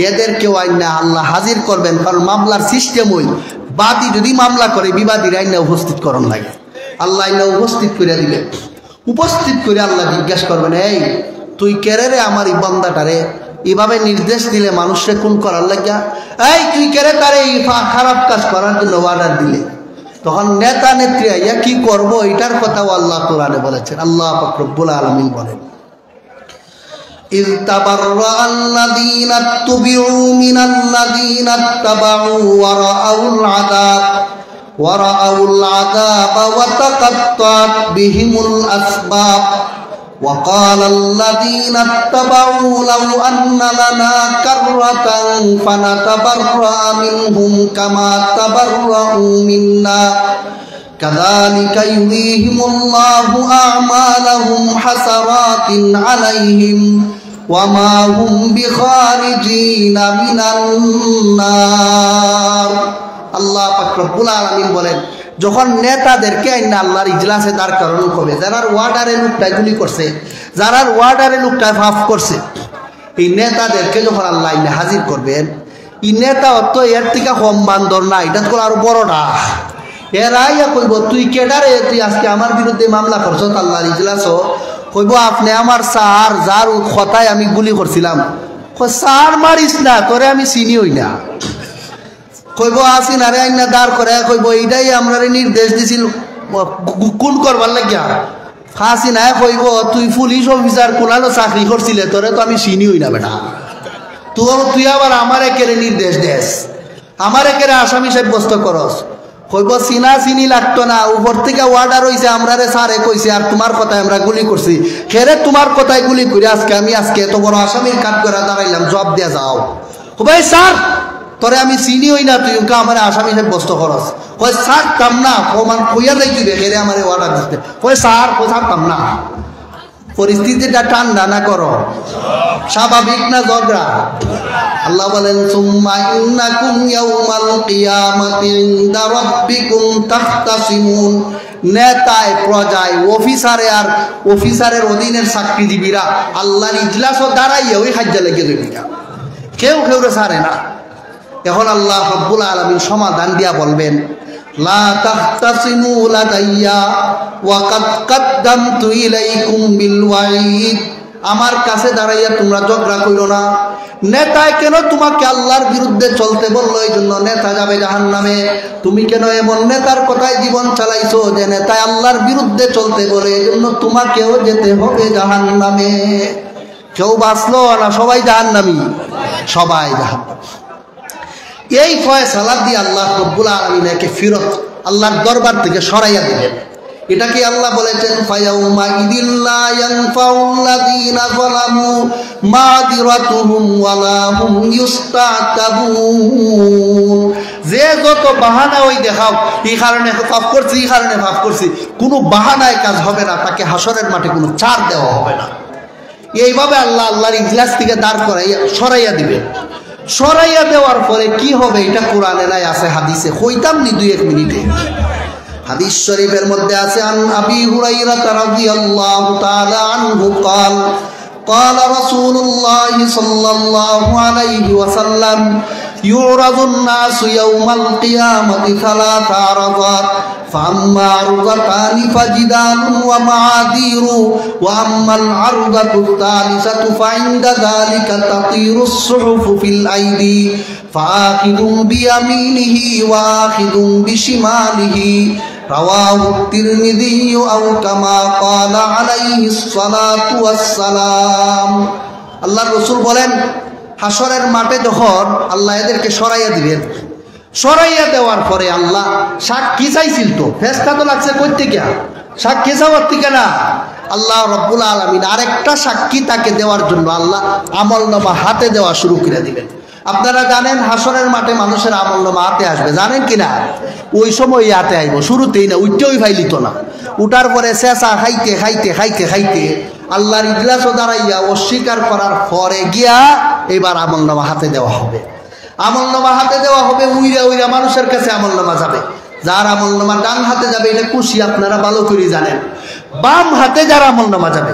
এদেরকেও আইনা আল্লাহ হাজির করবেন। কারণ মামলার সিস্টেম ওই, বাদী যদি মামলা করে বিবাদীর আইনা উপস্থিত করণ লাগে। আল্লাহ আইনা উপস্থিত করে দিলে, উপস্থিত করে আল্লাহ জিজ্ঞাসা করবেন, এই তুই কেরে রে আমার এই বান্দাটারে এইভাবে নির্দেশ দিলে মানুষকে খুন করার লাগিয়া? এই তুই কেরে তারে এই খারাপ কাজ করার জন্য অর্ডার দিলে? তখন নেতা নেত্রী ইয়া কি করবো এটার কথাও আল্লাহ কোরআনে বলেছেন। আল্লাহ পাক রব্বুল আলামিন বলেন, ইয তাবাররা আল্লাযীনা তুবিউ মিনাল্লাযীনা তাবাউ ওয়া রাআউল আযাব ওয়া তাকাত্তাআত বিহিমুল আসবাব وقال الذين اتبعوا لو أن لنا كرة فنتبرأ منهم كما تبرأوا منا كذلك يريهم الله أعمالهم حسرات عليهم وما هم بخارجين من النار। আল্লাহ পাক রব্বুল আলামিন বলেন, যখন নেতাদেরকে আল্লাহর ইজলাসে তার কারণ হবে, যারা ওয়ার্ডারে লোকটা গুলি করছে, যারা ওয়ার্ডারে লোকটা মাফ করছে, এই নেতাদেরকে যখন আল্লাহ হাজির করবেন, এই নেতা অত এর থেকে কম বান্দর না, এটা তো আরো বড়টা। এরাই কইব তুই কেডারে, তুই আজকে আমার বিরুদ্ধে মামলা করছ আল্লাহর ইজলাসও? কইব আপনি আমার স্যার যার কথায় আমি গুলি করছিলাম। স্যার মারিস না, তোরে আমি চিনি হই না। কইব আসি না রে আইনা দাঁড় করে, কইব এইটাই আমরা নির্দেশ দিছিল কোন করবার লাগিয়া। ফাঁসি না কইব তুই পুলিশ অফিসার কোনালো চাকরি করছিলে, তোরে তো আমি চিনি হই না বেটা, তুই আবার আমার একেরে নির্দেশ দেস, আমার একেরে আসামি সাব্যস্ত করস। কইব চিনা চিনি লাগতো না, উপর থেকে অর্ডার হয়েছে, আমরা রে স্যারে কইছে আর তোমার কথায় আমরা গুলি করছি। খেরে তোমার কথায় গুলি করে আজকে আমি এত বড় আসামির কাঠ করে দাঁড়াইলাম, জবাব দিয়ে যাও। ভাই স্যার তোরে আমি চিনি হই না, তুই আমার আসামি সাব্যস্ত করস। কই স্যার কাম না, কমান কইয়া যাই তুই খেরে আমার অর্ডার দিতে। কই স্যার কাম না। পরিস্থিতিটা ঠান্ডা না করো, স্বাভাবিক না ঝগড়া? আল্লাহ বলেন, সুম্মা ইন্নাকুম ইয়াউমাল কিয়ামাতি ইনদা রাব্বিকুম তাখতাসিমুন। নেতায় প্রজায় অফিসারে আর অফিসারের অধীনের চাকরিজীবীরা আল্লাহর ইজলাসও দাঁড়াইয়া ওই খাজ্জা লেগে যাবি না, কেউ রে ছাড়ে না। এখন আল্লাহ রাব্বুল আলামিন সমাধান দিয়া বলবেন, লা তাখতাসিমু লাদাইয়া ওয়া কাদ কাদ্দামতু ইলাইকুম বিল ওয়াইদ, আমার কাছে দাঁড়াইয়া তোমরা ঝগড়া কইরো না। নেতায় কেন তোমাকে আল্লাহর বিরুদ্ধে চলতে বললো, এই জন্য নেতা যাবে জাহান্নামে। তুমি কেন এমন নেতার কথায় জীবন চালাইছো যে নেতায় আল্লাহর বিরুদ্ধে চলতে বলে, এই জন্য তোমাকেও যেতে হবে জাহান্নামে। কেউ বাঁচলো না, সবাই জাহান্নামী, সবাই জাহান্নামী। এই ফয়সালা দিয়ে আল্লাহ রব্বুল আলামিন একে ফিরত আল্লাহর দরবার থেকে সরাইয়া দিলেন। এটাকে আল্লাহ বলেছেন ফায়াউমা ইদিল্লা ইয়ানফাউল্লাযীনা যালামু মাযিরাতুহুম ওয়ালা হুম ইস্তাতাবুন। যে যত বাহানা ওই দেখাও, এই কারণে পাপ করছি, এই কারণে পাপ করছি, কোনো বাহানায় কাজ হবে না, তাকে হাসরের মাঠে কোনো ছাড় দেওয়া হবে না। এইভাবে আল্লাহ আল্লাহর ইজলাস থেকে দাঁড় করাইয়া সরাইয়া দিবেন। সরাইয়া দেওয়ার পরে কি হবে এটা কোরআনে নাই, আছে হাদিসে, কইতাম নি 2-1 মিনিটে। হাদিস শরীফের মধ্যে আছে আন আবি হুরায়রা রাদিয়াল্লাহু তাআলা আনহু قال قال رسول الله صلى الله عليه وسلم يعرض الناس يوم القيامة 3 عرضات فأما عرضتان فجدال ومعاذير وأما العرضة الثالثة فعند ذلك تطير الصحف في الأيدي فآخذ بيمينه وآخذ بشماله رواه الترمذي أو كما قال عليه الصلاة والسلام। আল্লাহর রাসূল বলেন হাসরের মাঠে যখন আল্লাহ এদেরকে সরাইয়া দিবেন, সরাইয়া দেওয়ার পরে আল্লাহ সাক্ষী চাইছিল, তো ফেরেশতা তো লাগছে কই থেকে, সাক্ষী চাওয়ার থেকে না। আল্লাহ রব্বুল আলামিন আরেকটা সাক্ষী তাকে দেওয়ার জন্য আল্লাহ আমলনামা হাতে দেওয়া শুরু করে দিবেন। আপনারা জানেন হাসরের মাঠে মানুষের আমলনামা হাতে আসবে, জানেন কিনা? ওই সময় হাতে আইব, শুরুতেই না, উঠতেই ফাইলিত না। উঠার পরে চেঁচা খাইতে খাইতে খাইতে খাইতে আল্লাহর ইজলাসও দাঁড়াইয়া অস্বীকার করার পরে গিয়া এবার আমলনামা হাতে দেওয়া হবে। আমলনামা হাতে দেওয়া হবে, উইরা উইরা মানুষের কাছে আমলনামা যাবে। যার আমলনামা ডান হাতে যাবে এটা খুশি, আপনারা ভালো করে জানেন। বাম হাতে যার আমলনামা যাবে,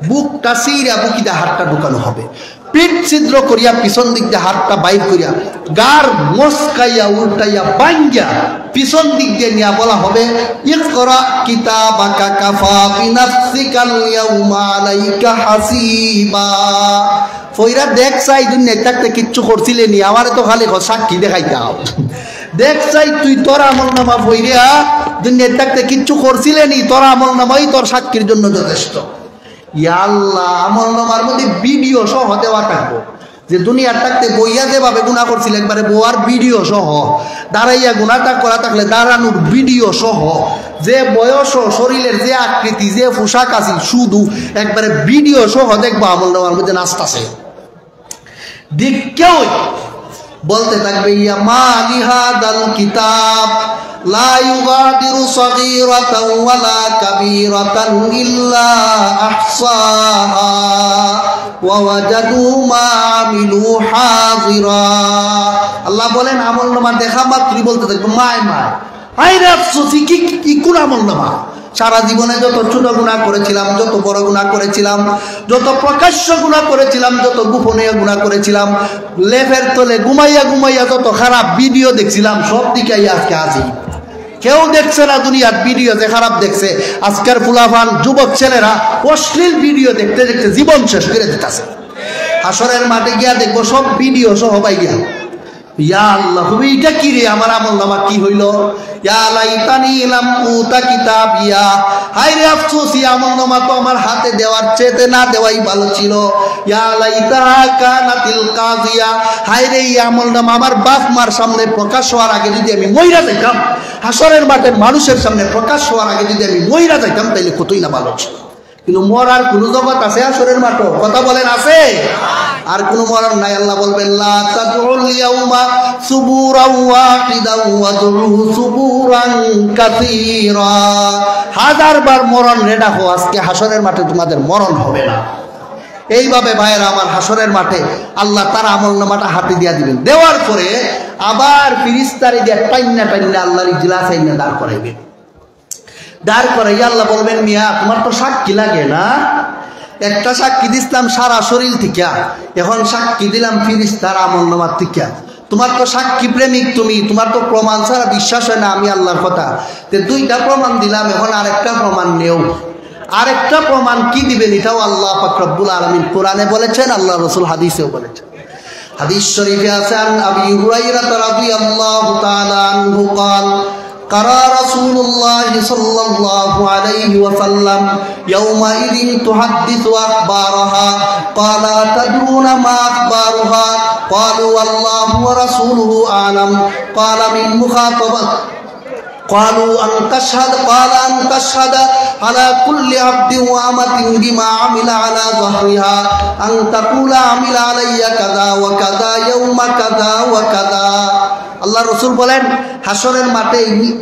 বুকটা সিরা বুকিদা হাতটা ঢুকানো হবে, পিঠ ছিদ্র করিয়া পিছন দিক দিয়ে হাতটা বাইর করিয়া গার মস্কাইয়া উল্টাইয়া বাঙ্গিয়া পিছন দিক দিয়ে নিয়ে বলা হবে ইকরা কিতাবাকা কাফা বিনাফসিকাল ইয়াউমা আলাইকা হাসিবা। ফইরা দেখ চাই দুনিয়া থাকতে কিচ্ছু করছিলে নি, আমারে তো খালি সাক্ষী দেখাইতাও। দেখ চাই তুই তোর আমলনামা ফইরা দুনিয়া থাকতে কিচ্ছু করছিলে নি, তোর আমলনামাই তোর সাক্ষীর জন্য যথেষ্ট। ইয়া আল্লাহ, আমলনামার মধ্যে ভিডিও সহ দেওয়া থাকবো, যে দুনিয়ার থাকতে বইয়া যেভাবে গুনাহ করছিল একবারে বোয়ার ভিডিও সহ, দাঁড়াইয়া গুনাহটা করা থাকলে দাঁড়ানোর ভিডিও সহ, যে বয়স শরীরের যে আকৃতি যে পোশাক আছে শুধু একবারে ভিডিও সহ দেখবো আমলনামার মধ্যে নাচতাছে। দেখেও বলতে থাকবে ইয়া মালি হাদাল কিতাব লা ইউগাদিরু সগীরাতান ওয়ালা কাবীরাতান ইল্লা আহসাহা ওয়া ওয়াজাদু মা আমিলু হাযিরা। আল্লাহ বলেন আমলনামা দেখা মাত্রই বলতে থাকবে মায় মায়, আইরে আফসোস, কি কোন আমলনামা? সারা জীবনে যত ছোট গুনাহ করেছিলাম, যত বড় গুনাহ করেছিলাম, যত প্রকাশ্য গুনাহ করেছিলাম, যত গোপনে গুনাহ করেছিলাম, লেফের তলে ঘুমাইয়া ঘুমাইয়া যত খারাপ ভিডিও দেখছিলাম, সব দিকে আজকে আজি কেউ দেখছে না। দুনিয়ার ভিডিও যে খারাপ দেখছে, আজকের ফুলাফান যুবক ছেলেরা অশ্লীল ভিডিও দেখতে দেখতে জীবন শেষ করে দিতেছে। হাসরের মাঠে গিয়া দেখবো সব ভিডিও সহ পাই গিয়া, ইয়া আল্লাহ এটা কি রে, আমার আমলনামা কি হইল? ইয়া লাইতানি লাম উতা কিতাবিয়া, হায় রে আফসোস, এই আমলনামা তো আমার হাতে দেওয়ার চেয়ে না দেওয়াই ভালো ছিল। ইয়া লাইতাহা কানাতিল কাজিয়া, হায় রে এই আমলনামা আমার বাপ মার সামনে প্রকাশ হওয়ার আগে যদি আমি মইরা যাইতাম, হাসরের মাঠের মানুষের সামনে প্রকাশ হওয়ার আগে যদি আমি মইরা যাইতাম, তাইলে কতই না ভালো ছিল। কিন্তু মরার কোন জগৎ আছে হাসরের মাঠ? কথা বলেন আছে? আর কোন মরণ নাই। আল্লাহ বলবেন লা তাদউল ইয়াউমা সুবুরান ওয়াহিদান ওয়াদউ সুবুরান কাসীরা, হাজারবার মরণ রে ডাকো, আজকে হাসরের মাঠে তোমাদের মরণ হবে না। এইভাবে ভাইয়েরা আমার হাসরের মাঠে আল্লাহ তার আমলনামাটা হাতে দিয়া দিবেন। দেওয়ার পরে আবার ফেরেশতারে দিয়া টাইন্না টাইন্না আল্লাহর ইজলাস আইনা দাঁড় করাইবেন। দাঁড় করাইয়া আল্লাহ বলবেন মিয়া তোমার তো সাক্ষী লাগে না, একটা সাক্ষী দিলাম সারা শরীর থেকে, এখন সাক্ষী দিলাম ফেরেশতার আমলনামার থেকে, তোমার তো সাক্ষী প্রেমিক, তুমি, তোমার তো প্রমাণ ছাড়া বিশ্বাস হয় না আমি আল্লাহর কথা। দুইটা প্রমাণ দিলাম, এখন আরেকটা প্রমাণ নেও। আরেকটা প্রমাণ কি দিবেন? এটাও আল্লাহ পাক রব্বুল আলামিন কোরআনে বলেছেন, আল্লাহ রাসূল হাদিসেও বলেছেন। হাদিস শরীফে আছে আবি হুরায়রা রাদিয়াল্লাহু তাআলা আনহু قال قرأ رسول الله صلى الله عليه وسلم يومئذ تحدث أخبارها قال تدرون ما أخبارها قالوا والله ورسوله أعلم قال من مخاطبة قالوا أن تشهد قال أن تشهد على كل عبد وأمة بما عمل على ظهرها أن تقول عمل علي كذا وكذا يوم كذا وكذا। আল্লাহ রসুল বলেন হাসরের মাঠে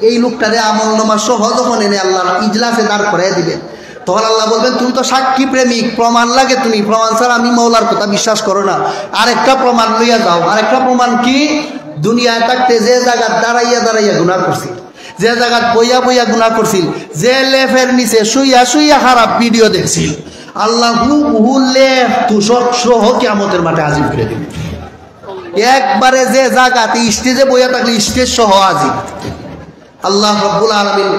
এই লোকটারে আমলনামা সহ যখন এনে আল্লাহর ইজলাসে দাঁড় করাই দিবেন, তখন আল্লাহ বলবেন তুমি তো সাক্ষী প্রেমিক, প্রমাণ লাগে, তুমি প্রমাণ ছাড়া আমি মওলার কথা বিশ্বাস করো না, আরেকটা প্রমাণ লইয়া যাও। আরেকটা প্রমাণ কি? দুনিয়ায় থাকতে যে জায়গা দাঁড়াইয়া দাঁড়াইয়া গুনাহ করছি, যে জায়গা বইয়া বইয়া গুনাহ করছিল, যে লেফের নিচে শুইয়া শুইয়া খারাপ ভিডিও দেখছিল, আল্লাহ হু লেফ তুষক সহ কিয়ামতের মাঠে হাজির করে দিবে। একবারে যে জায়গাতে স্টেজে বইয়া থাকলে স্টেজ সহ হাজির। আল্লাহ রাব্বুল আলামিন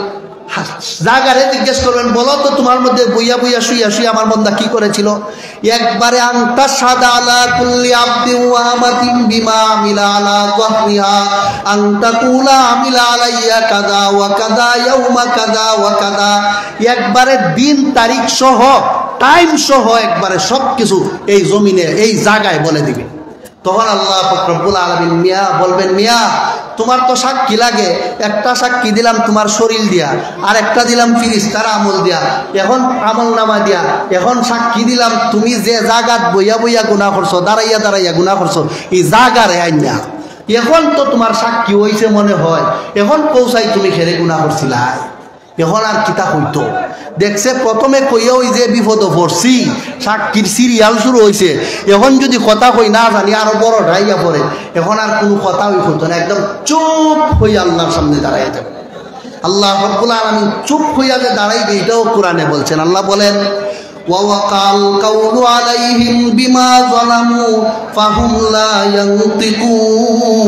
জায়গারে জিজ্ঞেস করবেন, বলো তো তোমার মধ্যে বইয়া বইয়া শুইয়া শুইয়া আমার বান্দা কি করেছিল? একবারে আনতা সাদা আলা কুল্লি আবদি ওয়া আমাতিন বিমা আমিলা আলা যাহরিহা আনতা কুলা আমিলা আলাইয়া কাযা ওয়া কাযা ইয়াউমা কাযা ওয়া কাযা। একবারে দিন তারিখ সহ টাইম সহ একবারে সবকিছু এই জমিনে এই জায়গায় বলে দিবে। তখন আল্লাহ পাক রব্বুল আলামিন মিয়া বলবেন, মিয়া তোমার তো সাক্ষী লাগে, একটা সাক্ষী দিলাম তোমার শরীর দিয়া, আর একটা দিলাম ফিরিস্তার আমল দিয়া, এখন আমল নামা দিয়া, এখন সাক্ষী দিলাম তুমি যে জায়গাত বইয়া বইয়া গুনাহ করছো, দাঁড়াইয়া দাঁড়াইয়া গুনাহ করছো, এই জায়গারে আইনা এখন তো তোমার সাক্ষী হইছে মনে হয়, এখন পৌঁছাই তুমি খেরে গুনাহ করছিলা, এখন আর কিতা হইতো? দেখছে প্রথমে কইয়া ওই যে বিপদ পড়ছি, সাক্ষীর সিরিয়াল শুরু হয়েছে, এখন যদি কথা কই না জানি আরো বড় ঢাইয়া পড়ে, এখন আর কোনো কথা হইতো না, একদম চুপ হইয়া আল্লাহর সামনে দাঁড়াইয়া যাবে। আল্লাহ রাব্বুল আলামিন চুপ হইয়া যে দাঁড়াইবে এটাও কোরআনে বলছেন। আল্লাহ বলেন ওয়াকাল কাউলু আলাইহিম বিমা যালামু ফাহুম লা ইয়ানতিকুন।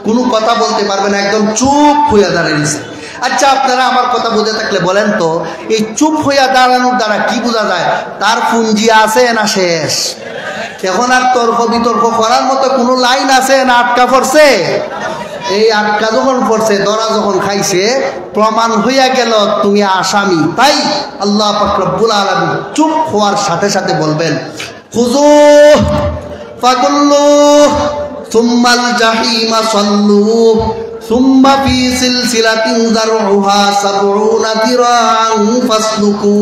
কোনো কথা বলতে পারবে না, একদম চুপ হইয়া দাঁড়াইছে। আচ্ছা আপনারা আমার কথা বুঝে থাকলে বলেন তো, এই চুপ হইয়া দাঁড়ানোর দ্বারা কি বোঝা যায়? তার পুঞ্জি আছে না শেষ? এখন আর তর্ক বিতর্ক করার মতো কোনো লাইন আছে না আটকা পড়ছে? এই আটকা যখন পড়ছে, ধরা যখন খাইছে, প্রমাণ হইয়া গেল তুমি আসামি। তাই আল্লাহ পাক রব্বুল আলামিন চুপ হওয়ার সাথে সাথে বলবেন খুযু ফাগুল্লু সুম্মাল জাহিমা সাল্লু সুম্মা ফি সিলসিলাতিন যারউহা সাবউনা দিরাআন ফাসলুকু।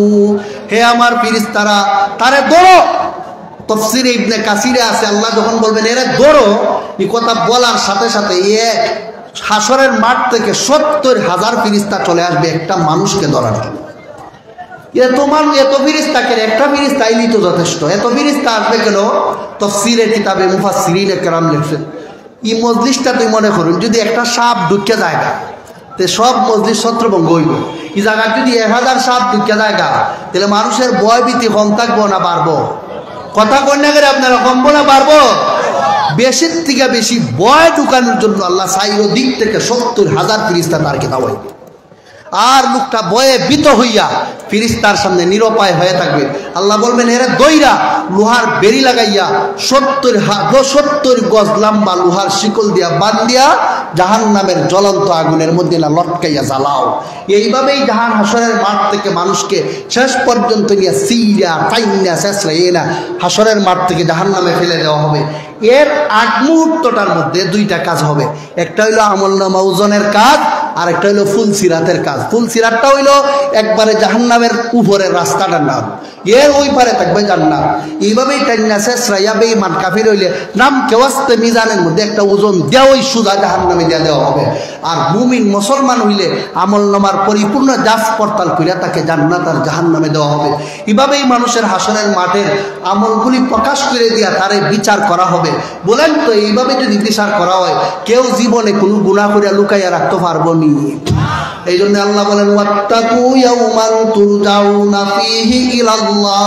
হে আমার ফেরেশতারা, তারে ধরো। তাফসীরে ইবনে কাসিরে আছে আল্লাহ যখন বলবেন এরে ধরো, এই কথা বলার সাথে সাথে এক হাসরের মাঠ থেকে ৭০,০০০ ফেরেশতা চলে আসবে একটা মানুষকে ধরার জন্য। এত ফেরেশতাকে একটা ফেরেশতা আইলেই তো যথেষ্ট। এত ফেরেশতা আসবে কেন? তাফসীরের কিতাবে মুফাসসিরিনে কেরাম লিখছেন, এই মজলিসটা তুই মনে করুন যদি একটা সাপ ঢুকে জায়গা, তে সব মজলিস ছত্রভঙ্গ হইব। এই জায়গায় যদি ১০০০ সাপ ঢুকে জায়গা, তাহলে মানুষের ভয় ভীতি কম থাকবো না বাড়বো? কথা কন্যা করে আপনারা কমবো না বাড়বো? বেশির থেকে বেশি ভয় ঢুকানোর জন্য আল্লাহ চাইর দিক থেকে ৭০,০০০ ফেরেশতা তার কিতাব হইবে। আর লোকটা ভয়ে ভীত হইয়া ফেরেশতার সামনে নিরুপায় হয়ে থাকবে। আল্লাহ বলবেন এরা দইরা লোহার বেড়ি লাগাইয়া ৭০ গজ লম্বা লোহার শিকল দিয়া বান্ধিয়া জাহান্নামের জ্বলন্ত আগুনের মধ্যে না লটকাইয়া জ্বালাও। এইভাবেই জাহান হাসরের মাঠ থেকে মানুষকে শেষ পর্যন্ত নিয়ে সিরা টাইনা শেষরাইয়ে না হাসরের মাঠ থেকে জাহান্নামে ফেলে দেওয়া হবে। এর আগ মুহূর্তটার মধ্যে দুইটা কাজ হবে, একটা হইলো আমলনামা ওজনের কাজ, আর একটা হইলো ফুল সিরাতের কাজ। ফুল সিরাতটা হইলো একবারে জাহান্নামের উপরের রাস্তাটার নাম, এর ওই পারে থাকবে জান্নাত। এইভাবেই টাইনা শেষরাইয়া বেঈমান কাফির হইলে নাম কেওয়াস্তে মিজানের মধ্যে একটা ওজন দেওয়াই সুদা জাহান্নামে দিয়ে দেওয়া হবে। আর মুমিন মুসলমান হইলে আমলনামার পরিপূর্ণ জাঁচ পড়তাল কইরা তাকে জান্নাত আর জাহান্নামে দেওয়া হবে। এভাবেই মানুষের হাসরের মাঠের আমলগুলি প্রকাশ করে দিয়া তারে বিচার করা হবে। বলেন তো এইভাবে যদি বিচার করা হয়, কেউ জীবনে কোনো গুনাহ করে লুকাইয়া রাখতে পারবো নি? হামিদ। এই জন্য আল্লাহ বলেন ওয়াত্তাকু ইয়াওমান তুরজাউনা ফীহি ইলাল্লাহ,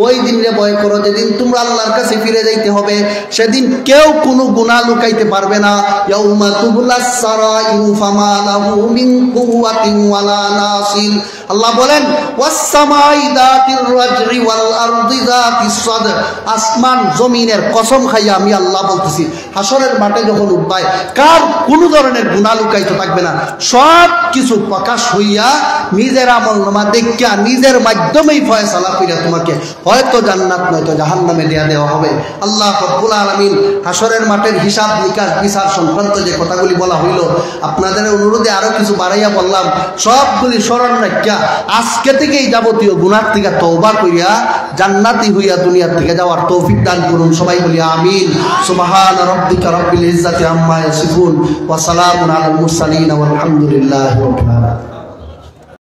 ওই দিনে ভয় করো যেদিন তোমরা আল্লাহর কাছে ফিরে যাইতে হবে, সেদিন কেউ কোনো গুনাহ লুকাইতে পারবে না। ইয়াউমা তুবলাস সারাইরু ফামা লাহু মিন কুওয়াতিন ওয়ালা নাসির। আল্লাহ বলেন ওয়াস সামাই যাতির রাজ'i ওয়াল আরদি যাতিস সাদর, আসমান জমিনের কসম খাইয়া আমি আল্লাহ বলতেছি, হাসরের মাঠে যখন উঠবাই কার কোনো ধরনের গুনাহ লুকাইতে থাকবে না, সব কিছু প্রকাশ হইয়া নিজের আমলনামা দেখিয়া নিজের মাধ্যমেই ফয়সালা কইরা তোমাকে হয়তো জান্নাত নয়তো জাহান্নামে দেওয়া হবে। আল্লাহ রব্বুল আলামিন হাসরের মাঠের হিসাব নিকাশ বিচার সংক্রান্ত যে কথাগুলি বলা হইল, আপনাদের অনুরোধে আরো কিছু বাড়াইয়া বললাম, সবগুলি স্মরণ রাখিয়া আজকে থেকেই যাবতীয় গুনাহ থেকে তওবা করিয়া জান্নাতি হইয়া দুনিয়া থেকে যাওয়ার তৌফিক দান করুন। সবাই বলি আমিন। সুবহান রাব্বিকা রাব্বিল ইজ্জাতি আম্মা ইয়াসিফুন ওয়া সালামুন আলাল মুরসালিন ওয়াল হামদুলিল্লাহি রাব্বিল আলামিন।